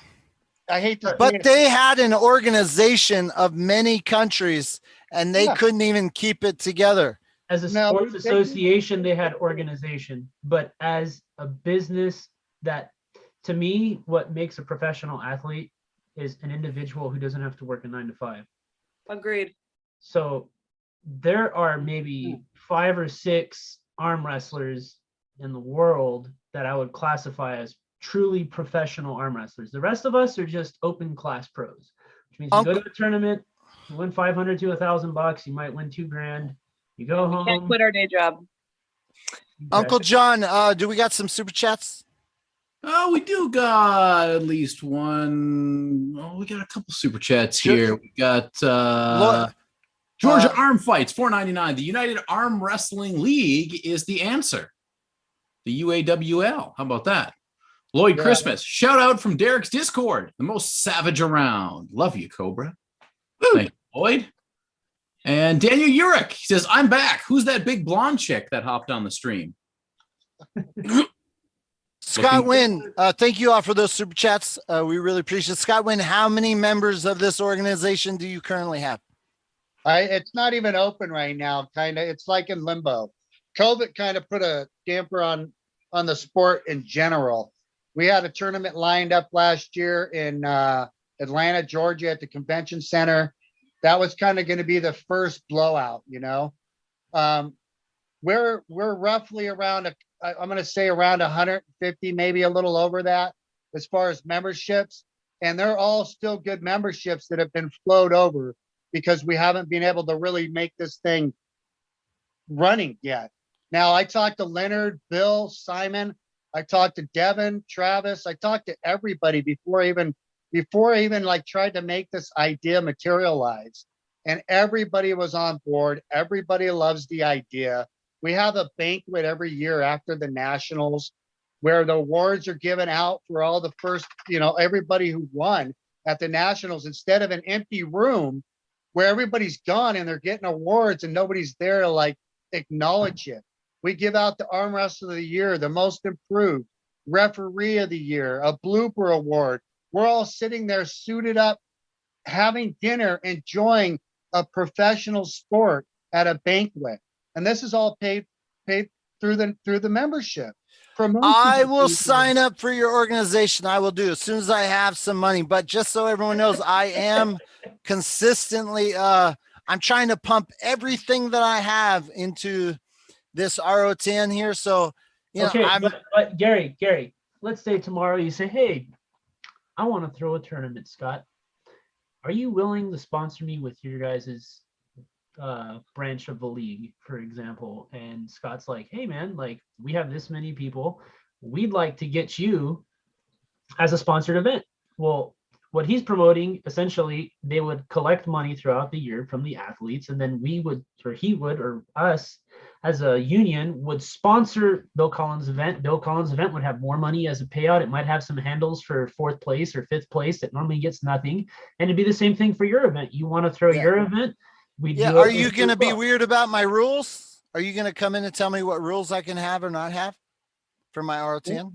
I hate to say But it. they had an organization of many countries, and they Yeah. couldn't even keep it together. As a No, sports they- association, they had organization, but as a business, that to me, what makes a professional athlete is an individual who doesn't have to work a 9 to 5. Agreed. So there are maybe 5 or 6 arm wrestlers in the world that I would classify as truly professional arm wrestlers. The rest of us are just open class pros, which means you go to a tournament, you win 500 to $1,000, you might win $2,000. You go home. Can't quit our day job. Uncle John, do we got some super chats? Oh, we do got at least one. Oh, we got a couple super chats here. We got Georgia Arm Fights, $4.99. The United Arm Wrestling League is the answer. The UAWL. How about that? Lloyd Christmas, shout out from Derek's Discord, the most savage around. Love you, Cobra. Thank you, Lloyd. And Daniel Urich, he says, I'm back. Who's that big blonde chick that hopped on the stream? Scott Wynn, thank you all for those super chats. We really appreciate it. Scott Wynn, how many members of this organization do you currently have? It's not even open right now. Kind of, it's like in limbo. COVID kind of put a damper on the sport in general. We had a tournament lined up last year in Atlanta, Georgia, at the convention center. That was kind of going to be the first blowout, you know. We're roughly around I'm going to say around 150, maybe a little over that, as far as memberships, and they're all still good memberships that have been flowed over because we haven't been able to really make this thing running yet. Now, I talked to Leonard, Bill, Simon. I talked to Devin, Travis. I talked to everybody before I even like tried to make this idea materialize. And everybody was on board. Everybody loves the idea. We have a banquet every year after the nationals where the awards are given out for all the first, you know, everybody who won at the nationals, instead of an empty room where everybody's gone and they're getting awards and nobody's there to like acknowledge it. We give out the arm wrestler of the year, the most improved, referee of the year, a blooper award. We're all sitting there suited up, having dinner, enjoying a professional sport at a banquet. And this is all paid through the membership. I will sign up for your organization. I will do as soon as I have some money. But just so everyone knows, I am consistently I'm trying to pump everything that I have into this ROTN here. So you know, but Gary, let's say tomorrow you say, hey, I want to throw a tournament, Scott. Are you willing to sponsor me with your guys's branch of the league, for example? And Scott's like, hey man, like we have this many people, we'd like to get you as a sponsored event. Well, what he's promoting, essentially, they would collect money throughout the year from the athletes, and then we would, or he would, or us as a union would sponsor Bill Collins' event. Bill Collins' event would have more money as a payout. It might have some handles for 4th place or 5th place that normally gets nothing. And it'd be the same thing for your event. You want to throw your event, are you going to be weird about my rules? Are you going to come in and tell me what rules I can have or not have for my ROTN?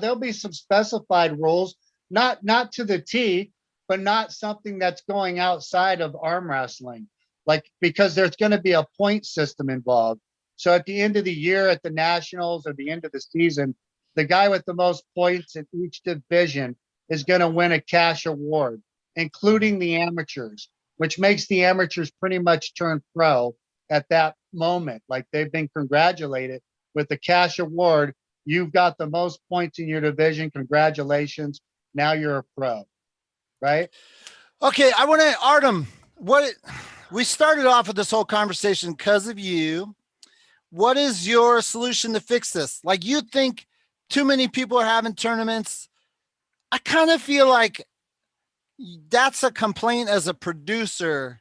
There'll be some specified rules, not to the T, but not something that's going outside of arm wrestling, like, because there's going to be a point system involved. So at the end of the year, at the nationals, or the end of the season, the guy with the most points in each division is going to win a cash award, including the amateurs, which makes the amateurs pretty much turn pro at that moment. Like, they've been congratulated with the cash award. You've got the most points in your division. Congratulations. Now you're a pro, right? Okay, I want to, Artem, we started off with this whole conversation because of you. What is your solution to fix this? Like, you think too many people are having tournaments. I kind of feel like that's a complaint as a producer.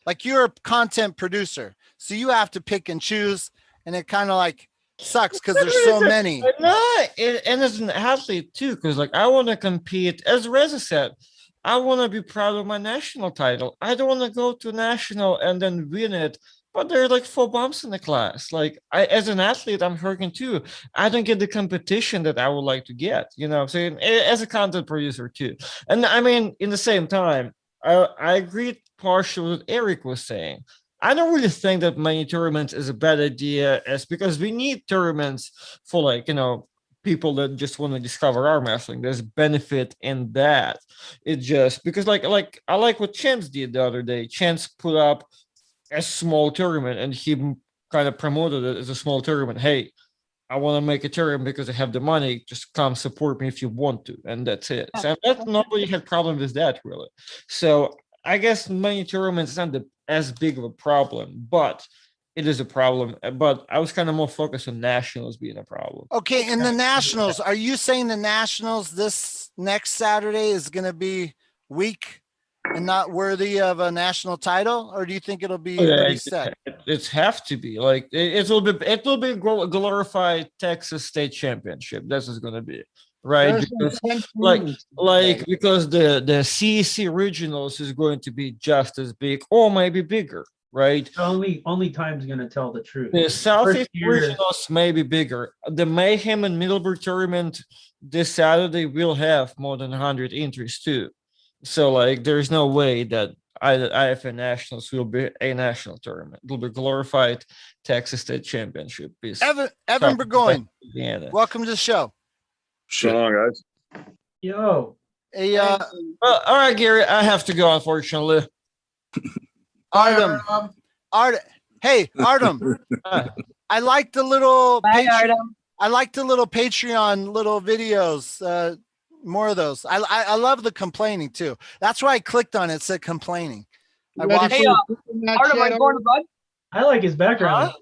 Like, you're a content producer, so you have to pick and choose, and it kind of like sucks because there's so many. No, and as an athlete too, because like I want to compete. As Reza said, I want to be proud of my national title. I don't want to go to national and then win it. But there are like 4 bumps in the class. Like as an athlete, I'm hurting too. I don't get the competition that I would like to get, you know, so as a content producer too. And I mean, in the same time, I agree partially with what Eric was saying. I don't really think that many tournaments is a bad idea, as because we need tournaments for, like, you know, people that just want to discover arm wrestling. There's benefit in that. It just because like I like what Chance did the other day. Chance put up a small tournament and he kind of promoted it as a small tournament. Hey, I want to make a tournament because I have the money. Just come support me if you want to, and that's it. So nobody had problem with that really. So I guess many tournaments is not as big of a problem, but it is a problem. But I was kind of more focused on nationals being a problem. Okay, and the nationals, are you saying the nationals this next Saturday is going to be weak and not worthy of a national title, or do you think it'll be pretty set? It's have to be like it will be glorified Texas State Championship. That's what's going to be. Right, because because the CEC regionals is going to be just as big or maybe bigger, right? Only time's gonna tell the truth. The Southeast regionals may be bigger. The Mayhem and Middleburg tournament this Saturday will have more than 100 entries too. So like, there's no way that IFA Nationals will be a national tournament. It will be glorified Texas State Championship. Evan Burgoyne, welcome to the show. So long, guys. Yo. Hey, all right, Gary, I have to go, unfortunately. Artem. Hey, Artem. I like the little I like the little Patreon little videos. More of those. I love the complaining too. That's why I clicked on it. It said complaining. Hey, Artem, are you going to bed? I like his background.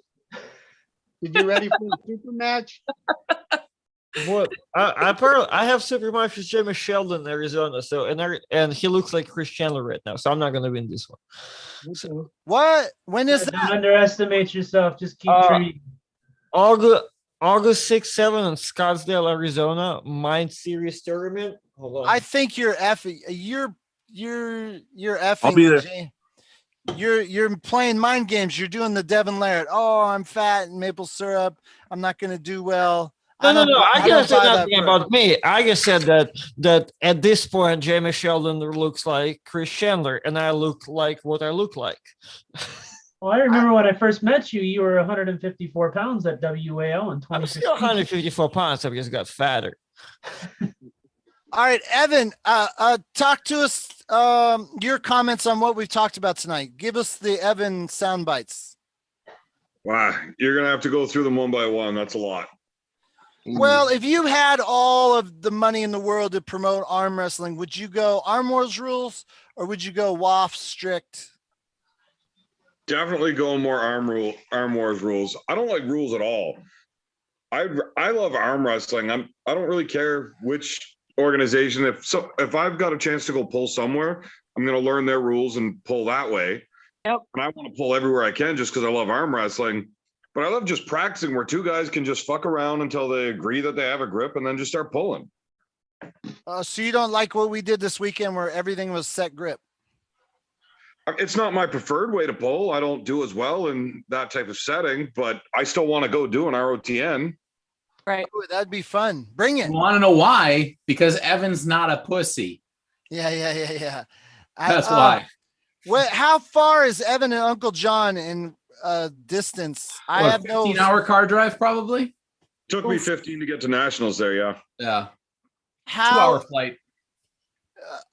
Did you ready for the super match? What I have super match with Jamie Sheldon in Arizona, so and he looks like Chris Chandler right now, so I'm not gonna win this one. So, what? When is that? Don't underestimate yourself. Just keep training. August 6, 7 in Scottsdale, Arizona, Mind Series tournament. Hold on. I think you're effing. You're effing. I'll be there. You're playing mind games. You're doing the Devin Laird. Oh, I'm fat and maple syrup. I'm not gonna do well. No. I just said nothing about me. I just said that at this point, Jamie Sheldon looks like Chris Chandler, and I look like what I look like. Well, I remember when I first met you, you were 154 pounds at WAO in 2016. I'm still 154 pounds. I just got fatter. All right, Evan, talk to us. Your comments on what we've talked about tonight. Give us the Evan sound bites. Wow, you're gonna have to go through them one by one. That's a lot. Well, if you had all of the money in the world to promote arm wrestling, would you go Arm Wars rules or would you go WAF strict? Definitely go more Arm Wars rules. I don't like rules at all. I love arm wrestling. I don't really care which organization. If I've got a chance to go pull somewhere, I'm going to learn their rules and pull that way. Yep. And I want to pull everywhere I can just because I love arm wrestling. But I love just practicing where two guys can just fuck around until they agree that they have a grip and then just start pulling. So you don't like what we did this weekend where everything was set grip? It's not my preferred way to pull. I don't do as well in that type of setting, but I still want to go do an ROTN. Right. Ooh, that'd be fun. Bring it. You want to know why? Because Evan's not a pussy. Yeah. That's why. How far is Evan and Uncle John in distance? I have 15-hour car drive probably. Took me 15 to get to nationals there. Yeah. How 2-hour flight.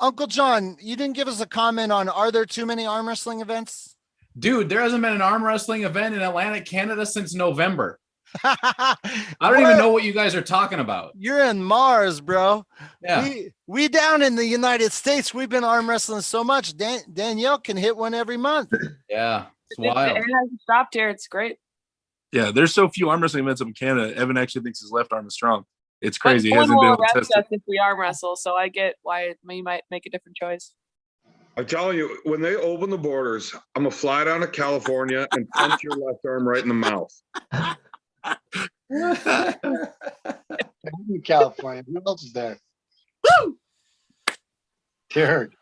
Uncle John, you didn't give us a comment on, are there too many arm wrestling events? Dude, there hasn't been an arm wrestling event in Atlantic, Canada since November. I don't even know what you guys are talking about. You're in Mars, bro. Yeah. We down in the United States, we've been arm wrestling so much. Danielle can hit one every month. Yeah. It's It wild. hasn't stopped here. It's great. Yeah, there's so few arm wrestling events up in Canada. Evan actually thinks his left arm is strong. It's But crazy. He no one hasn't been will able to arrest test us it. if we arm wrestle, so I get why you might make a different choice. I'm telling you, when they open the borders, I'm gonna fly down to California and punch your left arm right in the mouth. In California. Who else is there? Woo! Dude.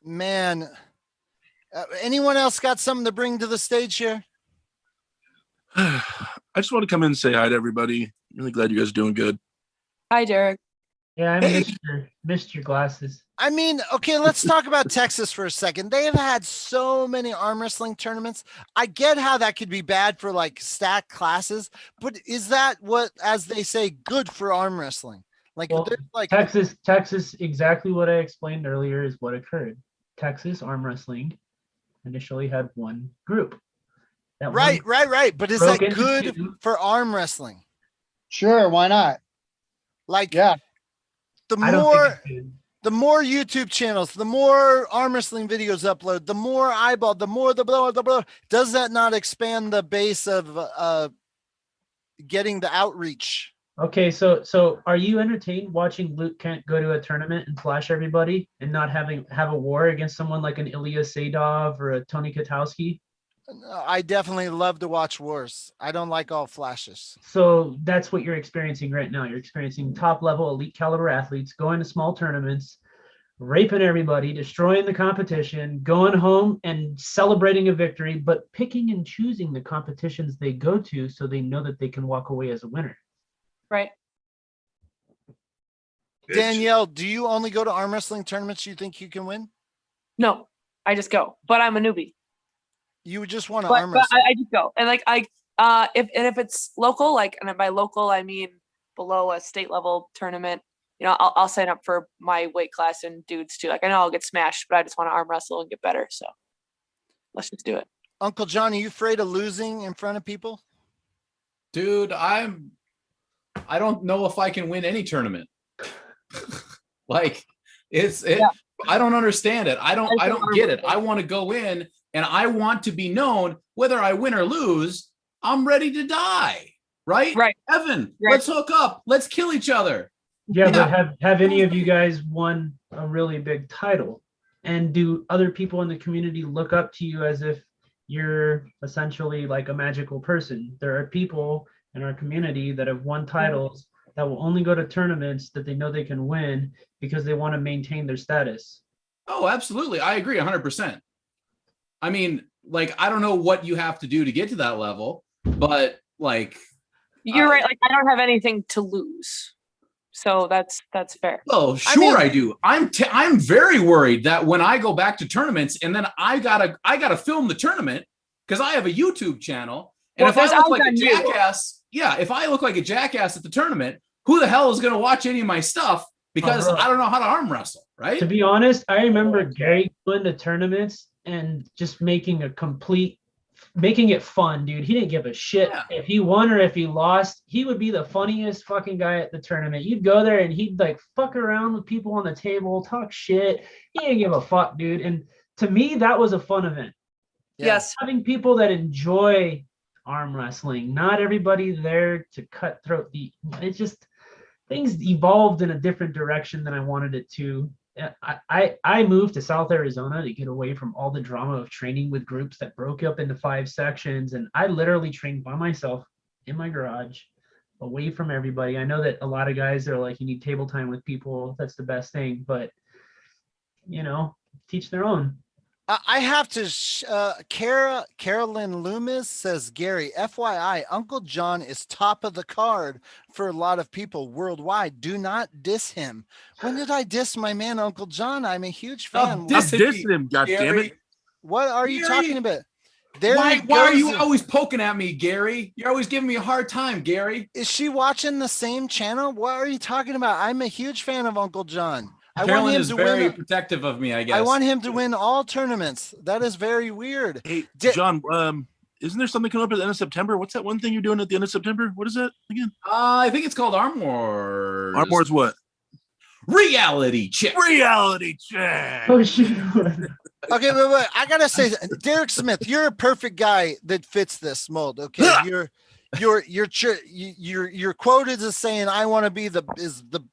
Man, anyone else got something to bring to the stage here? I just want to come in and say hi to everybody. Really glad you guys are doing good. Hi, Derek. Yeah, I missed your glasses. I mean, okay, let's talk about Texas for a second. They have had so many arm wrestling tournaments. I get how that could be bad for like stacked classes, but is that what, as they say, good for arm wrestling? Like, Well, like Texas, exactly what I explained earlier is what occurred. Texas arm wrestling initially had one group. That right. But is that broke into good two. for arm wrestling? Sure, why not? Like, Yeah. the I don't more think it's good. the more YouTube channels, the more arm wrestling videos upload, the more eyeball, the more the blah. Does that not expand the base of getting the outreach? Okay, so are you entertained watching Luke Kent go to a tournament and flash everybody and not have a war against someone like an Ilya Sadov or a Tony Katowski? I definitely love to watch wars. I don't like all flashes. So that's what you're experiencing right now. You're experiencing top level elite caliber athletes going to small tournaments, raping everybody, destroying the competition, going home and celebrating a victory, but picking and choosing the competitions they go to so they know that they can walk away as a winner. Right. Danielle, do you only go to arm wrestling tournaments you think you can win? No, I just go, but I'm a newbie. You would just want to But arm wrestle. I just go, and like if it's local, like, and by local I mean below a state level tournament, you know, I'll sign up for my weight class and dudes too. Like, I know I'll get smashed, but I just want to arm wrestle and get better. So let's just do it. Uncle John, are you afraid of losing in front of people? Dude, I don't know if I can win any tournament. Like, Yeah. I don't understand it. I don't get it. I want to go in and I want to be known whether I win or lose. I'm ready to die. Right? Right. Evan, Right. let's hook up. Let's kill each other. Yeah, Yeah. but have any of you guys won a really big title? And do other people in the community look up to you as if you're essentially like a magical person? There are people in our community that have won titles that will only go to tournaments that they know they can win because they want to maintain their status. Oh, absolutely. I agree 100%. I mean, like, I don't know what you have to do to get to that level, but like, You're right. Like, I don't have anything to lose, so that's fair. oh, sure I do. I'm very worried that when I go back to tournaments and then I gotta film the tournament because I have a YouTube channel, and Well, if I there's look like eyes a on you. jackass, if I look like a jackass at the tournament, who the hell is gonna watch any of my stuff because bro. I don't know how to arm wrestle, right? To be honest, I remember Gary going to tournaments and just making it fun, dude. He didn't give a shit if he won or if he lost. He would be the funniest fucking guy at the tournament. You'd go there and he'd like fuck around with people on the table, talk shit. He didn't give a fuck, dude. And to me, that was a fun event. Yes. Having people that enjoy arm wrestling, not everybody there to cutthroat it's just things evolved in a different direction than I wanted it to. I moved to South Arizona to get away from all the drama of training with groups that broke up into 5 sections, and I literally trained by myself in my garage, away from everybody. I know that a lot of guys are like, you need table time with people. That's the best thing, but you know, teach their own. I have to, Carolyn Loomis says, Gary, FYI, Uncle John is top of the card for a lot of people worldwide. Do not diss him. When did I diss my man, Uncle John? I'm a huge fan. I'm dissing him, goddammit. What are you talking about? Why are you always poking at me, Gary? You're always giving me a hard time, Gary. Is she watching the same channel? What are you talking about? I'm a huge fan of Uncle John. Carolyn is very protective of me, I guess. I want him to win all tournaments. That is very weird. Hey, John, isn't there something coming up at the end of September? What's that one thing you're doing at the end of September? What is that again? I think it's called Arm Wars. Arm Wars what? Reality check. Reality check. Oh shoot. Okay, wait. I gotta say, Derek Smith, you're a perfect guy that fits this mold. Okay, you're quoted as saying, "I want to be the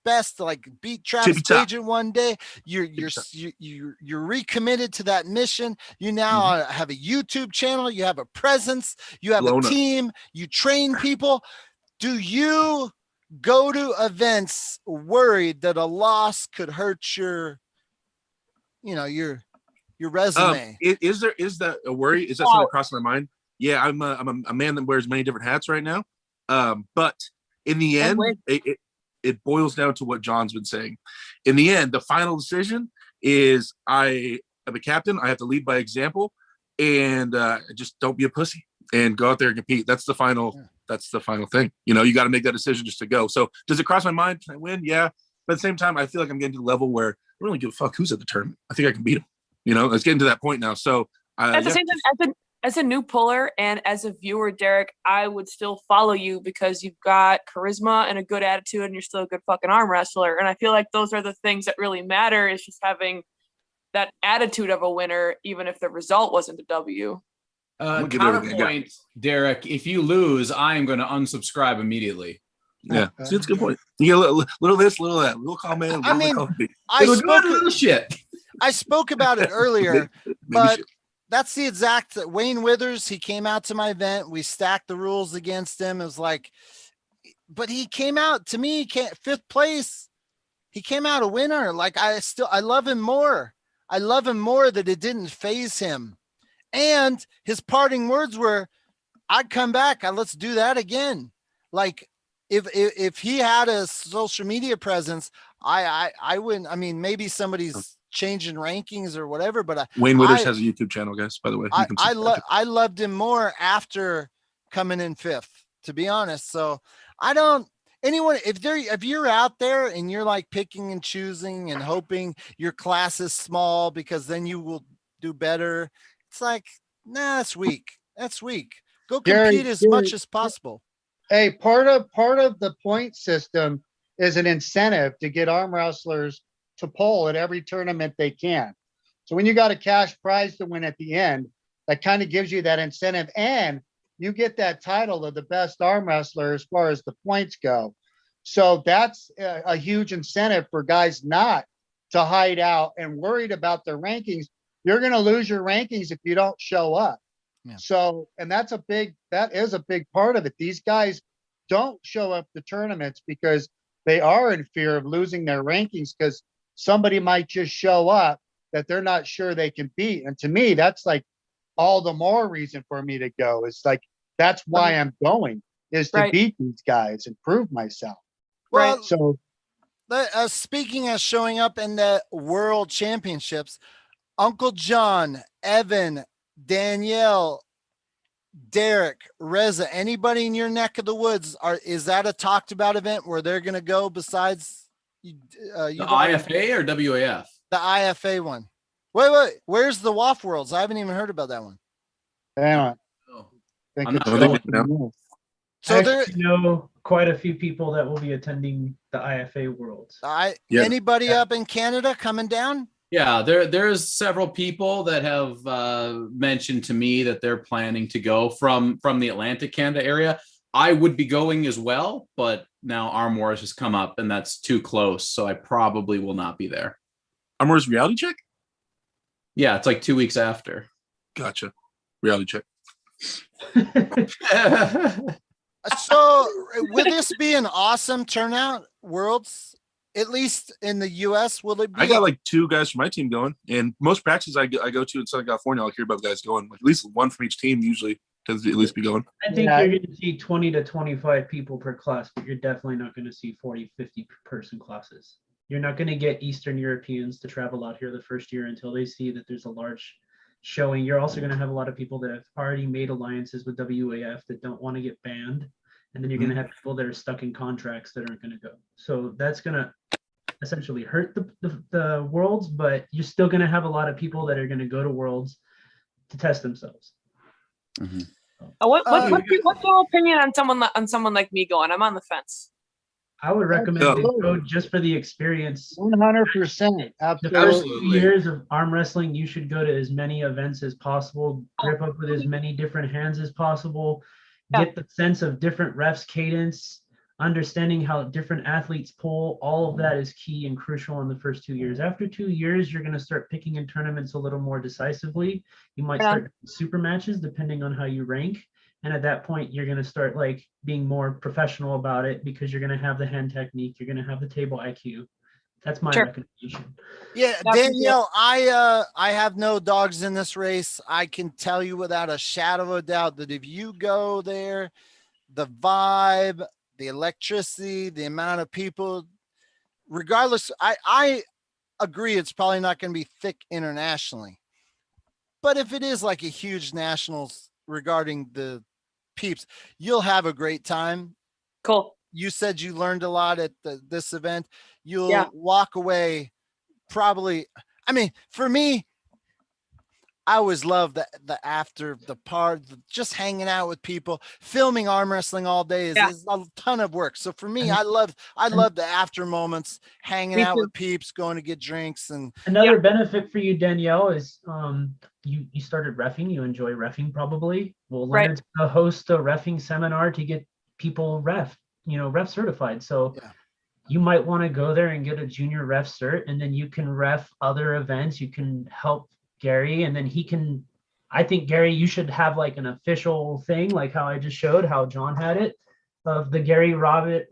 best, like beat Travis Pageant one day." You're recommitted to that mission. You now have a YouTube channel. You have a presence. You have a team. You train people. Do you go to events worried that a loss could hurt your resume? Is that a worry? Is that something crossing my mind? Yeah, I'm a man that wears many different hats right now. But in the end, it boils down to what John's been saying. In the end, the final decision is I am a captain. I have to lead by example, and just don't be a pussy and go out there and compete. That's the final. Yeah. That's the final thing. You got to make that decision just to go. So does it cross my mind? Can I win? Yeah. But at the same time, I feel like I'm getting to the level where I don't really give a fuck who's at the tournament. I think I can beat him. It's getting to that point now. So at the same time, as a new puller and as a viewer, Derek, I would still follow you because you've got charisma and a good attitude and you're still a good fucking arm wrestler. And I feel like those are the things that really matter, is just having that attitude of a winner, even if the result wasn't a W. Counterpoint, Derek, if you lose, I am going to unsubscribe immediately. Yeah, see, that's a good point. You get a little this, little that, little comment. I spoke about it earlier, but that's the exact Wayne Withers. He came out to my event. We stacked the rules against him. It was like, but he came out to me, fifth place. He came out a winner. Like I love him more. I love him more that it didn't phase him. And his parting words were, I'd come back. Let's do that again. Like if he had a social media presence, I wouldn't. I mean, maybe somebody's changing rankings or whatever, but Wayne Withers has a YouTube channel, guys, by the way. I loved him more after coming in fifth, to be honest. So if you're out there and you're like picking and choosing and hoping your class is small because then you will do better, it's like, nah, that's weak. Go compete as much as possible. Hey, part of the point system is an incentive to get arm wrestlers to poll at every tournament they can. So when you got a cash prize to win at the end, that kind of gives you that incentive, and you get that title of the best arm wrestler as far as the points go. So that's a huge incentive for guys not to hide out and worried about their rankings. You're going to lose your rankings if you don't show up. Yeah. So, and that is a big part of it. These guys don't show up to tournaments because they are in fear of losing their rankings, because somebody might just show up that they're not sure they can beat. And to me, that's like all the more reason for me to go. It's like, that's why I'm going, is to beat these guys and prove myself. Well, so speaking of showing up in the world championships, Uncle John, Evan, Danielle, Derek, Reza, anybody in your neck of the woods, is that a talked about event where they're going to go besides the IFA or WAF? The IFA one. Wait, where's the WAF Worlds? I haven't even heard about that one. Hang on. So there, quite a few people that will be attending the IFA Worlds. Anybody up in Canada coming down? Yeah, there's several people that have mentioned to me that they're planning to go from the Atlantic Canada area. I would be going as well, but now Arm Wars has come up and that's too close, so I probably will not be there. Arm Wars reality check? Yeah, it's like 2 weeks after. Gotcha. Reality check. So will this be an awesome turnout, Worlds? At least in the U.S., will it be? I got like 2 guys from my team going, and most practices I go to in Southern California, I'll hear about guys going. Like at least one from each team usually tends to at least be going. I think you're going to see 20 to 25 people per class, but you're definitely not going to see 40, 50 person classes. You're not going to get Eastern Europeans to travel out here the first year until they see that there's a large showing. You're also going to have a lot of people that have already made alliances with WAF that don't want to get banned. And then you're going to have people that are stuck in contracts that aren't going to go. So that's going to essentially hurt the Worlds, but you're still going to have a lot of people that are going to go to Worlds to test themselves. Mm-hmm. What's your opinion on someone like me going? I'm on the fence. I would recommend to go just for the experience. 100%. The first 2 years of arm wrestling, you should go to as many events as possible, grip up with as many different hands as possible, get the sense of different refs' cadence, understanding how different athletes pull. All of that is key and crucial in the first 2 years. After 2 years, you're going to start picking in tournaments a little more decisively. You might start super matches depending on how you rank. And at that point, you're going to start like being more professional about it because you're going to have the hand technique. You're going to have the table IQ. That's my recommendation. Yeah, Danielle, I have no dogs in this race. I can tell you without a shadow of a doubt that if you go there, the vibe, the electricity, the amount of people, regardless, I agree it's probably not going to be thick internationally. But if it is like a huge nationals regarding the peeps, you'll have a great time. Cool. You said you learned a lot at this event. You'll walk away probably. I mean, for me, I always love the after the part, just hanging out with people. Filming arm wrestling all day is a ton of work. So for me, I love the after moments, hanging out with peeps, going to get drinks. And another benefit for you, Danielle, is you started reffing. You enjoy reffing probably. Well, Leonard's gonna host a reffing seminar to get people ref certified. So you might want to go there and get a junior ref cert, and then you can ref other events. You can help Gary, and then he can. I think, Gary, you should have like an official thing, like how I just showed how John had it, of the Gary Roberts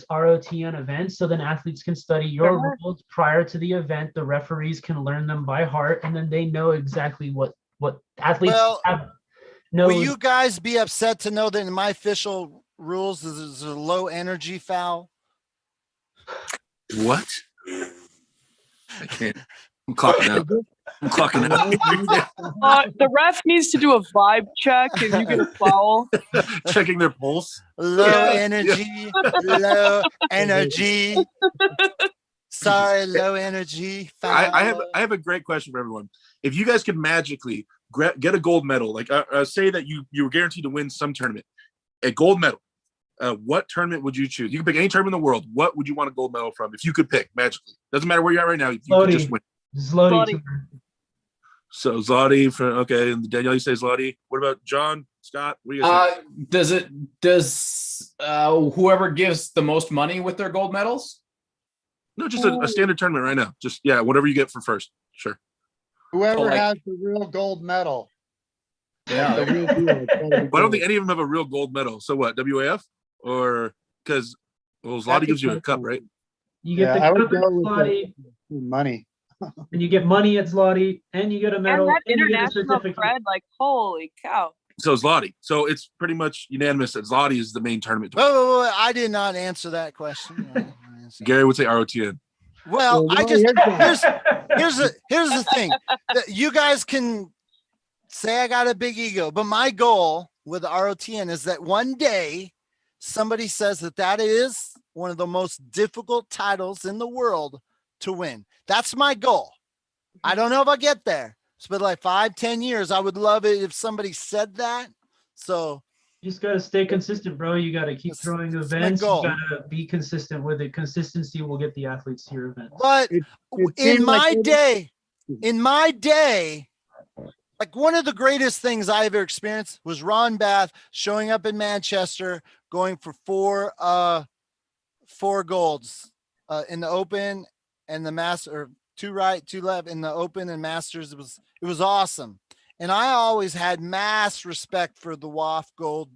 ROTN event. So then athletes can study your rules prior to the event. The referees can learn them by heart, and then they know exactly what athletes have. Will you guys be upset to know that in my official rules is a low energy foul? What? I can't. I'm clocking out. The ref needs to do a vibe check and you get a foul. Checking their pulse. Low energy. Low energy. Sorry, low energy. Foul. I have a great question for everyone. If you guys could magically get a gold medal, like say that you were guaranteed to win some tournament, a gold medal, what tournament would you choose? You can pick any tournament in the world. What would you want a gold medal from if you could pick magically? Doesn't matter where you're at right now. If you could just win. Zloty. So Zloty and Danielle, you say Zloty. What about John, Scott? What do you guys think? Does whoever gives the most money with their gold medals? No, just a standard tournament right now. Just whatever you get for first. Sure. Whoever has the real gold medal. Yeah. But I don't think any of them have a real gold medal. So what? WAF or because Zloty gives you a cup, right? You get the cup at Zloty, money. And you get money at Zloty, and you get a medal, and that and you get a international certificate. spread, like holy cow. So Zloty. So it's pretty much unanimous that Zloty is the main tournament. Wait, I did not answer that question. Gary would say ROTN. Well, here's the thing. You guys can say I got a big ego, but my goal with ROTN is that one day somebody says that is one of the most difficult titles in the world to win. That's my goal. I don't know if I'll get there. But like 5-10 years, I would love it if somebody said that. So you just got to stay consistent, bro. You got to keep throwing events. You got to be consistent with it. Consistency will get the athletes to your events. But in my day, like one of the greatest things I ever experienced was Ron Bath showing up in Manchester, going for four golds in the Open and the Master, or 2 right, 2 left in the Open and Masters. It was awesome. And I always had mass respect for the WAF gold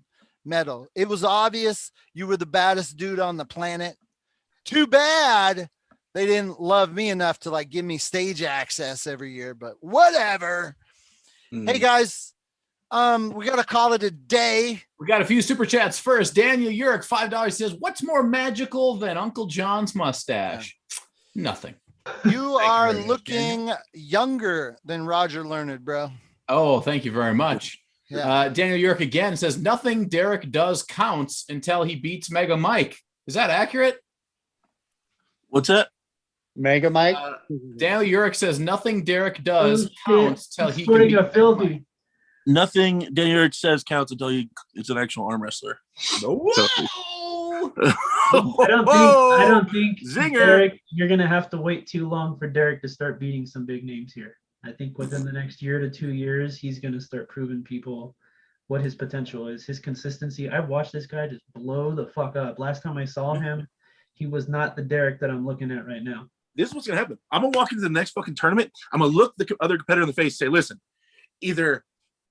medal. It was obvious you were the baddest dude on the planet. Too bad they didn't love me enough to like give me stage access every year, but whatever. Hey guys, we got to call it a day. We got a few super chats first. Daniel Urick, $5 says, what's more magical than Uncle John's mustache? Nothing. You are looking younger than Roger Learned, bro. Oh, thank you very much. Yeah. Daniel Urick again says, nothing Derek does counts until he beats Mega Mike. Is that accurate? What's that? Mega Mike? Daniel Urick says, nothing Derek does counts till he putting can a beat filthy. nothing Daniel says counts until it's an actual arm wrestler. No. So- I don't think Zinger. Derek, you're gonna have to wait too long for Derek to start beating some big names here. I think within the next year to 2 years, he's gonna start proving people what his potential is, his consistency. I've watched this guy just blow the fuck up. Last time I saw him, he was not the Derek that I'm looking at right now. This is what's gonna happen. I'm gonna walk into the next fucking tournament. I'm gonna look the other competitor in the face, say, "Listen, either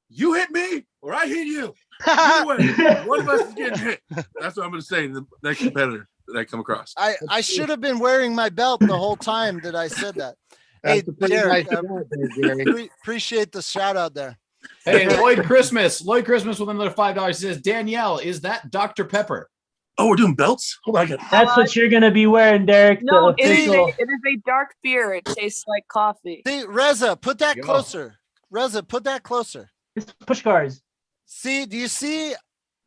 you hit me or I hit you. Either way, one of us is getting hit." That's what I'm gonna say to the next competitor that I come across. I should have been wearing my belt the whole time that I said that. Hey, That's a pretty Derek, nice job there, Gary. appreciate the shout out there. Hey, Lloyd Christmas with another $5 says, Danielle, is that Dr. Pepper? Oh, we're doing belts? Hold on, I got That's what you're gonna be wearing, Derek. No, the official- it is a dark beer. It tastes like coffee. See, Reza, put that Yo. closer. Reza, put that closer. It's push cars. See, do you see?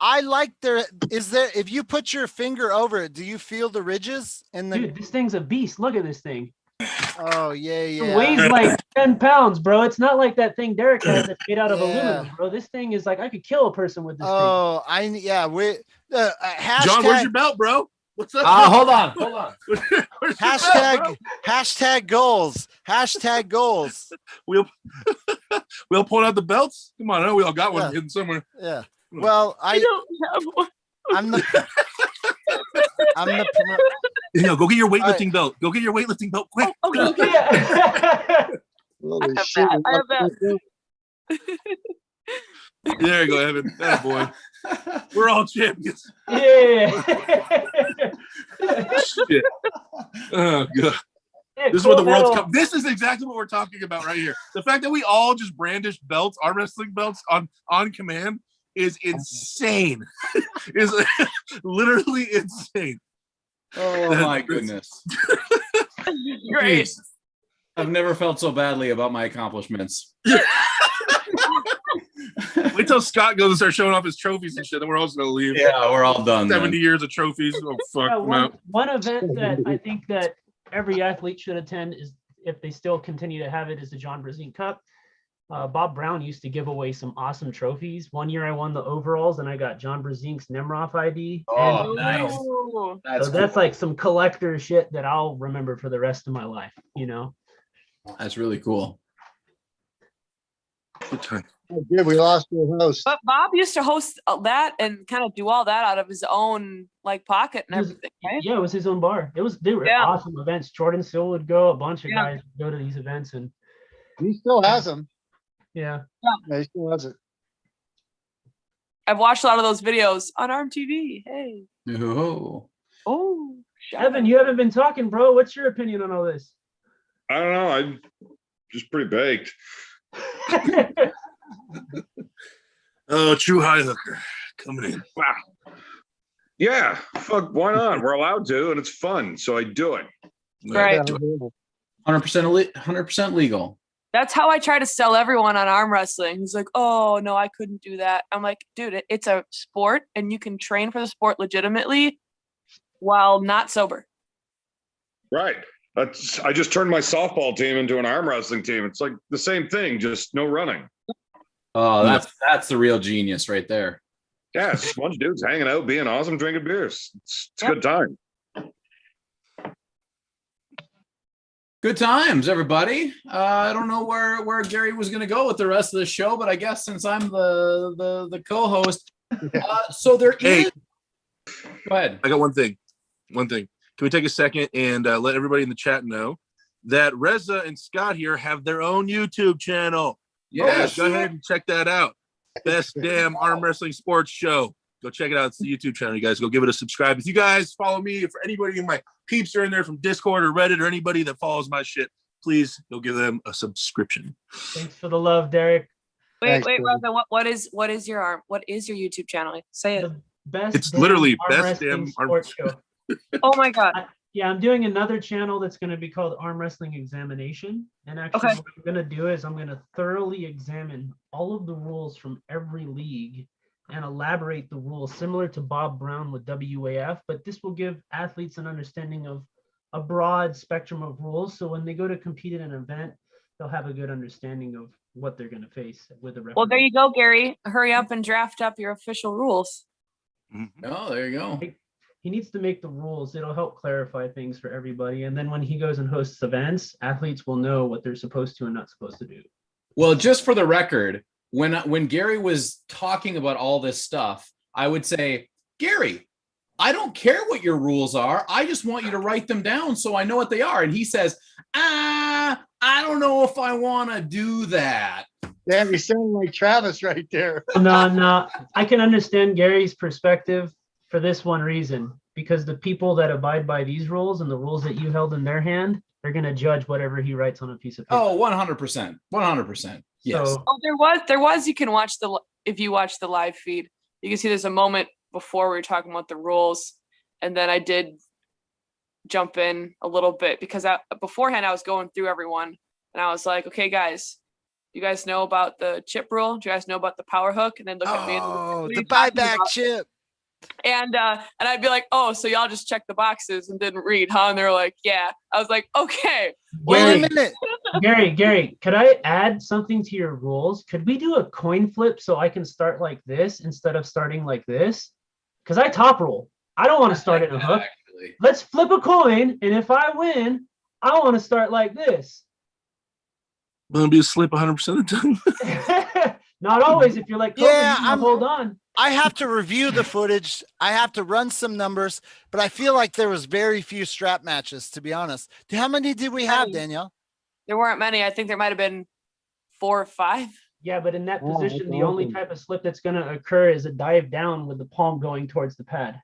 I like if you put your finger over it, do you feel the ridges? And the Dude, this thing's a beast. Look at this thing. oh yeah, It yeah. weighs like 10 pounds, bro. It's not like that thing Derek has that's made out of Yeah. aluminum, bro. This thing is like I could kill a person with this Oh, we hashtag, John, where's your belt, bro? What's up? Hold on. Where's your belt, hashtag goals. Hashtag goals. bro? We'll point out the belts. Come on, I know we all got one Yeah. hidden somewhere. Yeah. Well, I don't have one. I'm the You know, go get your weightlifting right. belt. Go get your weightlifting belt quick. Okay. thing. Yeah. Holy have shit. that. I have that. There you go, Evan. That boy. We're all champions. Yeah. Shit. Oh god. Yeah, This is what the cool world's metal. come. This is exactly what we're talking about right here. The fact that we all just brandish belts, arm wrestling belts on command is insane. Is literally insane. Oh my goodness. Great. Jeez. I've never felt so badly about my accomplishments. Wait till Scott goes and starts showing off his trophies and shit, then we're all just gonna leave. Yeah, we're all done. 70 Then. years of trophies. Oh fuck. Yeah, I'm out. one event that I think that every athlete should attend is, if they still continue to have it, is the John Brezine Cup. Bob Brown used to give away some awesome trophies. One year I won the overalls and I got John Brezine's Nemroff ID. Oh, and nice. Ooh. That's so that's cool. like some collector shit that I'll remember for the rest of my life, you know? That's really cool. Good time. Oh, good. We lost your host. But Bob used to host that and kind of do all that out of his own like pocket and It was- everything, right? Yeah, it was his own bar. They were Yeah. awesome events. Jordan Still would go, a bunch of Yeah. guys would go to these events, and He still has them. yeah. Yeah, he still has it. I've watched a lot of those videos on ARMTV. Hey. Oh. Oh. Evan, you haven't been talking, bro. What's your opinion on all this? I don't know. I'm just pretty baked. Oh, true high hooker coming in. Wow. Yeah, fuck, why not? We're allowed to, and it's fun, so I do it. Right. 100% legal. That's how I try to sell everyone on arm wrestling. He's like, oh, no, I couldn't do that. I'm like, dude, it's a sport and you can train for the sport legitimately while not sober. Right. I just turned my softball team into an arm wrestling team. It's like the same thing, just no running. Oh, that's the real genius right there. Yeah, it's just a bunch of dudes hanging out, being awesome, drinking beers. It's a good time. Good times, everybody. I don't know where Gary was going to go with the rest of the show, but I guess since I'm the co-host, so there is. Go ahead. I got one thing. Can we take a second and let everybody in the chat know that Reza and Scott here have their own YouTube channel? Yes. Go ahead and check that out. Best damn arm wrestling sports show. Go check it out. It's the YouTube channel. You guys go give it a subscribe. If you guys follow me, if anybody in my peeps are in there from Discord or Reddit or anybody that follows my shit, please go give them a subscription. Thanks for the love, Derek. Wait, Thanks, Reza, what is your YouTube channel? Say it. The best. It's literally arm best wrestling damn arm- sports show. Oh my God. Yeah, I'm doing another channel that's going to be called Arm Wrestling Examination. And actually, Okay. what I'm going to do is I'm going to thoroughly examine all of the rules from every league and elaborate the rules similar to Bob Brown with WAF. But this will give athletes an understanding of a broad spectrum of rules. So when they go to compete in an event, they'll have a good understanding of what they're going to face with the referee. Well, there you go, Gary. Hurry up and draft up your official rules. Oh, there you go. He needs to make the rules. It'll help clarify things for everybody. And then when he goes and hosts events, athletes will know what they're supposed to and not supposed to do. Well, just for the record, when Gary was talking about all this stuff, I would say, Gary, I don't care what your rules are. I just want you to write them down so I know what they are. And he says, I don't know if I want to do that. Damn, you sound like Travis right there. No. I can understand Gary's perspective for this one reason, because the people that abide by these rules and the rules that you held in their hand, they're going to judge whatever he writes on a piece of paper. Oh, 100%. 100%. Yes. So, Oh, there was, you can watch if you watch the live feed, you can see there's a moment before we were talking about the rules. And then I did jump in a little bit because beforehand I was going through everyone and I was like, okay, guys, you guys know about the chip rule? Do you guys know about the power hook? And then look at me. Oh, the buyback chip. And I'd be like, oh, so y'all just checked the boxes and didn't read, huh? And they were like, yeah. I was like, okay. Wait a minute. Gary, could I add something to your rules? Could we do a coin flip so I can start like this instead of starting like this? Because I top roll. I don't want to start in a hook. Actually. Let's flip a coin, and if I win, I want to start like this. Gonna be asleep 100% of the time. Not always. If you're like, Kobe, Yeah, you hold on. I have to review the footage. I have to run some numbers, but I feel like there was very few strap matches, to be honest. How many did we have, Danielle? There weren't many. I think there might have been 4 or 5. Yeah, but in that Oh, position, that's the only awesome. type of slip that's going to occur is a dive down with the palm going towards the pad.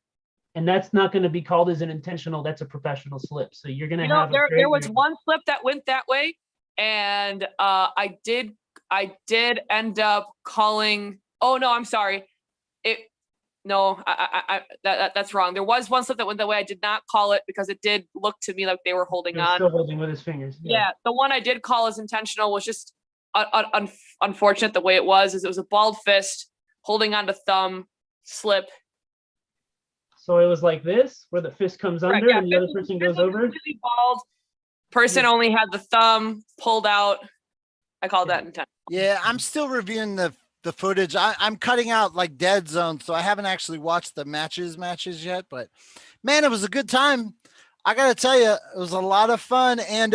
And that's not going to be called as an intentional, that's a professional slip. So you're going to have there was one slip that went that way, and I did end up calling. Oh no, I'm sorry. That's wrong. There was one slip that went that way. I did not call it because it did look to me like they were holding on. Still holding with his fingers. Yeah, the one I did call as intentional was just unfortunate the way it was. Is it was a balled fist holding on to thumb slip. So it was like this, where the fist comes under Yeah, and the other person goes over. Completely bald. Person only had the thumb pulled out. I called that intentional. Yeah, I'm still reviewing the footage. I'm cutting out like dead zones, so I haven't actually watched the matches yet. But man, it was a good time. I gotta tell you, it was a lot of fun. And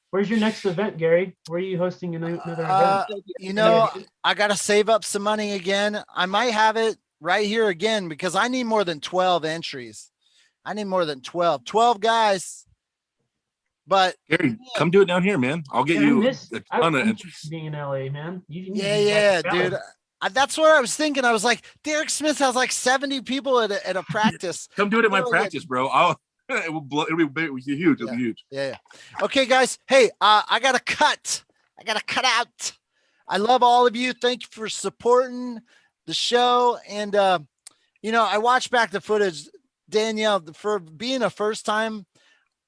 where's your next event, Gary? Where are you hosting another event? you know, I gotta save up some money again. I might have it right here again because I need more than 12 entries. I need more than 12 guys. But Gary, come do it down here, man. I'll get you a ton of entries. Being in LA, man. Yeah, dude. That's what I was thinking. I was like, Derek Smith has like 70 people at a practice. Come do it at my practice, bro. It will blow. It'll be huge. It'll be huge. Yeah. Okay, guys. Hey, I gotta cut. I gotta cut out. I love all of you. Thank you for supporting the show. And I watched back the footage. Danielle, for being a first time,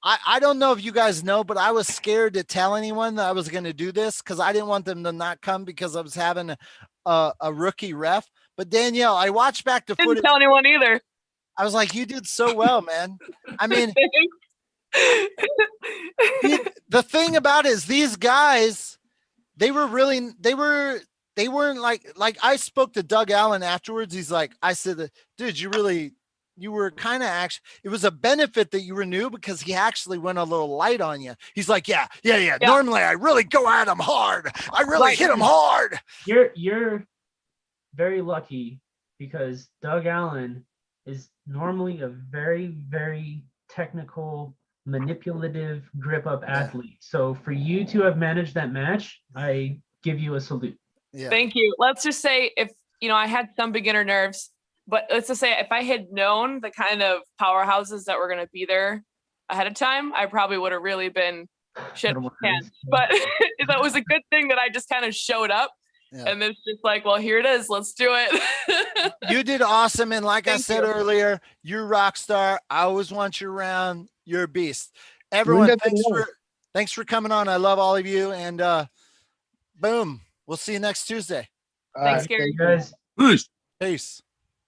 I don't know if you guys know, but I was scared to tell anyone that I was going to do this because I didn't want them to not come because I was having a rookie ref. But Danielle, I watched back the footage. Didn't tell anyone either. I was like, you did so well, man. I mean, the thing about it is these guys, they weren't like I spoke to Doug Allen afterwards. He's like, I said, dude, you were kind of actually, it was a benefit that you were new because he actually went a little light on you. He's like, yeah. Normally I really go at him hard. I really hit him hard. You're very lucky because Doug Allen is normally a very, very technical, manipulative grip up athlete. So for you to have managed that match, I give you a salute. Yeah. Thank you. Let's just say if, I had some beginner nerves, but let's just say if I had known the kind of powerhouses that were going to be there ahead of time, I probably would have really been shit. But that was a good thing that I just kind of showed up. Yeah. And it's just like, well, here it is. Let's do it. You did awesome. And like I said earlier, you're a rock star. I always want you around. You're a beast. Everyone, thanks for coming on. I love all of you. And boom, we'll see you next Tuesday. Thanks, Gary. Guys. Peace. Peace.